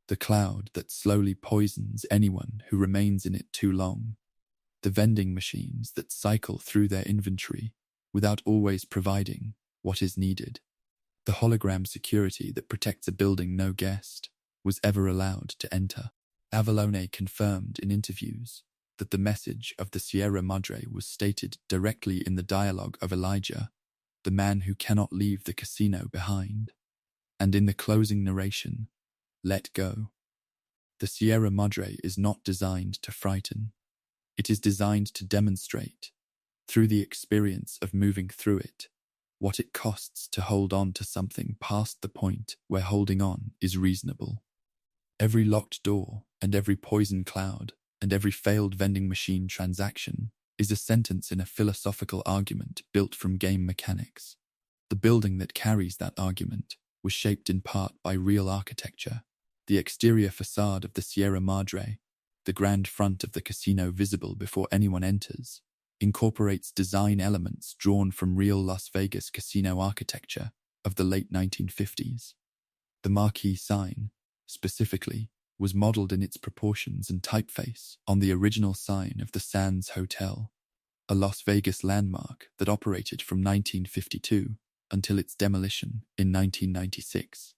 The cloud that slowly poisons anyone who remains in it too long. The vending machines that cycle through their inventory without always providing what is needed. The hologram security that protects a building no guest was ever allowed to enter. Avallone confirmed in interviews that the message of the Sierra Madre was stated directly in the dialogue of Elijah, the man who cannot leave the casino behind, and in the closing narration, let go. The Sierra Madre is not designed to frighten. It is designed to demonstrate, through the experience of moving through it, what it costs to hold on to something past the point where holding on is reasonable. Every locked door and every poison cloud and every failed vending machine transaction is a sentence in a philosophical argument built from game mechanics. The building that carries that argument was shaped in part by real architecture. The exterior facade of the Sierra Madre, the grand front of the casino visible before anyone enters, incorporates design elements drawn from real Las Vegas casino architecture of the late 1950s. The marquee sign, specifically, was modeled in its proportions and typeface on the original sign of the Sands Hotel, a Las Vegas landmark that operated from 1952 until its demolition in 1996.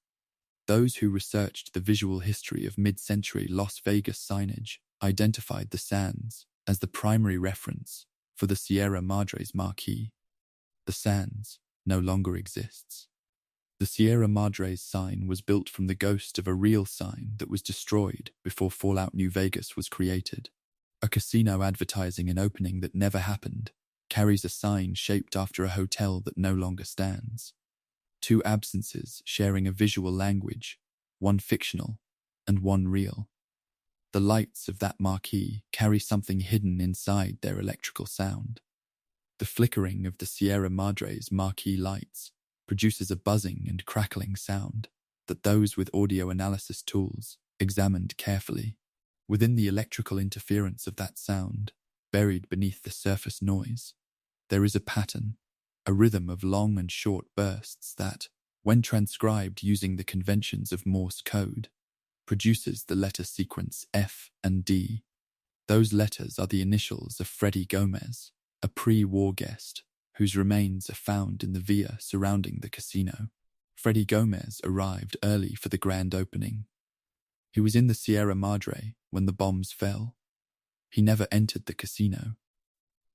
Those who researched the visual history of mid-century Las Vegas signage identified the Sands as the primary reference for the Sierra Madre's marquee. The Sands no longer exists. The Sierra Madre's sign was built from the ghost of a real sign that was destroyed before Fallout New Vegas was created. A casino advertising an opening that never happened carries a sign shaped after a hotel that no longer stands. 2 absences sharing a visual language, one fictional and one real. The lights of that marquee carry something hidden inside their electrical sound. The flickering of the Sierra Madre's marquee lights produces a buzzing and crackling sound that those with audio analysis tools examined carefully. Within the electrical interference of that sound, buried beneath the surface noise, there is a pattern, a rhythm of long and short bursts that, when transcribed using the conventions of Morse code, produces the letter sequence F and D. Those letters are the initials of Freddie Gomez, a pre-war guest whose remains are found in the villa surrounding the casino. Freddie Gomez arrived early for the grand opening. He was in the Sierra Madre when the bombs fell. He never entered the casino.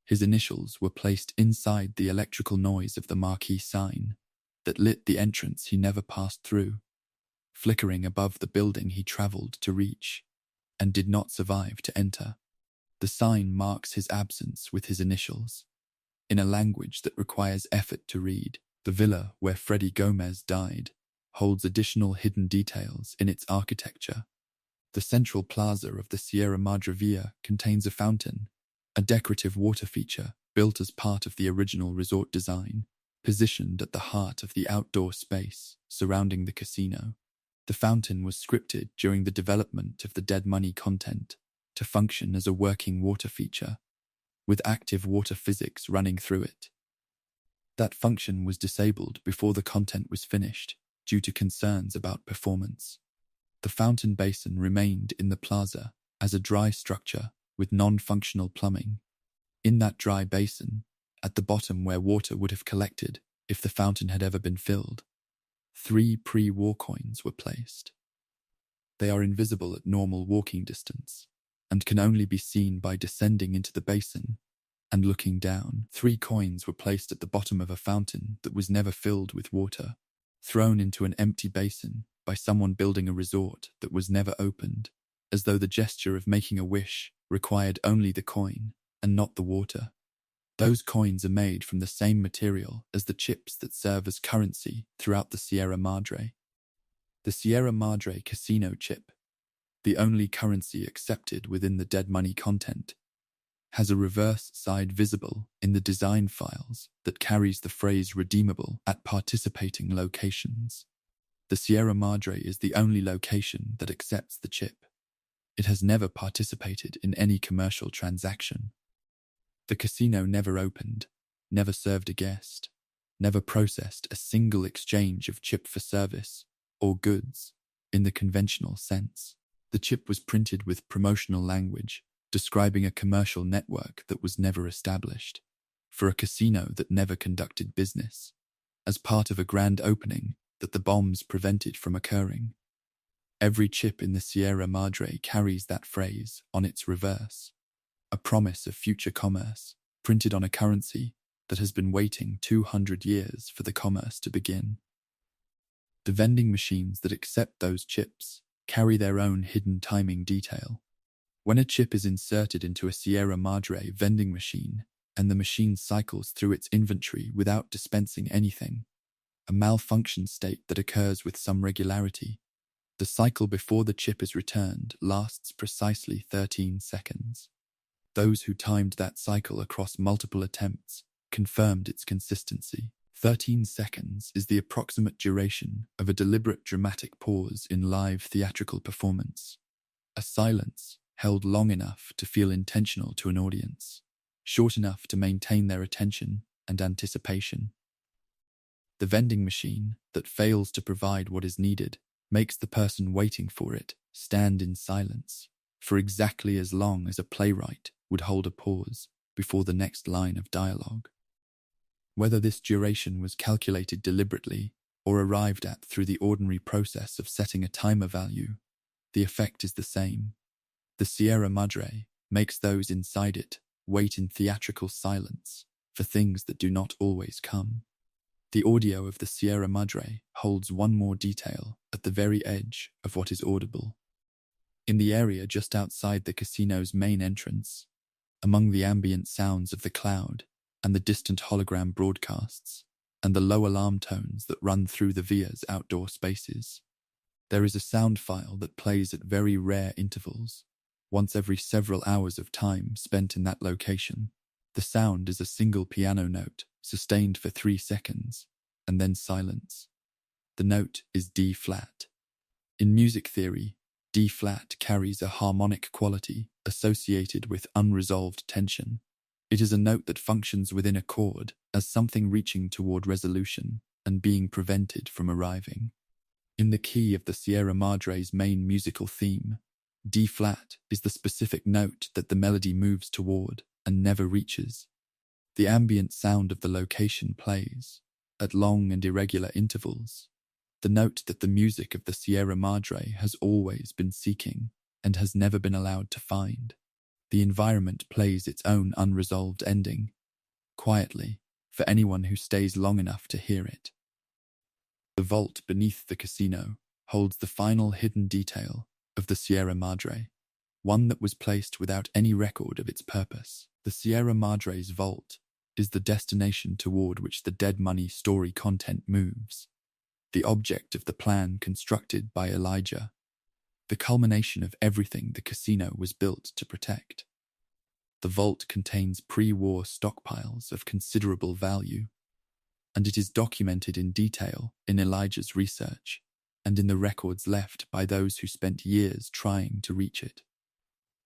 His initials were placed inside the electrical noise of the marquee sign that lit the entrance he never passed through, flickering above the building he traveled to reach and did not survive to enter. The sign marks his absence with his initials. In a language that requires effort to read, the villa where Freddie Gomez died holds additional hidden details in its architecture. The central plaza of the Sierra Madre Villa contains a fountain, a decorative water feature built as part of the original resort design, positioned at the heart of the outdoor space surrounding the casino. The fountain was scripted during the development of the Dead Money content to function as a working water feature, with active water physics running through it. That function was disabled before the content was finished due to concerns about performance. The fountain basin remained in the plaza as a dry structure with non-functional plumbing. In that dry basin, at the bottom where water would have collected if the fountain had ever been filled, 3 pre-war coins were placed. They are invisible at normal walking distance and can only be seen by descending into the basin and looking down. 3 coins were placed at the bottom of a fountain that was never filled with water, thrown into an empty basin by someone building a resort that was never opened, as though the gesture of making a wish required only the coin and not the water. Those coins are made from the same material as the chips that serve as currency throughout the Sierra Madre. The Sierra Madre casino chip, the only currency accepted within the Dead Money content, has a reverse side visible in the design files that carries the phrase redeemable at participating locations. The Sierra Madre is the only location that accepts the chip. It has never participated in any commercial transaction. The casino never opened, never served a guest, never processed a single exchange of chip for service or goods in the conventional sense. The chip was printed with promotional language describing a commercial network that was never established, for a casino that never conducted business, as part of a grand opening that the bombs prevented from occurring. Every chip in the Sierra Madre carries that phrase on its reverse, a promise of future commerce printed on a currency that has been waiting 200 years for the commerce to begin. The vending machines that accept those chips carry their own hidden timing detail. When a chip is inserted into a Sierra Madre vending machine and the machine cycles through its inventory without dispensing anything, a malfunction state that occurs with some regularity, the cycle before the chip is returned lasts precisely 13 seconds. Those who timed that cycle across multiple attempts confirmed its consistency. 13 seconds is the approximate duration of a deliberate dramatic pause in live theatrical performance. A silence held long enough to feel intentional to an audience, short enough to maintain their attention and anticipation. The vending machine that fails to provide what is needed makes the person waiting for it stand in silence for exactly as long as a playwright would hold a pause before the next line of dialogue. Whether this duration was calculated deliberately or arrived at through the ordinary process of setting a timer value, the effect is the same. The Sierra Madre makes those inside it wait in theatrical silence for things that do not always come. The audio of the Sierra Madre holds one more detail at the very edge of what is audible. In the area just outside the casino's main entrance, among the ambient sounds of the cloud and the distant hologram broadcasts and the low alarm tones that run through the via's outdoor spaces, there is a sound file that plays at very rare intervals, once every several hours of time spent in that location. The sound is a single piano note sustained for 3 seconds and then silence. The note is D-flat. In music theory, D-flat carries a harmonic quality associated with unresolved tension. It is a note that functions within a chord as something reaching toward resolution and being prevented from arriving. In the key of the Sierra Madre's main musical theme, D-flat is the specific note that the melody moves toward and never reaches. The ambient sound of the location plays, at long and irregular intervals, the note that the music of the Sierra Madre has always been seeking and has never been allowed to find. The environment plays its own unresolved ending, quietly, for anyone who stays long enough to hear it. The vault beneath the casino holds the final hidden detail of the Sierra Madre, one that was placed without any record of its purpose. The Sierra Madre's vault is the destination toward which the Dead Money story content moves, the object of the plan constructed by Elijah, the culmination of everything the casino was built to protect. The vault contains pre-war stockpiles of considerable value, and it is documented in detail in Elijah's research and in the records left by those who spent years trying to reach it.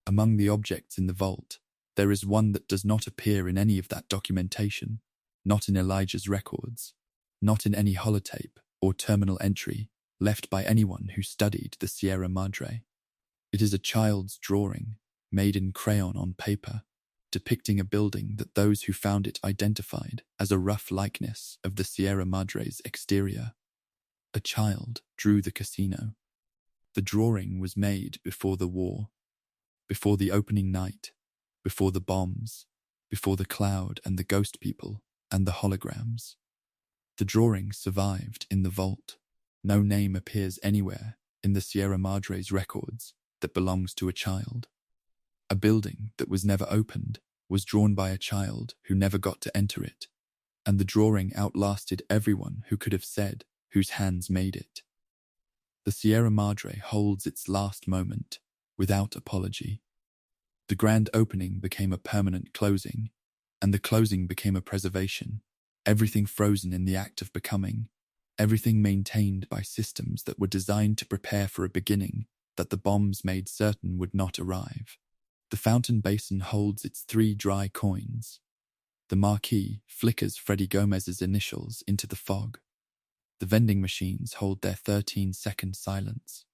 Among the objects in the vault, there is one that does not appear in any of that documentation, not in Elijah's records, not in any holotape or terminal entry left by anyone who studied the Sierra Madre. It is a child's drawing, made in crayon on paper, depicting a building that those who found it identified as a rough likeness of the Sierra Madre's exterior. A child drew the casino. The drawing was made before the war, before the opening night, before the bombs, before the cloud and the ghost people and the holograms. The drawing survived in the vault. No name appears anywhere in the Sierra Madre's records that belongs to a child. A building that was never opened was drawn by a child who never got to enter it, and the drawing outlasted everyone who could have said whose hands made it. The Sierra Madre holds its last moment without apology. The grand opening became a permanent closing, and the closing became a preservation, everything frozen in the act of becoming, everything maintained by systems that were designed to prepare for a beginning that the bombs made certain would not arrive. The fountain basin holds its 3 dry coins. The marquee flickers Freddie Gomez's initials into the fog. The vending machines hold their 13-second silence.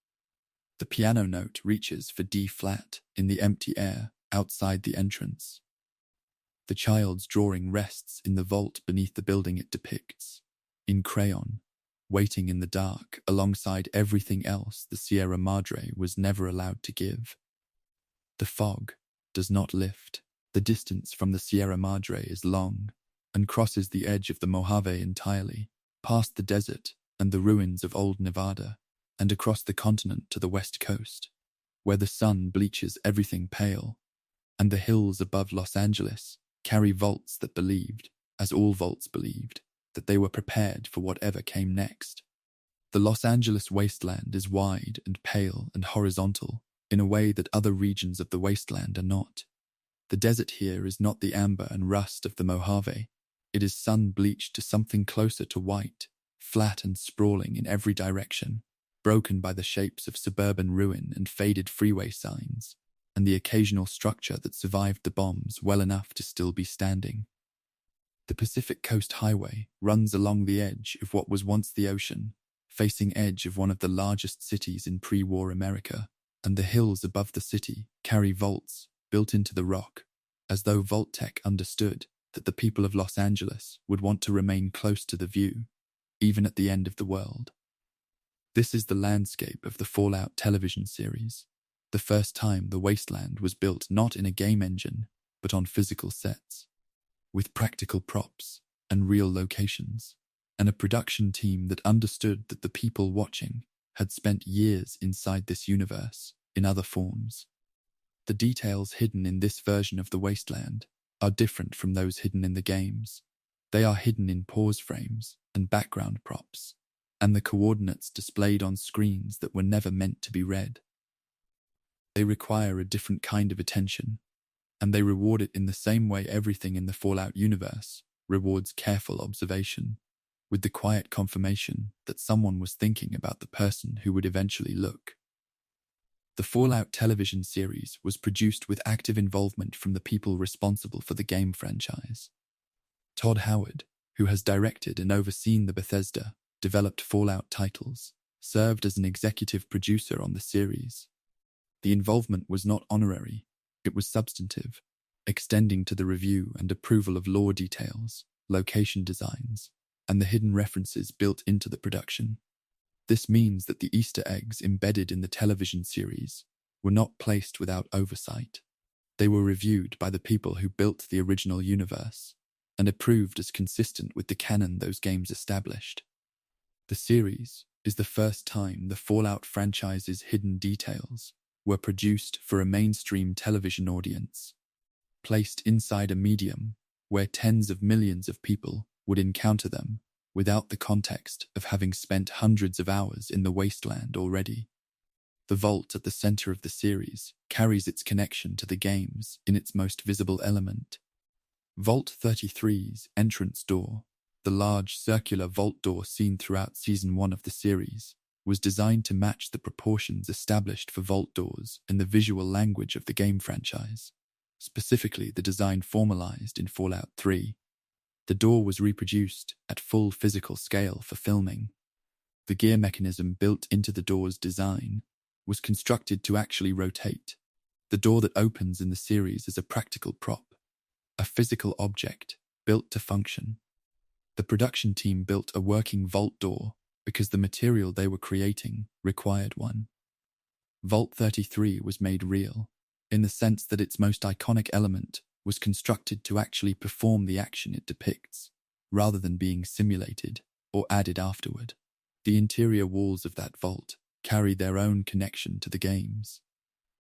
The piano note reaches for D flat in the empty air outside the entrance. The child's drawing rests in the vault beneath the building it depicts, in crayon, waiting in the dark alongside everything else the Sierra Madre was never allowed to give. The fog does not lift. The distance from the Sierra Madre is long and crosses the edge of the Mojave entirely, past the desert and the ruins of old Nevada, and across the continent to the west coast, where the sun bleaches everything pale, and the hills above Los Angeles carry vaults that believed, as all vaults believed, that they were prepared for whatever came next. The Los Angeles wasteland is wide and pale and horizontal in a way that other regions of the wasteland are not. The desert here is not the amber and rust of the Mojave. It is sun-bleached to something closer to white, flat and sprawling in every direction, broken by the shapes of suburban ruin and faded freeway signs, and the occasional structure that survived the bombs well enough to still be standing. The Pacific Coast Highway runs along the edge of what was once the ocean, facing edge of one of the largest cities in pre-war America, and the hills above the city carry vaults built into the rock, as though Vault-Tec understood that the people of Los Angeles would want to remain close to the view, even at the end of the world. This is the landscape of the Fallout television series, the first time the wasteland was built not in a game engine, but on physical sets, with practical props and real locations, and a production team that understood that the people watching had spent years inside this universe in other forms. The details hidden in this version of the wasteland are different from those hidden in the games. They are hidden in pause frames and background props, and the coordinates displayed on screens that were never meant to be read. They require a different kind of attention, and they reward it in the same way everything in the Fallout universe rewards careful observation, with the quiet confirmation that someone was thinking about the person who would eventually look. The Fallout television series was produced with active involvement from the people responsible for the game franchise. Todd Howard, who has directed and overseen the Bethesda developed Fallout titles, served as an executive producer on the series. The involvement was not honorary, it was substantive, extending to the review and approval of lore details, location designs, and the hidden references built into the production. This means that the Easter eggs embedded in the television series were not placed without oversight. They were reviewed by the people who built the original universe and approved as consistent with the canon those games established. The series is the first time the Fallout franchise's hidden details were produced for a mainstream television audience, placed inside a medium where tens of millions of people would encounter them without the context of having spent hundreds of hours in the wasteland already. The vault at the center of the series carries its connection to the games in its most visible element. Vault 33's entrance door, the large circular vault door seen throughout Season 1 of the series, was designed to match the proportions established for vault doors in the visual language of the game franchise, specifically the design formalized in Fallout 3. The door was reproduced at full physical scale for filming. The gear mechanism built into the door's design was constructed to actually rotate. The door that opens in the series is a practical prop, a physical object built to function. The production team built a working vault door because the material they were creating required one. Vault 33 was made real, in the sense that its most iconic element was constructed to actually perform the action it depicts, rather than being simulated or added afterward. The interior walls of that vault carry their own connection to the games.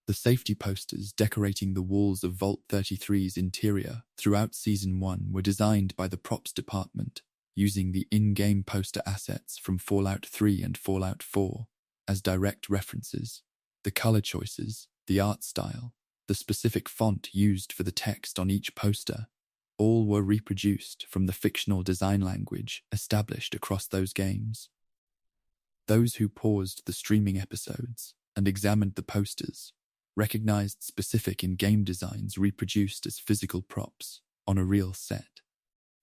The safety posters decorating the walls of Vault 33's interior throughout Season 1 were designed by the props department, using the in-game poster assets from Fallout 3 and Fallout 4 as direct references. The color choices, the art style, the specific font used for the text on each poster, all were reproduced from the fictional design language established across those games. Those who paused the streaming episodes and examined the posters recognized specific in-game designs reproduced as physical props on a real set.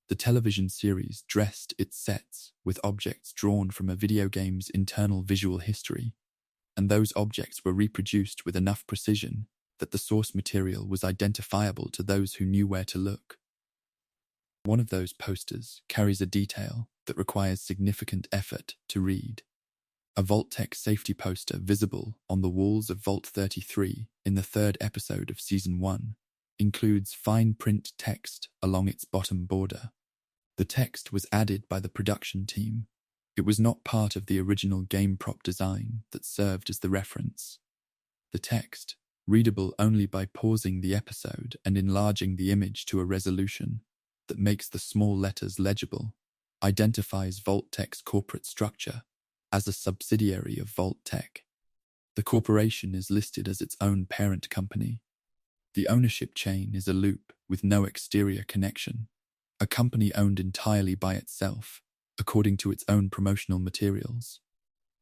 The television series dressed its sets with objects drawn from a video game's internal visual history, and those objects were reproduced with enough precision that the source material was identifiable to those who knew where to look. One of those posters carries a detail that requires significant effort to read. A Vault-Tec safety poster visible on the walls of Vault 33 in the third episode of Season 1 includes fine print text along its bottom border. The text was added by the production team. It was not part of the original game prop design that served as the reference. The text, readable only by pausing the episode and enlarging the image to a resolution that makes the small letters legible, identifies Vault-Tec's corporate structure as a subsidiary of Vault-Tec. The corporation is listed as its own parent company. The ownership chain is a loop with no exterior connection, a company owned entirely by itself, according to its own promotional materials.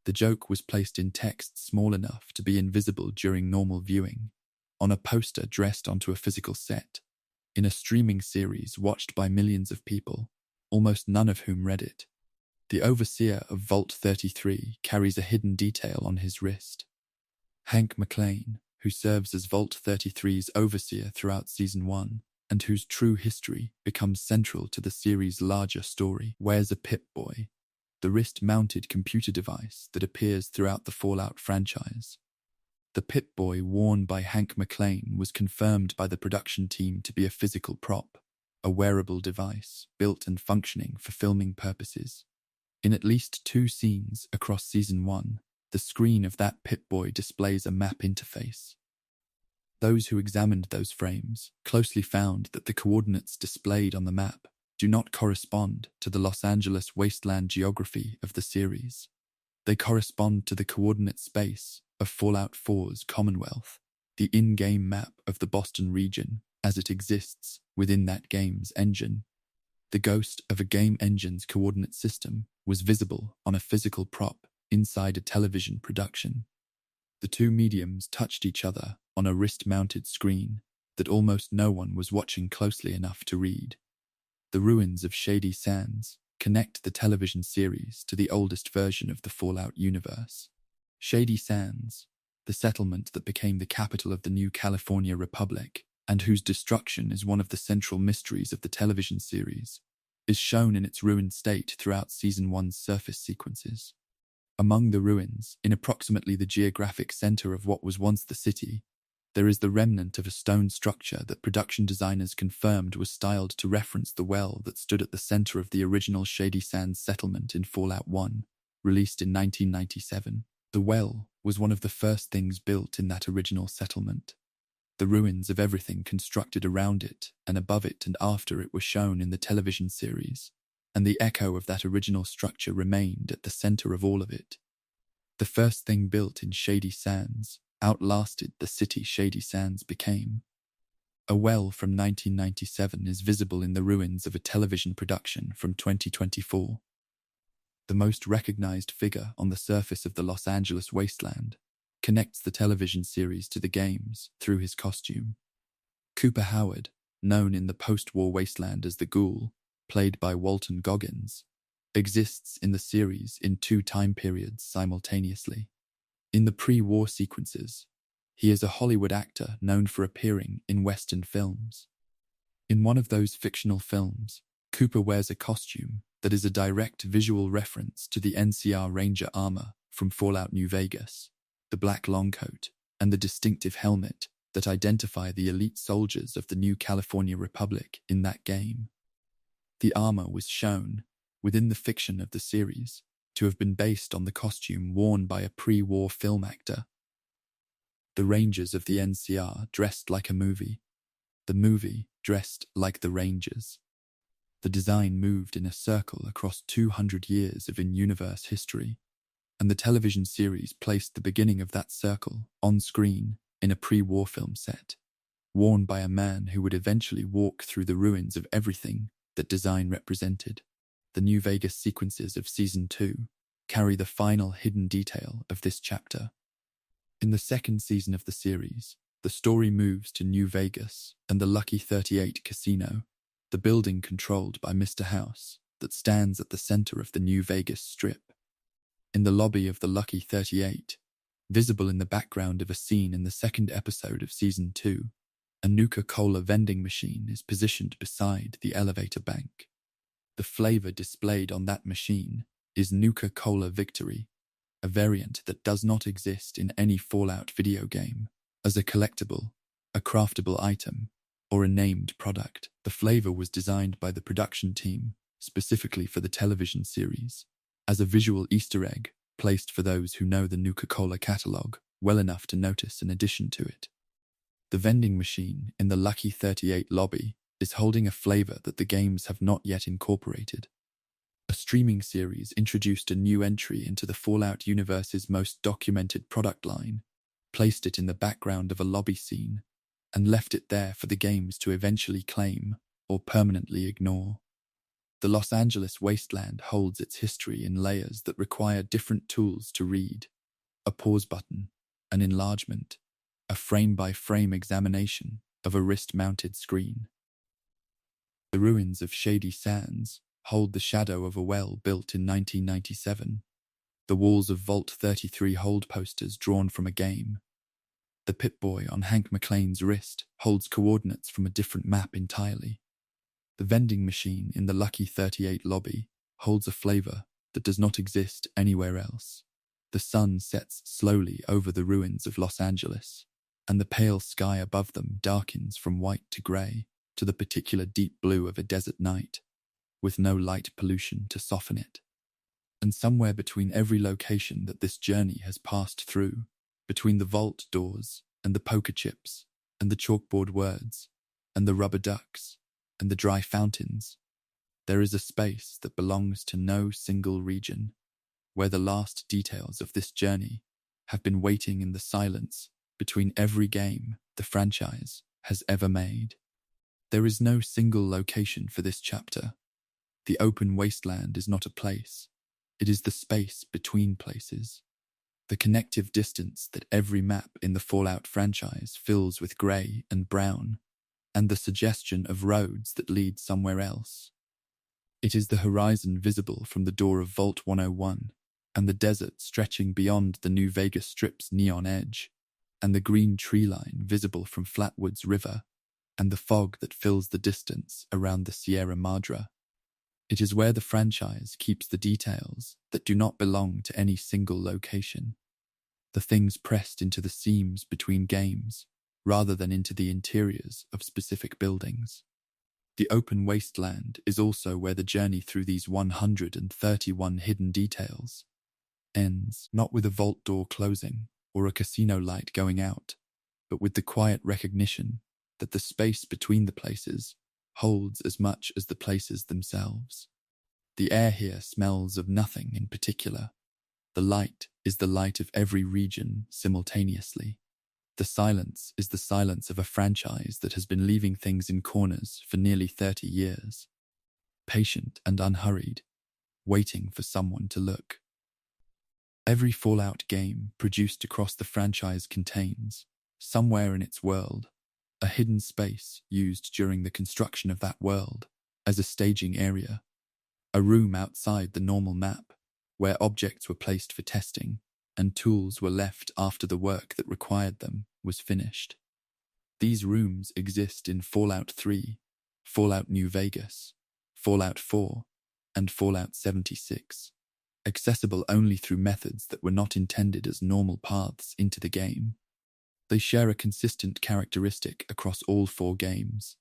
The joke was placed in text small enough to be invisible during normal viewing, on a poster dressed onto a physical set, in a streaming series watched by millions of people, almost none of whom read it. The overseer of Vault 33 carries a hidden detail on his wrist. Hank McClane, who serves as Vault 33's overseer throughout Season 1, and whose true history becomes central to the series' larger story, wears a Pip-Boy, the wrist-mounted computer device that appears throughout the Fallout franchise. The Pip-Boy worn by Hank McClane was confirmed by the production team to be a physical prop, a wearable device built and functioning for filming purposes. In at least 2 scenes across Season 1, the screen of that Pip-Boy displays a map interface. Those who examined those frames closely found that the coordinates displayed on the map do not correspond to the Los Angeles wasteland geography of the series. They correspond to the coordinate space of Fallout 4's Commonwealth, the in-game map of the Boston region as it exists within that game's engine. The ghost of a game engine's coordinate system was visible on a physical prop inside a television production. The two mediums touched each other on a wrist-mounted screen that almost no one was watching closely enough to read. The ruins of Shady Sands connect the television series to the oldest version of the Fallout universe. Shady Sands, the settlement that became the capital of the new California Republic, and whose destruction is one of the central mysteries of the television series, is shown in its ruined state throughout Season 1's surface sequences. Among the ruins, in approximately the geographic center of what was once the city, there is the remnant of a stone structure that production designers confirmed was styled to reference the well that stood at the center of the original Shady Sands settlement in Fallout 1, released in 1997. The well was one of the first things built in that original settlement. The ruins of everything constructed around it and above it and after it were shown in the television series, and the echo of that original structure remained at the center of all of it. The first thing built in Shady Sands outlasted the city Shady Sands became. A well from 1997 is visible in the ruins of a television production from 2024. The most recognized figure on the surface of the Los Angeles wasteland connects the television series to the games through his costume. Cooper Howard, known in the post-war wasteland as the Ghoul, played by Walton Goggins, exists in the series in 2 time periods simultaneously. In the pre-war sequences, he is a Hollywood actor known for appearing in Western films. In one of those fictional films, Cooper wears a costume that is a direct visual reference to the NCR Ranger armor from Fallout New Vegas, the black long coat, and the distinctive helmet that identify the elite soldiers of the new California Republic in that game. The armor was shown, within the fiction of the series, to have been based on the costume worn by a pre-war film actor. The Rangers of the NCR dressed like a movie. The movie dressed like the Rangers. The design moved in a circle across 200 years of in-universe history, and the television series placed the beginning of that circle on screen in a pre-war film set, worn by a man who would eventually walk through the ruins of everything that design represented. The New Vegas sequences of Season 2 carry the final hidden detail of this chapter. In the second season of the series, the story moves to New Vegas and the Lucky 38 Casino, the building controlled by Mr. House that stands at the center of the New Vegas Strip. In the lobby of the Lucky 38, visible in the background of a scene in the second episode of Season 2, a Nuka-Cola vending machine is positioned beside the elevator bank. The flavor displayed on that machine is Nuka-Cola Victory, a variant that does not exist in any Fallout video game, as a collectible, a craftable item, or a named product. The flavor was designed by the production team specifically for the television series, as a visual Easter egg placed for those who know the Nuka-Cola catalog well enough to notice an addition to it. The vending machine in the Lucky 38 lobby is holding a flavor that the games have not yet incorporated. A streaming series introduced a new entry into the Fallout universe's most documented product line, placed it in the background of a lobby scene, and left it there for the games to eventually claim or permanently ignore. The Los Angeles wasteland holds its history in layers that require different tools to read: a pause button, an enlargement, a frame-by-frame examination of a wrist-mounted screen. The ruins of Shady Sands hold the shadow of a well built in 1997, the walls of Vault 33 hold posters drawn from a game. The Pip-Boy on Hank McClane's wrist holds coordinates from a different map entirely. The vending machine in the Lucky 38 lobby holds a flavor that does not exist anywhere else. The sun sets slowly over the ruins of Los Angeles, and the pale sky above them darkens from white to grey to the particular deep blue of a desert night, with no light pollution to soften it. And somewhere between every location that this journey has passed through, between the vault doors and the poker chips and the chalkboard words and the rubber ducks and the dry fountains, there is a space that belongs to no single region, where the last details of this journey have been waiting in the silence between every game the franchise has ever made. There is no single location for this chapter. The open wasteland is not a place. It is the space between places. The connective distance that every map in the Fallout franchise fills with grey and brown, and the suggestion of roads that lead somewhere else. It is the horizon visible from the door of Vault 101, and the desert stretching beyond the New Vegas Strip's neon edge, and the green tree line visible from Flatwoods River, and the fog that fills the distance around the Sierra Madre. It is where the franchise keeps the details that do not belong to any single location, the things pressed into the seams between games, rather than into the interiors of specific buildings. The open wasteland is also where the journey through these 131 hidden details ends, not with a vault door closing or a casino light going out, but with the quiet recognition that the space between the places holds as much as the places themselves. The air here smells of nothing in particular, The light is the light of every region simultaneously. The silence is the silence of a franchise that has been leaving things in corners for nearly 30 years. Patient and unhurried, waiting for someone to look. Every Fallout game produced across the franchise contains, somewhere in its world, a hidden space used during the construction of that world as a staging area, a room outside the normal map where objects were placed for testing and tools were left after the work that required them was finished. These rooms exist in Fallout 3, Fallout New Vegas, Fallout 4, and Fallout 76, accessible only through methods that were not intended as normal paths into the game. They share a consistent characteristic across all 4 games.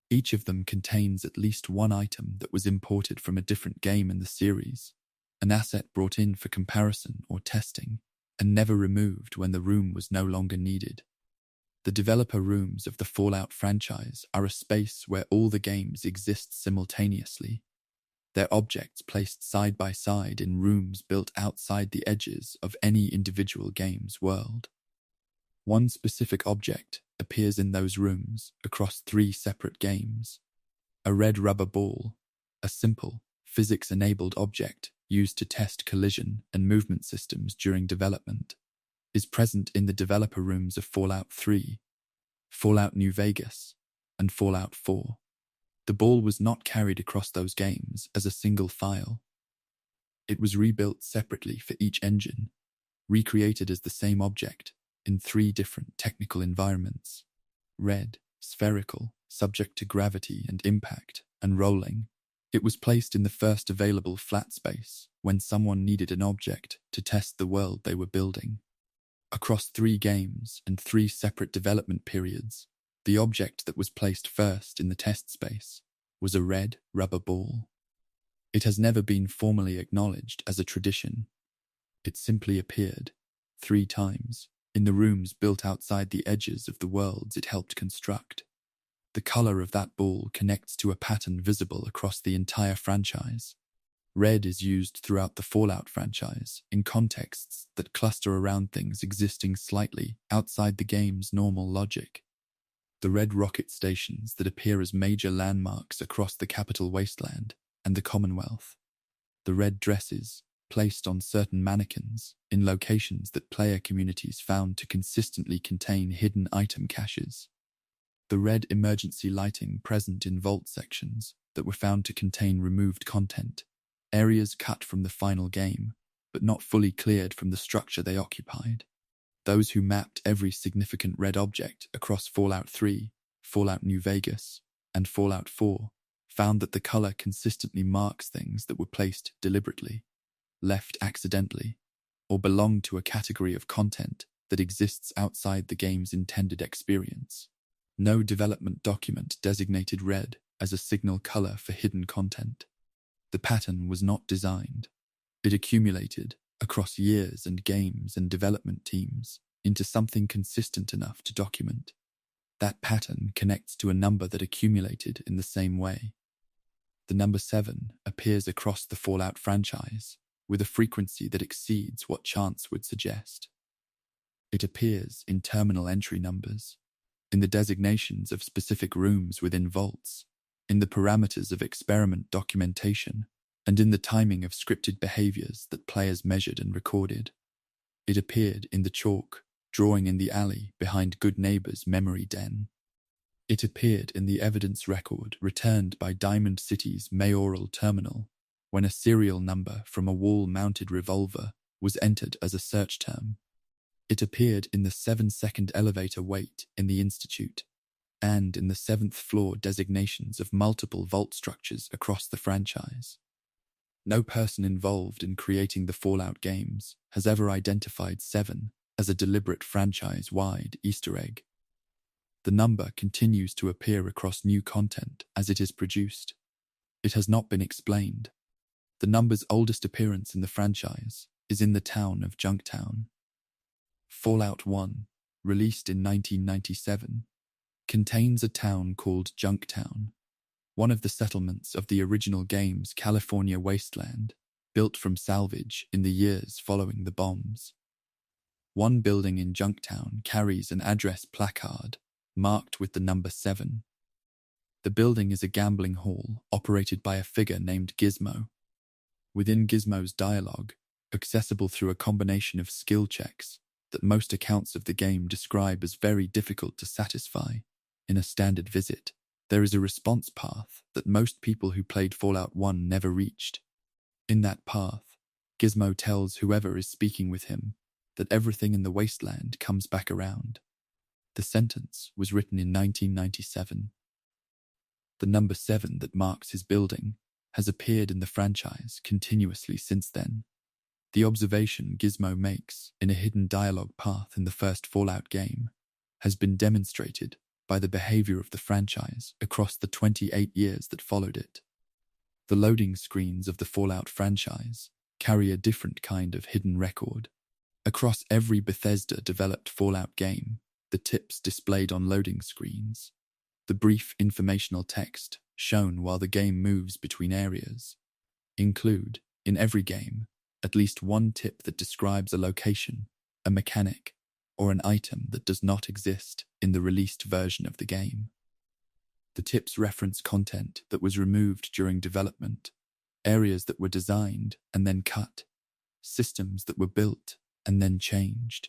Each of them contains at least one item that was imported from a different game in the series, an asset brought in for comparison or testing, and never removed when the room was no longer needed. The developer rooms of the Fallout franchise are a space where all the games exist simultaneously. They're objects placed side by side in rooms built outside the edges of any individual game's world. One specific object appears in those rooms across 3 separate games. A red rubber ball, a simple, physics-enabled object used to test collision and movement systems during development, is present in the developer rooms of Fallout 3, Fallout New Vegas, and Fallout 4. The ball was not carried across those games as a single file. It was rebuilt separately for each engine, recreated as the same object in 3 different technical environments: red, spherical, subject to gravity and impact, and rolling. It was placed in the first available flat space when someone needed an object to test the world they were building. Across 3 games and 3 separate development periods, the object that was placed first in the test space was a red rubber ball. It has never been formally acknowledged as a tradition. It simply appeared 3 times in the rooms built outside the edges of the worlds it helped construct. The color of that ball connects to a pattern visible across the entire franchise. Red is used throughout the Fallout franchise in contexts that cluster around things existing slightly outside the game's normal logic. The red rocket stations that appear as major landmarks across the Capital Wasteland and the Commonwealth. The red dresses placed on certain mannequins in locations that player communities found to consistently contain hidden item caches. The red emergency lighting present in vault sections that were found to contain removed content, areas cut from the final game, but not fully cleared from the structure they occupied. Those who mapped every significant red object across Fallout 3, Fallout New Vegas, and Fallout 4 found that the color consistently marks things that were placed deliberately, left accidentally, or belong to a category of content that exists outside the game's intended experience. No development document designated red as a signal color for hidden content. The pattern was not designed. It accumulated across years and games and development teams into something consistent enough to document. That pattern connects to a number that accumulated in the same way. The number 7 appears across the Fallout franchise with a frequency that exceeds what chance would suggest. It appears in terminal entry numbers, in the designations of specific rooms within vaults, in the parameters of experiment documentation, and in the timing of scripted behaviors that players measured and recorded. It appeared in the chalk drawing in the alley behind Good Neighbor's memory den. It appeared in the evidence record returned by Diamond City's mayoral terminal when a serial number from a wall-mounted revolver was entered as a search term. It appeared in the 7-second elevator wait in the Institute, and in the 7th floor designations of multiple vault structures across the franchise. No person involved in creating the Fallout games has ever identified 7 as a deliberate franchise-wide Easter egg. The number continues to appear across new content as it is produced. It has not been explained. The number's oldest appearance in the franchise is in the town of Junktown. Fallout 1, released in 1997, contains a town called Junktown, one of the settlements of the original game's California Wasteland, built from salvage in the years following the bombs. One building in Junktown carries an address placard marked with the number 7. The building is a gambling hall operated by a figure named Gizmo. Within Gizmo's dialogue, accessible through a combination of skill checks that most accounts of the game describe as very difficult to satisfy, in a standard visit, there is a response path that most people who played Fallout 1 never reached. In that path, Gizmo tells whoever is speaking with him that everything in the wasteland comes back around. The sentence was written in 1997. The number 7 that marks his building has appeared in the franchise continuously since then. The observation Gizmo makes in a hidden dialogue path in the first Fallout game has been demonstrated by the behavior of the franchise across the 28 years that followed it. The loading screens of the Fallout franchise carry a different kind of hidden record. Across every Bethesda-developed Fallout game, the tips displayed on loading screens, the brief informational text shown while the game moves between areas, include, in every game, at least one tip that describes a location, a mechanic, or an item that does not exist in the released version of the game. The tips reference content that was removed during development, areas that were designed and then cut, systems that were built and then changed,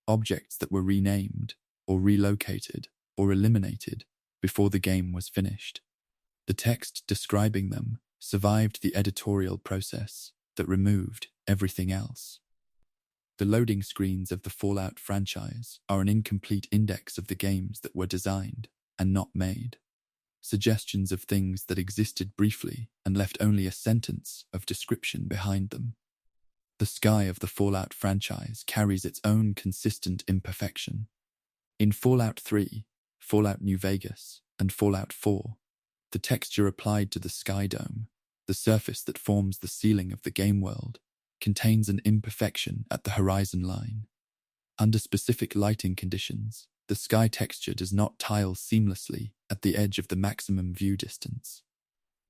objects that were renamed or relocated or eliminated before the game was finished. The text describing them survived the editorial process that removed everything else. The loading screens of the Fallout franchise are an incomplete index of the games that were designed and not made. Suggestions of things that existed briefly and left only a sentence of description behind them. The sky of the Fallout franchise carries its own consistent imperfection. In Fallout 3, Fallout New Vegas, and Fallout 4, the texture applied to the sky dome, the surface that forms the ceiling of the game world, contains an imperfection at the horizon line. Under specific lighting conditions, the sky texture does not tile seamlessly at the edge of the maximum view distance.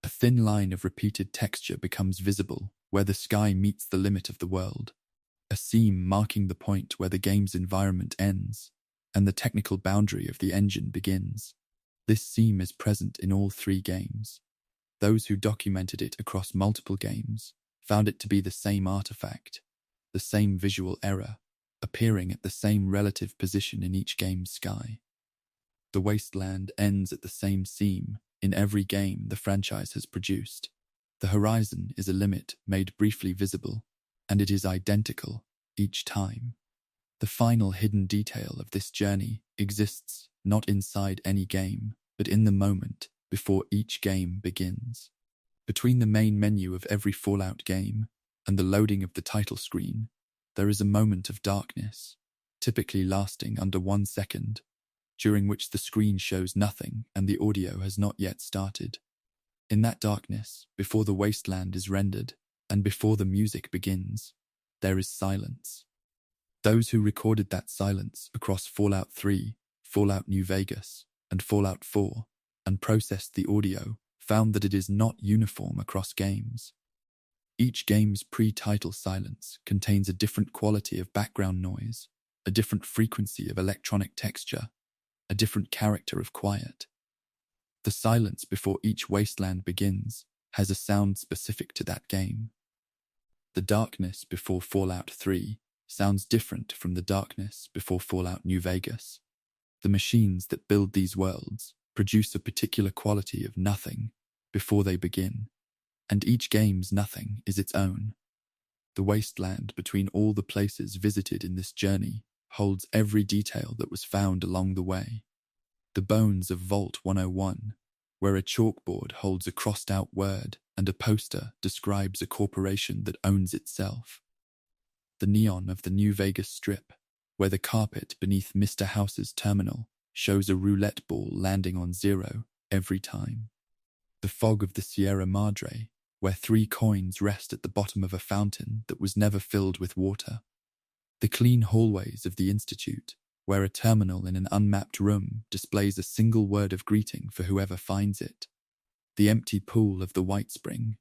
A thin line of repeated texture becomes visible where the sky meets the limit of the world, a seam marking the point where the game's environment ends and the technical boundary of the engine begins. This seam is present in all 3 games. Those who documented it across multiple games found it to be the same artifact, the same visual error, appearing at the same relative position in each game's sky. The wasteland ends at the same seam in every game the franchise has produced. The horizon is a limit made briefly visible, and it is identical each time. The final hidden detail of this journey exists not inside any game, but in the moment before each game begins. Between the main menu of every Fallout game and the loading of the title screen, there is a moment of darkness, typically lasting under 1 second, during which the screen shows nothing and the audio has not yet started. In that darkness, before the wasteland is rendered and before the music begins, there is silence. Those who recorded that silence across Fallout 3, Fallout New Vegas, and Fallout 4, and processed the audio, found that it is not uniform across games. Each game's pre-title silence contains a different quality of background noise, a different frequency of electronic texture, a different character of quiet. The silence before each wasteland begins has a sound specific to that game. The darkness before Fallout 3 sounds different from the darkness before Fallout New Vegas. The machines that build these worlds produce a particular quality of nothing before they begin, and each game's nothing is its own. The wasteland between all the places visited in this journey holds every detail that was found along the way. The bones of Vault 101, where a chalkboard holds a crossed-out word and a poster describes a corporation that owns itself. The neon of the New Vegas Strip, where the carpet beneath Mr. House's terminal shows a roulette ball landing on 0 every time. The fog of the Sierra Madre, where 3 coins rest at the bottom of a fountain that was never filled with water. The clean hallways of the Institute, where a terminal in an unmapped room displays a single word of greeting for whoever finds it. The empty pool of the White Spring,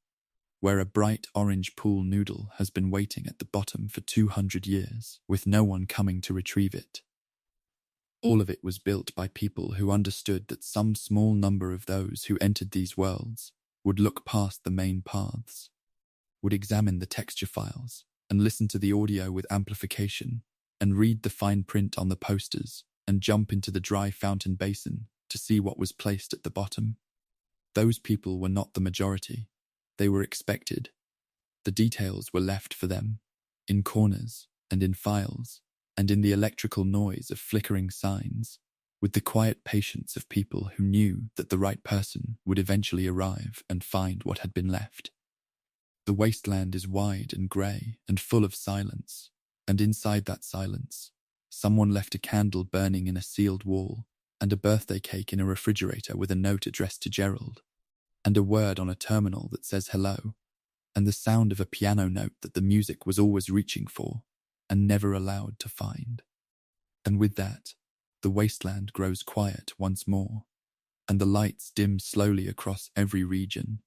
where a bright orange pool noodle has been waiting at the bottom for 200 years, with no one coming to retrieve it. All of it was built by people who understood that some small number of those who entered these worlds would look past the main paths, would examine the texture files, and listen to the audio with amplification, and read the fine print on the posters, and jump into the dry fountain basin to see what was placed at the bottom. Those people were not the majority. They were expected. The details were left for them, in corners and in files, and in the electrical noise of flickering signs, with the quiet patience of people who knew that the right person would eventually arrive and find what had been left. The wasteland is wide and grey and full of silence, and inside that silence, someone left a candle burning in a sealed wall, and a birthday cake in a refrigerator with a note addressed to Gerald, and a word on a terminal that says hello, and the sound of a piano note that the music was always reaching for and never allowed to find. And with that, the wasteland grows quiet once more, and the lights dim slowly across every region,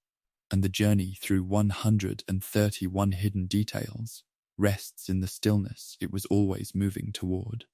and the journey through 131 hidden details rests in the stillness it was always moving toward.